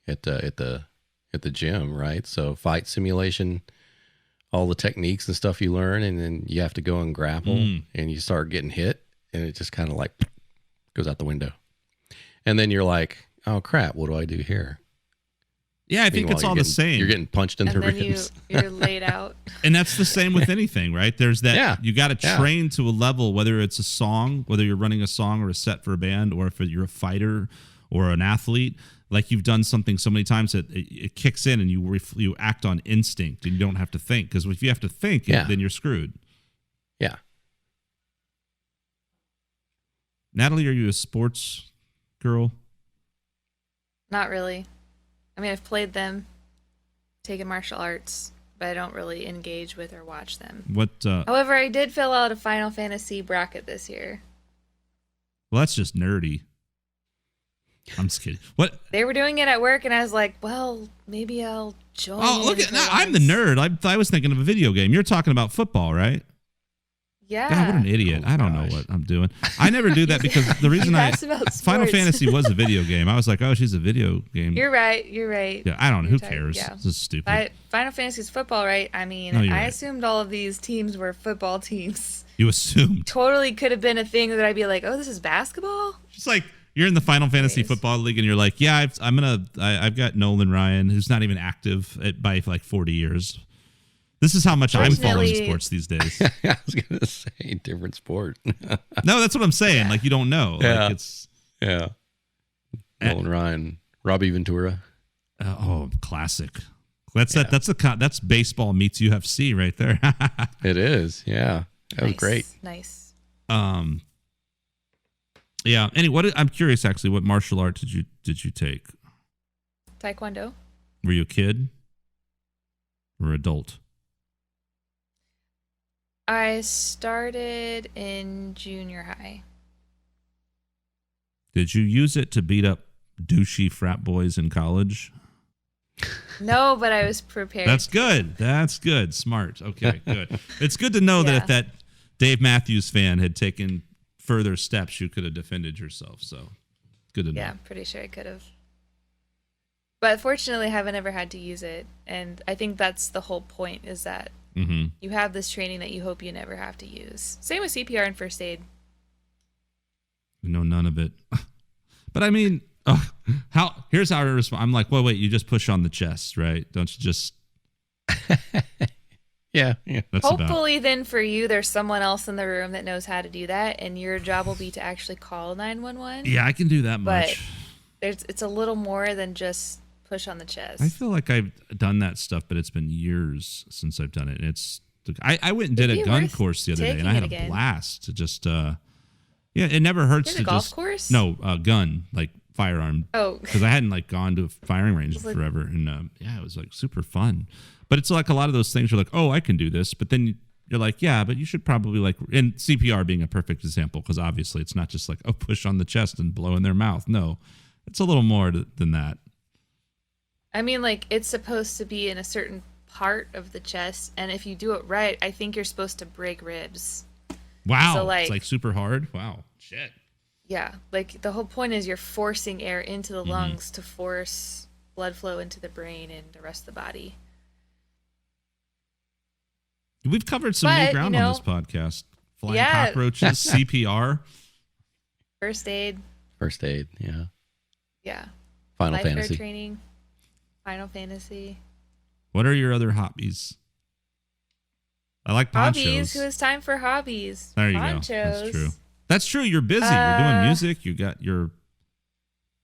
at the gym, right? So fight simulation, all the techniques and stuff you learn, and then you have to go and grapple, and you start getting hit, and it just kind of like goes out the window. And then you're like, oh crap, what do I do here? Yeah, I think Meanwhile, it's all you're the same. You're getting punched in And the then ribs. you're laid out. And that's the same with anything, right? There's that Yeah. you got to train to a level, whether it's a song, whether you're running a song or a set for a band, or if you're a fighter or an athlete. Like you've done something so many times that it kicks in and you act on instinct and you don't have to think. Because if you have to think, then you're screwed. Yeah. Natalie, are you a sports girl? Not really. I mean, I've played them, taken martial arts, but I don't really engage with or watch them. What? However, I did fill out a Final Fantasy bracket this year. Well, that's just nerdy. I'm just kidding. What? They were doing it at work, and I was like, well, maybe I'll join. Oh, look in at for that. I'm the once. nerd. I was thinking of a video game. You're talking about football, right? Yeah. God, what an idiot. Oh, I don't know gosh. what I'm doing. I never do that because the reason You asked about Final sports. Fantasy was a video game. I was like, oh, she's a video game. You're right. You're right. Yeah, I don't know. Who You're tight, cares? yeah. This is stupid. Final Fantasy's football, right? I mean, No, you're I right. assumed all of these teams were football teams. You assumed. Totally could have been a thing that I'd be like, oh, this is basketball? Just like you're in the Final Fantasy Anyways. Football League and you're like, yeah, I've got Nolan Ryan, who's not even active by like 40 years. This is how much I'm following Fortunately- sports these days. I was going to say different sport. No, that's what I'm saying. Like you don't know. Yeah. Like it's Yeah. Nolan Ryan, Robbie Ventura. classic. That's baseball meets UFC right there. It is. Yeah. That was Nice, great. Nice. Yeah. Anyway, I'm curious actually. What martial art did you take? Taekwondo. Were you a kid or adult? I started in junior high. Did you use it to beat up douchey frat boys in college? No, but I was prepared. That's good. That's good. Smart. Okay, good. It's good to know that Yeah. if that Dave Matthews fan had taken further steps, you could have defended yourself. So good to know. Yeah, I'm pretty sure I could have. But fortunately, I haven't ever had to use it. And I think that's the whole point, is that Mm-hmm. you have this training that you hope you never have to use. Same with CPR and first aid. We know none of it. But I mean, here's how I respond. I'm like, well, wait, you just push on the chest, right? Don't you just? Yeah. Yeah. That's about. Hopefully, then for you, there's someone else in the room that knows how to do that, and your job will be to actually call 911. Yeah, I can do that But much. it's a little more than just push on the chest. I feel like I've done that stuff, but it's been years since I've done it. And I went and did It'd a be gun worth course the other day, and I taking had it a again. blast to just. Yeah, it never hurts You to had a golf just. course? No, gun, like firearm. Oh. Because I hadn't like gone to a firing range It's like- forever, and yeah, it was like super fun. But it's like a lot of those things. You're like, oh, I can do this, but then you're like, yeah, but you should probably like, and CPR being a perfect example, because obviously it's not just like, oh, push on the chest and blow in their mouth. No, it's a little more than that. I mean, like, it's supposed to be in a certain part of the chest, and if you do it right, I think you're supposed to break ribs. Wow, So, like- it's like super hard. Wow, shit. Yeah, like, the whole point is you're forcing air into the lungs to force blood flow into the brain and the rest of the body. We've covered some But, new you ground know- on this podcast. Flying Yeah. cockroaches, CPR. First aid, First aid. Yeah. yeah. Final Lifeguard Fantasy. training, Final Fantasy. What are your other hobbies? I like ponchos. Hobbies, who has time for hobbies? There you Ponchos. go. That's true. That's true. You're busy. You're doing music. You got your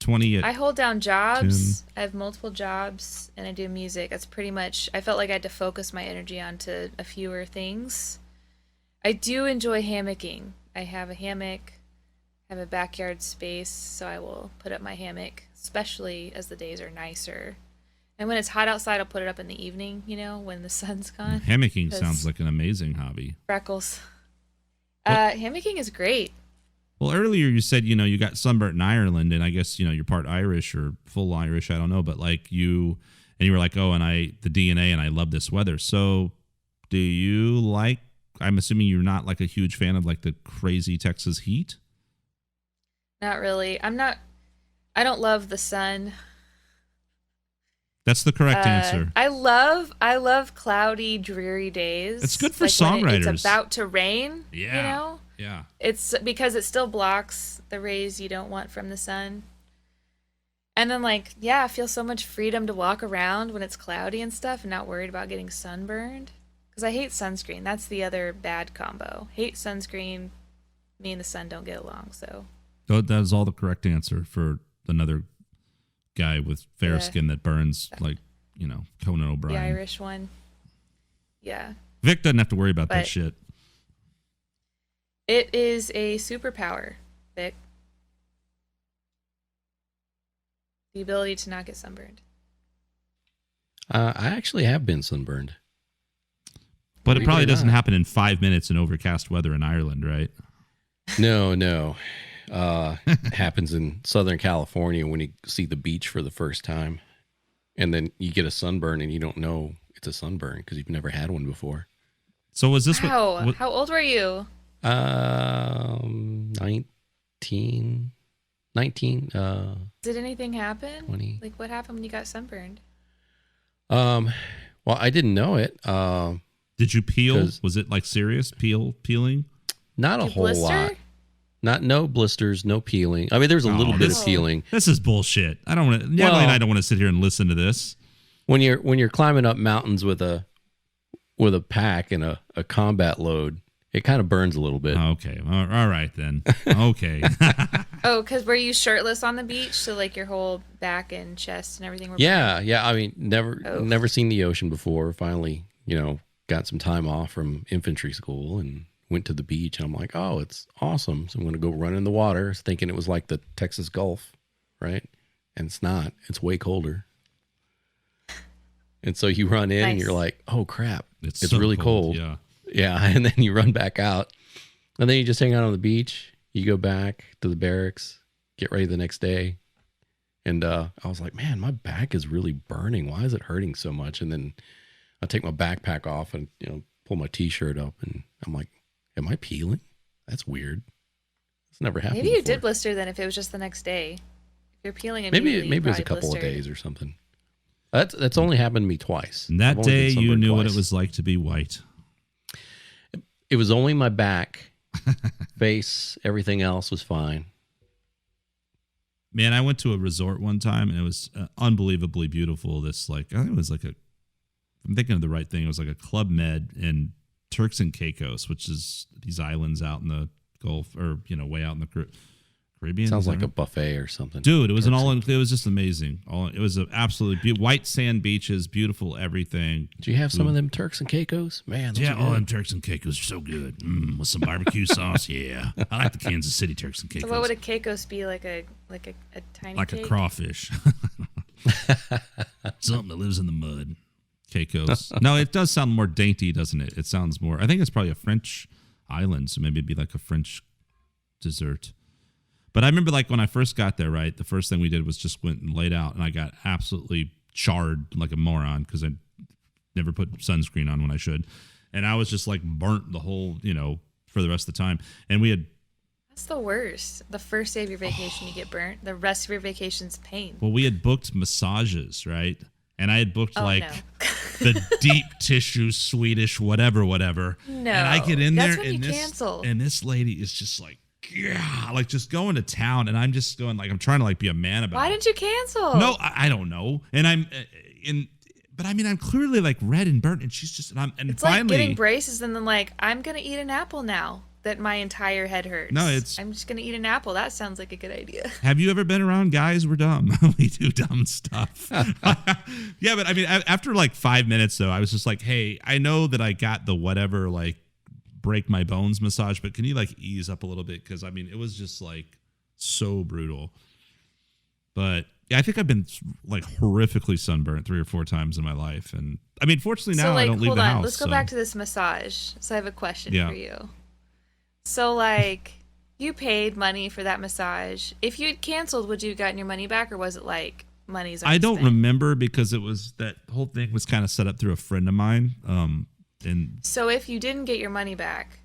20 I at hold down jobs. I have multiple jobs, and I do music. That's pretty much. I felt like I had to focus my energy onto a fewer things. I do enjoy hammocking. I have a hammock. I have a backyard space, so I will put up my hammock, especially as the days are nicer. And when it's hot outside, I'll put it up in the evening. You know, when the sun's gone. hammocking. Because- Sounds like an amazing hobby. Freckles. Well- Hammocking is great. Well, earlier you said, you got sunburnt in Ireland, and I guess, you're part Irish or full Irish. I don't know. But like you were like, oh, and the DNA, and I love this weather. So do you like, I'm assuming you're not like a huge fan of like the crazy Texas heat? Not really. I don't love the sun. That's the correct answer. I love cloudy, dreary days. It's good for when songwriters. it's about to rain. Yeah. You know, Yeah. it's because it still blocks the rays you don't want from the sun. And then, like, yeah, I feel so much freedom to walk around when it's cloudy and stuff and not worried about getting sunburned. Because I hate sunscreen. That's the other bad combo. Hate sunscreen. Me and the sun don't get along, so. So that is all the correct answer for another guy with fair skin that burns like, Conan O'Brien. The Irish one. Yeah. Vic doesn't have to worry about that But- shit. It is a superpower, Vic. The ability to not get sunburned. I actually have been sunburned. But it probably Believe it or doesn't not. happen in 5 minutes in overcast weather in Ireland, right? No. Happens in Southern California when you see the beach for the first time. And then you get a sunburn and you don't know it's a sunburn because you've never had one before. So was this Wow. what How old were you? 19. Did anything happen? 20. Like, what happened when you got sunburned? Well, I didn't know it. did you peel? 'Cause- Was it like serious peeling? Not a You whole blister? lot. No blisters, no peeling. I mean, there's a little bit this- of peeling. This is bullshit. I don't want to. Natalie and I don't want to sit here and listen to this. When you're climbing up mountains with a pack and a combat load, it kind of burns a little bit. Okay. All right then. Okay. Oh, because were you shirtless on the beach? So, like, your whole back and chest and everything were Yeah. I mean, Oh. never seen the ocean before. Finally, got some time off from infantry school and went to the beach. And I'm like, oh, it's awesome. So I'm going to go run in the water, thinking it was like the Texas Gulf, right? And it's not. It's way colder. And so you run in and Nice. you're like, oh crap, it's so really cold. Yeah. Yeah, and then you run back out, and then you just hang out on the beach. You go back to the barracks, get ready the next day, and I was like, man, my back is really burning. Why is it hurting so much? And then I take my backpack off and pull my t-shirt up, and I'm like, am I peeling? That's weird. It's never happened. Maybe you before. did blister then if it was just the next day. If you're peeling immediately, Maybe it was a probably couple of blistered. days or something. That's only happened to me twice. And that I've only been day you sunburned knew what twice. it was like to be white. It was only my back, face, everything else was fine. Man, I went to a resort one time and it was unbelievably beautiful. I think it was like I'm thinking of the right thing. It was like a Club Med in Turks and Caicos, which is these islands out in the Gulf or, way out in the Caribbean. Sounds Is that like a right? buffet or something. Dude, it was Turks it was just amazing. It was an absolutely white sand beaches, beautiful everything. Do you have some of them Turks and Caicos? Man, those Yeah, are all good. them Turks and Caicos are so good. With some barbecue sauce, yeah. I like the Kansas City Turks and Caicos. So what would a Caicos be? Like a tiny Like cake? a crawfish. Something that lives in the mud. Caicos. No, it does sound more dainty, doesn't it? It sounds more. I think it's probably a French island, so maybe it'd be like a French dessert. But I remember like when I first got there, right? The first thing we did was just went and laid out, and I got absolutely charred like a moron because I never put sunscreen on when I should. And I was just like burnt the whole, for the rest of the time. And we had That's the worst. The first day of your vacation, you get burnt. The rest of your vacation's pain. Well, we had booked massages, right? And I had booked Oh, like no. the deep tissue Swedish whatever. No. And I get in That's there when and you this cancel. and this lady is just like, yeah, like just going to town, and I'm just going like I'm trying to like be a man about Why it. didn't you cancel? No, I don't know. And I'm but I mean I'm clearly like red and burnt, and she's just and It's like finally getting braces and then like, I'm going to eat an apple now that my entire head hurts. No, I'm just going to eat an apple. That sounds like a good idea. Have you ever been around guys? We're dumb. We do dumb stuff. Yeah, but I mean, after like 5 minutes, though, I was just like, hey, I know that I got the whatever, like, break my bones massage, but can you, like, ease up a little bit? Because, I mean, it was just, like, so brutal. But, yeah, I think I've been, like, horrifically sunburnt 3 or 4 times in my life. And, I mean, fortunately now So, like, I don't leave hold the on. house. Let's go so- back to this massage. So I have a question Yeah. for you. So, like, you paid money for that massage. If you had canceled, would you have gotten your money back, or was it like money's I don't spent? remember because it was that whole thing was kind of set up through a friend of mine. And So if you didn't get your money back,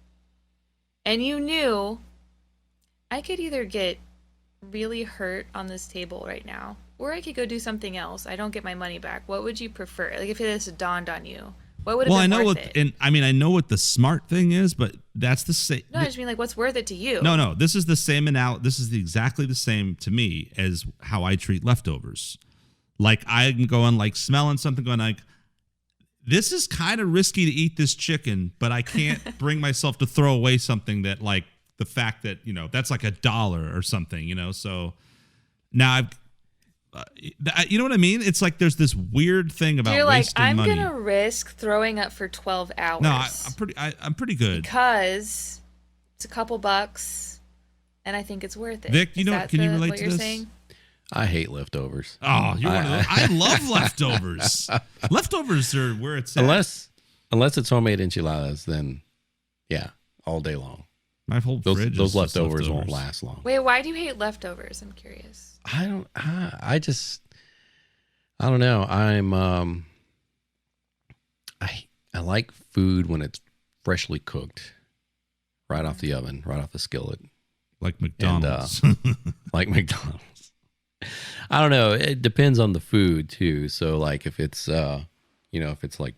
and you knew, I could either get really hurt on this table right now, or I could go do something else. I don't get my money back. What would you prefer? Like, if this dawned on you, What would have Well, I been know worth what, it? and I mean, I know what the smart thing is, but that's the same. No, I just mean like, what's worth it to you? No. This is the same This is exactly the same to me as how I treat leftovers. Like I'm going like smelling something, going like, this is kind of risky to eat this chicken, but I can't bring myself to throw away something that like the fact that, you know, that's like $1 or something, you know? So now you know what I mean? It's like there's this weird thing about You're like, wasting I'm money. gonna risk throwing up for 12 hours. No, I'm pretty good. Because it's a couple bucks, and I think it's worth it. Vic, can you relate what to you're this? saying? I hate leftovers. Oh, you're one of those. I love leftovers. Leftovers are where it's at. Unless it's homemade enchiladas, then yeah, all day long. My whole fridge Those is leftovers won't last long. Wait, why do you hate leftovers? I'm curious. I don't know. I like food when it's freshly cooked, right off the oven, right off the skillet, Like McDonald's. like McDonald's. I don't know. It depends on the food too. So like if it's if it's like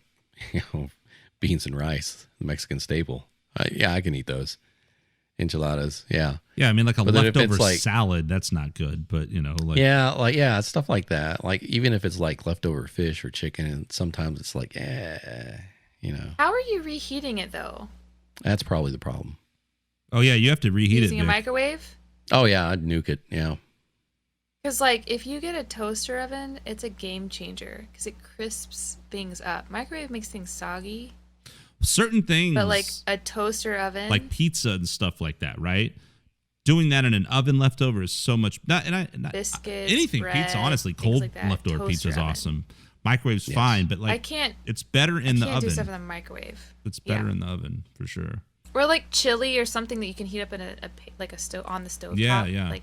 beans and rice, the Mexican staple, I can eat those. Enchiladas, yeah. Yeah, I mean like a But then if leftover it's like- salad, that's not good. But Stuff like that. Like even if it's like leftover fish or chicken, and sometimes it's like, How are you reheating it though? that's probably the problem. Oh yeah, you have to reheat Using it. a Vic. microwave? Oh yeah, I'd nuke it. Yeah. Because like if you get a toaster oven, it's a game changer because it crisps things up. Microwave makes things soggy, Certain things, but like a toaster oven, like pizza and stuff like that, right? Doing that in an oven leftover is so much. biscuits, anything bread, pizza, honestly, things cold like that. leftover pizza is Toaster oven. awesome. Microwave's Yes. fine, but like I can't. it's better in the I can't do oven. stuff in the microwave. It's better Yeah. in the oven for sure. Or like chili or something that you can heat up in a stove on the stove. Yeah, top. yeah.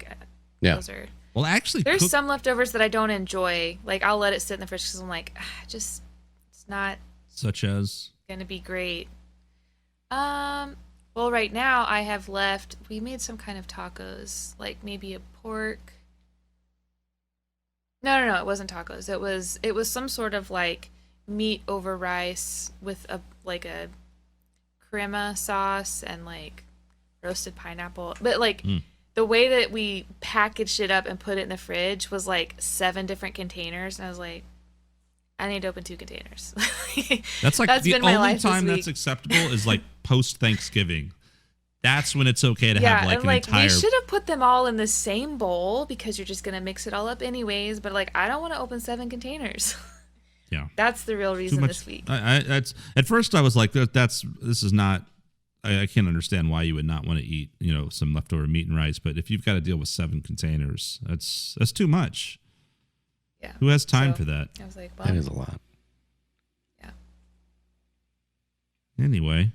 Yeah. Those are. Well, actually, There's some leftovers that I don't enjoy. Like I'll let it sit in the fridge because I'm like, it's not such as gonna be great. Well, right now I have left. We made some kind of tacos, like maybe a pork. No, it wasn't tacos. It was some sort of like meat over rice with a crema sauce and like roasted pineapple. But like the way that we packaged it up and put it in the fridge was like 7 different containers, and I was like, I need to open 2 containers. that's like That's the been my only life this time that's week. acceptable is like post Thanksgiving. That's when it's okay to Yeah, have like and an like entire. we should have put them all in the same bowl because you're just gonna mix it all up anyways. But like, I don't want to open 7 containers. Yeah, That's the real too reason much. this week. That's at first I was like, this is not. I can't understand why you would not want to eat some leftover meat and rice. But if you've got to deal with 7 containers, that's too much. Yeah. Who has time So, for that? I was like, well, That is a lot. yeah. Anyway.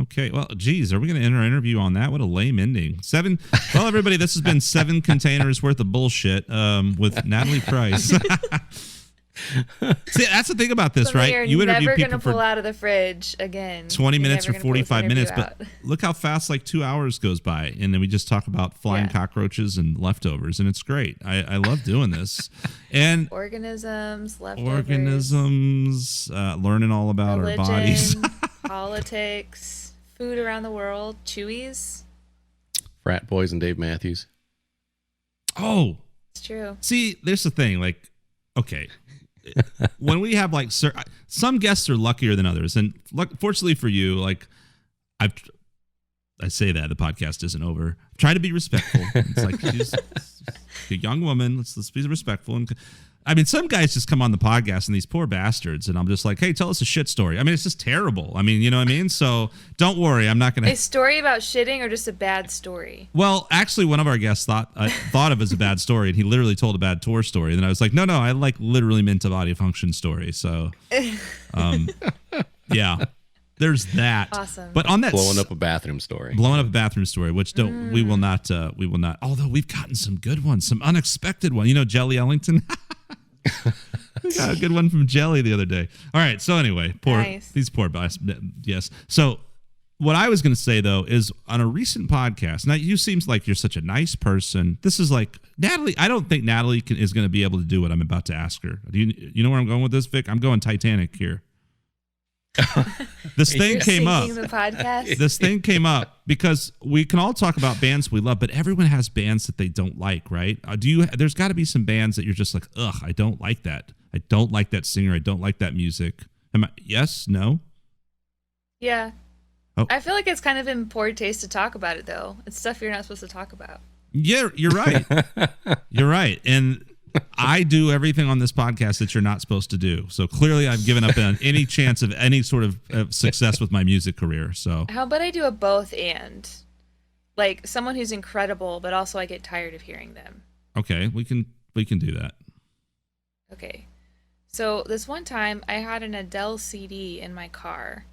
Okay, well, geez, are we going to end our interview on that? What a lame ending. 7. Well, everybody, this has been 7 containers worth of bullshit with Natalie Price. See, that's the thing about this, Something right? you're You interview never people gonna pull for out of the fridge again. 20 You're minutes never or gonna pull this 45 minutes, interview but out. look how fast like 2 hours goes by, and then we just talk about flying Yeah. cockroaches and leftovers, and it's great. I love doing this. And organisms, leftovers, organisms, learning all about religion, our bodies. politics, food around the world, Chewies. Frat boys and Dave Matthews. Oh, It's true. see, there's the thing. Like, okay, when we have like some guests are luckier than others, and fortunately for you, like I say that the podcast isn't over. Try to be respectful. It's like she's a young woman. Let's be respectful. And I mean, some guys just come on the podcast and these poor bastards, and I'm just like, hey, tell us a shit story. I mean, it's just terrible. I mean, you know what I mean? So don't worry, I'm not gonna. A story about shitting or just a bad story? Well, actually, one of our guests thought of as a bad story, and he literally told a bad tour story. And then I was like, no, I like literally meant a body function story. So, yeah, there's that. Awesome. But on that Blowing up a bathroom story. blowing up a bathroom story, which we will not. Although we've gotten some good ones, some unexpected one. You know, Jelly Ellington. We got a good one from Jelly the other day. All right. So anyway, Nice. these poor bastards. Yes. So what I was going to say though is on a recent podcast. Now you seems like you're such a nice person. This is like Natalie. I don't think Natalie is going to be able to do what I'm about to ask her. Do you know where I'm going with this, Vic? I'm going Titanic here. This thing You're came up. syncing the podcast. This thing came up because we can all talk about bands we love, but everyone has bands that they don't like, right? There's got to be some bands that you're just like, ugh, I don't like that. I don't like that singer. I don't like that music. Yes? No? Yeah. Oh. I feel like it's kind of in poor taste to talk about it, though. It's stuff you're not supposed to talk about. Yeah, you're right. You're right. And I do everything on this podcast that you're not supposed to do. So clearly I've given up on any chance of any sort of success with my music career. So how about I do a both and? Like someone who's incredible, but also I get tired of hearing them. Okay, we can do that. Okay. So this one time I had an Adele CD in my car.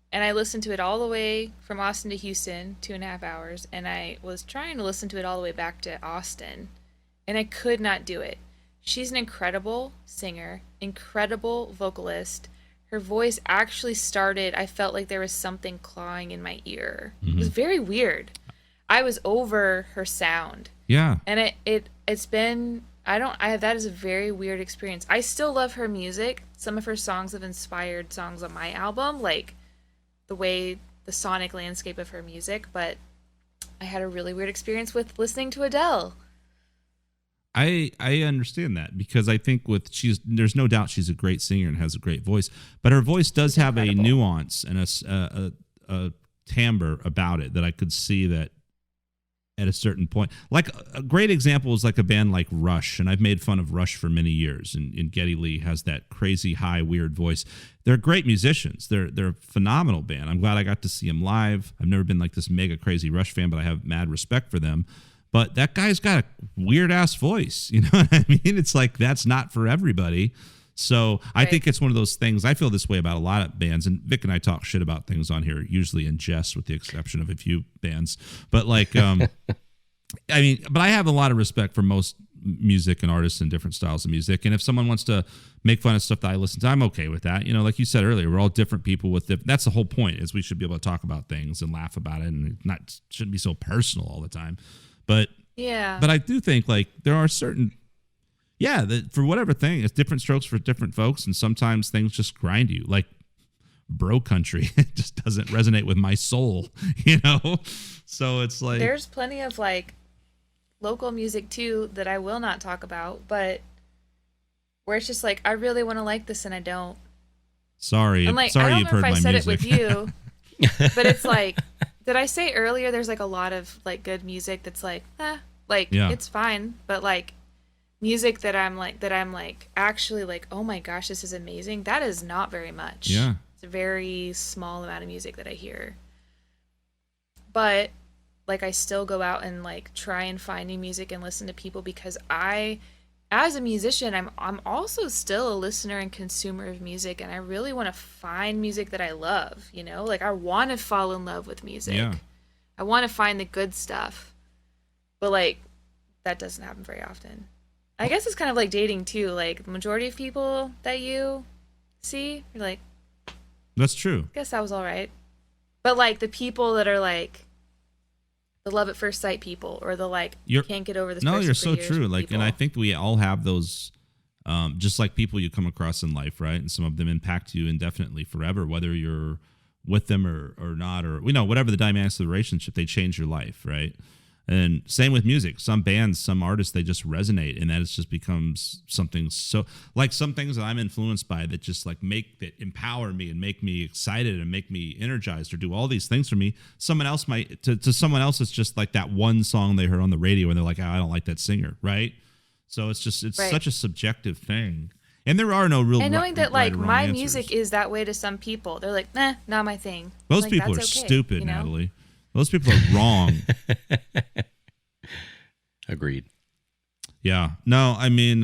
And I listened to it all the way from Austin to Houston, 2.5 hours. And I was trying to listen to it all the way back to Austin. And I could not do it. She's an incredible singer, incredible vocalist. Her voice actually started, I felt like there was something clawing in my ear. Mm-hmm. It was very weird. I was over her sound. Yeah. And it's been, that is a very weird experience. I still love her music. Some of her songs have inspired songs on my album, like the way the sonic landscape of her music, but I had a really weird experience with listening to Adele. I understand that because I think there's no doubt she's a great singer and has a great voice, but her voice does have a nuance and a timbre about it that I could see that at a certain point. Like a great example is like a band like Rush, and I've made fun of Rush for many years, and Geddy Lee has that crazy high weird voice. They're great musicians. They're a phenomenal band. I'm glad I got to see them live. I've never been like this mega crazy Rush fan, but I have mad respect for them. But that guy's got a weird ass voice. You know what I mean? It's like that's not for everybody. So I think it's one of those things. I feel this way about a lot of bands, and Vic and I talk shit about things on here, usually in jest, with the exception of a few bands. But like, I mean, but I have a lot of respect for most music and artists and different styles of music. And if someone wants to make fun of stuff that I listen to, I'm okay with that. You know, like you said earlier, we're all different people with that's the whole point, is we should be able to talk about things and laugh about it, and shouldn't be so personal all the time. But yeah, but I do think like there are certain. Yeah, for whatever thing, it's different strokes for different folks, and sometimes things just grind you. Like bro country, it just doesn't resonate with my soul, you know? So it's like... There's plenty of like local music too that I will not talk about, but where it's just like, I really want to like this and I don't. Sorry. I'm like, sorry I don't you've know heard if I my said music. it with you, but it's like, did I say earlier there's like a lot of like good music that's like, it's fine, but like music that I'm like actually like, oh my gosh, this is amazing. That is not very much. Yeah. It's a very small amount of music that I hear. But like I still go out and like try and find new music and listen to people because as a musician, I'm also still a listener and consumer of music, and I really want to find music that I love, you know? Like I want to fall in love with music. Yeah. I want to find the good stuff. But like that doesn't happen very often. I guess it's kind of like dating too. Like the majority of people that you see, you're like, that's true. I guess that was all right. But like the people that are like the love at first sight people, or the like, you can't get over this. No, person you're for so years true. Like, people. and I think we all have those, just like people you come across in life, right? And some of them impact you indefinitely forever, whether you're with them or not, or whatever the dynamics of the relationship, they change your life, right? And same with music. Some bands, some artists, they just resonate, and that it just becomes something so like some things that I'm influenced by that just like that empower me and make me excited and make me energized or do all these things for me. Someone else might to someone else, it's just like that one song they heard on the radio and they're like, oh, I don't like that singer, right? So it's such a subjective thing. And there are no real and knowing that like my answers. Music is that way to some people. They're like, nah, not my thing. Those like, people are okay, stupid, you know? Natalie. Those people are wrong. Agreed. Yeah. No, I mean,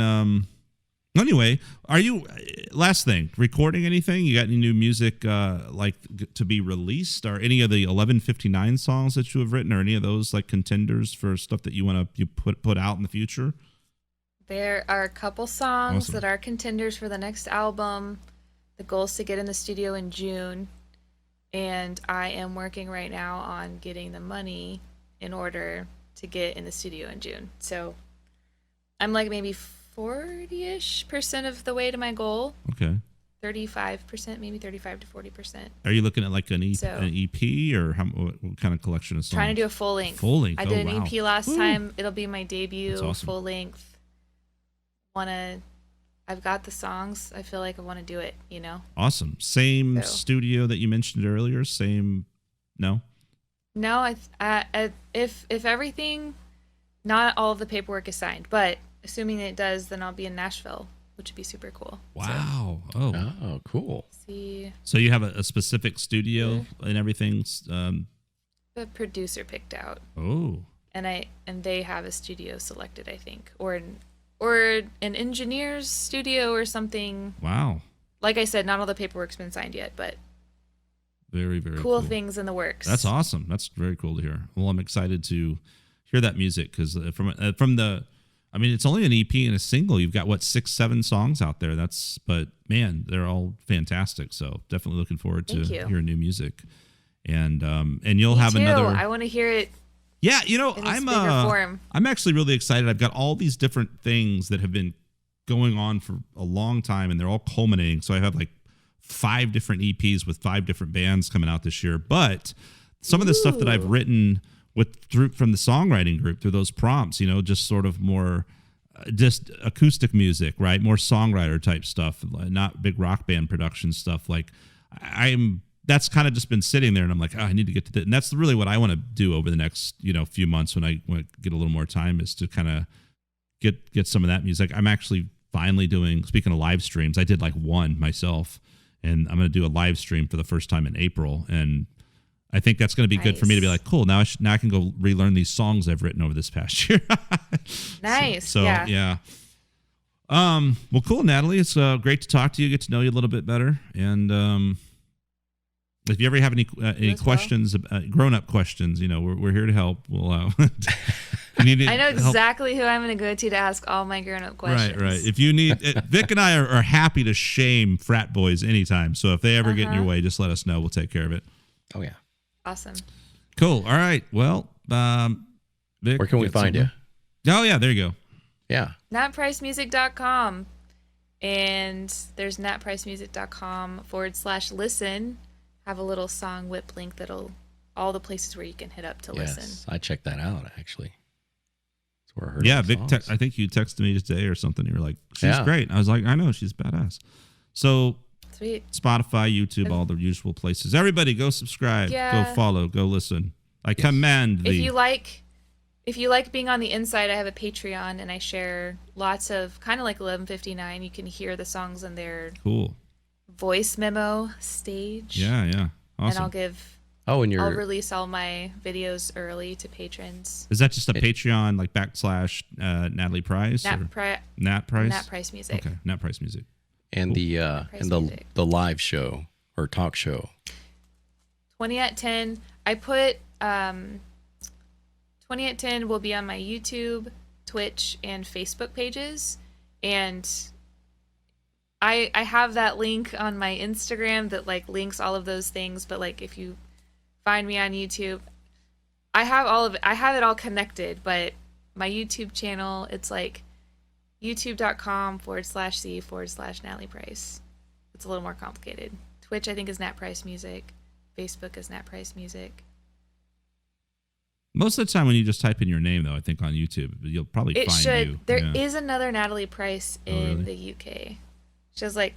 anyway, are you, last thing, recording anything? You got any new music to be released, or any of the 1159 songs that you have written, or any of those like contenders for stuff that you want to put out in the future? There are a couple songs that are contenders for the next album. The goal is to get in the studio in June. And I am working right now on getting the money in order to get in the studio in June. So I'm like maybe 40-ish% of the way to my goal. Okay. 35%, maybe 35 to 40%. Are you looking at like an So- EP or what kind of collection of songs? Trying to do a full length. Full length. I did Oh, an wow. EP last Woo. time. It'll be my debut That's awesome. full length. I've got the songs. I feel like I want to do it, you know? Awesome. Same So- studio that you mentioned earlier. Same. No. No, if everything, not all of the paperwork is signed, but assuming it does, then I'll be in Nashville, which would be super cool. Wow. Oh. Oh, cool. See, So you have a specific studio and everything's. the producer picked out, Oh. and they have a studio selected, I think, or an engineer's studio or something. Wow. Like I said, not all the paperwork's been signed yet, but Very, very cool things in the works. That's awesome. That's very cool to hear. Well, I'm excited to hear that music because from the, I mean, it's only an EP and a single. You've got what 6-7 songs out there. But man, they're all fantastic. So definitely looking forward to Thank you. hearing new music, and you'll Me have too. another. I want to hear it. Yeah, in its bigger form. I'm actually really excited. I've got all these different things that have been going on for a long time, and they're all culminating. So I have like 5 different EPs with 5 different bands coming out this year. But some of the stuff that I've written from the songwriting group through those prompts, you know, just sort of more just acoustic music, right? More songwriter type stuff, not big rock band production stuff. Like that's kind of just been sitting there, and I'm like, I need to get to that. And that's really what I want to do over the next, few months when I get a little more time, is to kind of get some of that music. I'm actually finally doing, speaking of live streams, I did like one myself, and I'm going to do a live stream for the first time in April. And I think that's going to be good for me to be like, cool, now I can go relearn these songs I've written over this past year. Nice. So yeah. Well, cool, Natalie. It's great to talk to you, get to know you a little bit better. And if you ever have any questions, grown-up questions, we're here to help. We'll you need I know help. exactly who I'm going to go to ask all my grown-up questions. Right. If you need, Vic and I are happy to shame frat boys anytime. So if they ever get in your way, just let us know. We'll take care of it. Oh, yeah. Awesome. Cool. All right. Well, Vic, Where can we find you? Oh, yeah. There you go. Yeah. natpricemusic.com. And there's natpricemusic.com/listen. Have a little song whip link that'll all the places where you can hit up to listen. I checked that out, actually. That's where I heard Yeah, the Vic, songs. I think you texted me today or something. You were like, she's Yeah. great. I was like, I know, she's badass. So Sweet. Spotify, YouTube, all the usual places. Everybody go subscribe, Yeah. go follow, go listen. I command If thee. you like being on the inside, I have a Patreon and I share lots of kind of like 1159. You can hear the songs in their Cool. voice memo stage. Yeah. And Awesome. I'll and I'll you're release all my videos early to patrons. Is that just a Patreon, like / Natalie Price? Nat or Price Nat Price? Nat Price Music. Okay, Nat Price Music. and the Price music. the live show or talk show. 20 at 10. I put 20 at 10 will be on my YouTube, Twitch, and Facebook pages. And I have that link on my Instagram that like links all of those things. But like if you find me on YouTube, I have all of it. I have it all connected. But my YouTube channel, it's like youtube.com/c/Natalie Price. It's a little more complicated. Twitch, I think, is Nat Price Music. Facebook is Nat Price Music. Most of the time when you just type in your name, though, I think on YouTube, you'll probably It find should. you. There is another Natalie Price in really? the UK. She has like,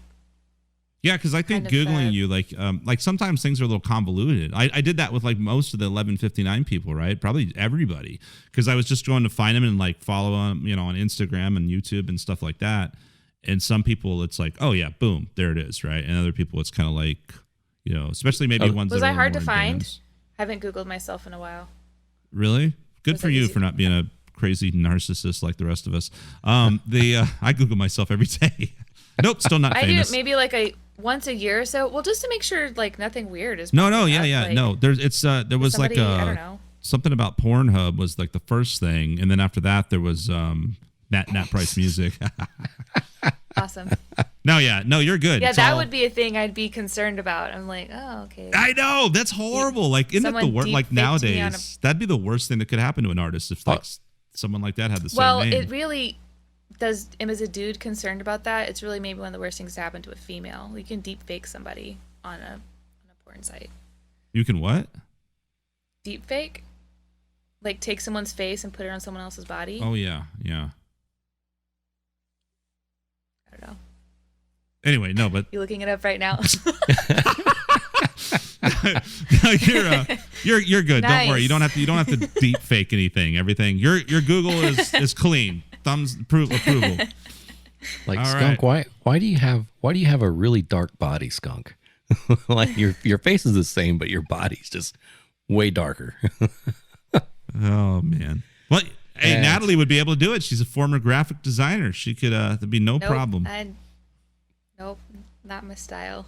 Yeah, because I think kind of, Googling you, like sometimes things are a little convoluted. I did that with like most of the 1159 people, right? Probably everybody. Because I was just going to find them and like follow them, on Instagram and YouTube and stuff like that. And some people, it's like, oh yeah, boom, there it is, right? And other people, it's kind of like, especially maybe ones was that I are hard to more in find? bands. Haven't Googled myself in a while. Really? Good Was for that you easy for to not being a crazy narcissist like the rest of us. I Google myself every day. Nope, still not I famous. do maybe like once a year or so. Well, just to make sure like nothing weird is. No, popping up, yeah. like, No, there was somebody, like I don't know. something about Pornhub was like the first thing, and then after that there was Nat Price Music. Awesome. No, you're good. Yeah, It's that all- would be a thing I'd be concerned about. I'm like, oh, okay. I know, that's horrible. Like, isn't that the Someone worst? Like deep-faked me on nowadays, that'd be the worst thing that could happen to an artist if like someone like that had the same Well, name. it really is a dude concerned about that? It's really maybe one of the worst things to happen to a female. You can deep fake somebody on a porn site. You can what? Deep fake? Like take someone's face and put it on someone else's body? Oh yeah. I don't know. Anyway, no, but You looking it up right now? you're good. Nice. Don't worry. You don't have to deep fake anything. Everything. Your Google is clean. Thumbs approval. Like All Skunk, right. why do you have a really dark body, Skunk? Like your face is the same, but your body's just way darker. Oh man. Well, hey, And- Natalie would be able to do it. She's a former graphic designer. She could. There'd be no problem. Nope, not my style.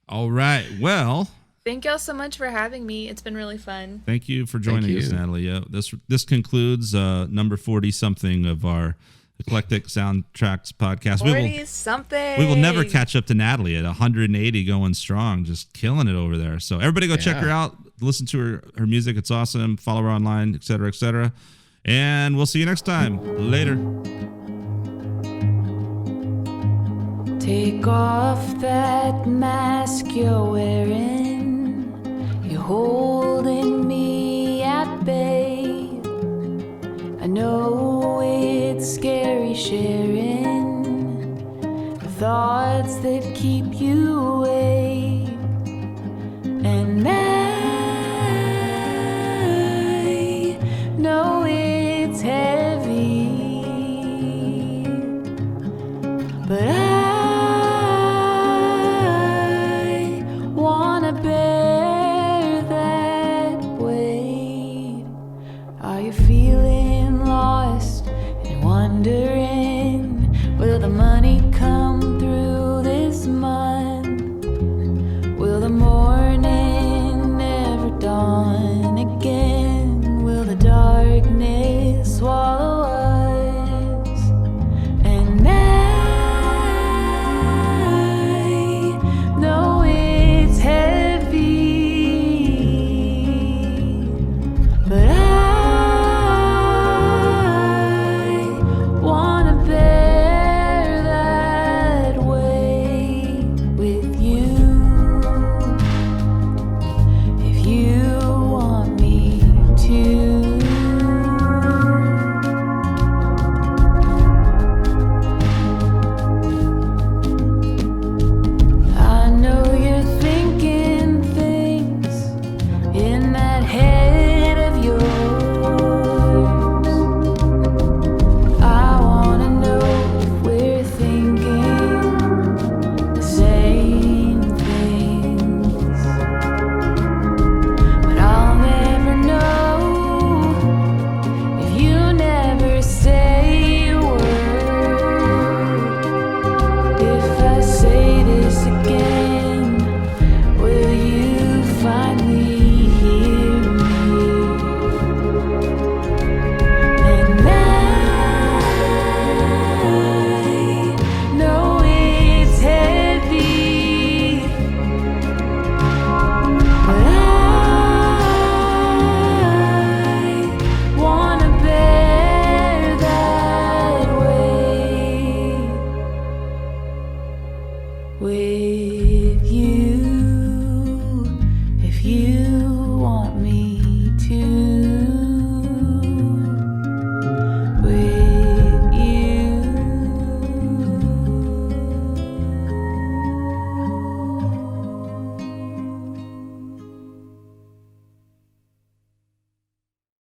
All right. Well, Thank y'all so much for having me. It's been really fun. thank you for joining us, you. Natalie. This concludes number 40 something of our Eclectic Soundtrax podcast. 40 something. We will never catch up to Natalie at 180 going strong, just killing it over there. So everybody go check her out. Listen to her music. It's awesome. Follow her online, et cetera, et cetera. And we'll see you next time. Later. Take off that mask you're wearing. You're holding me at bay. I know it's scary sharing the thoughts that keep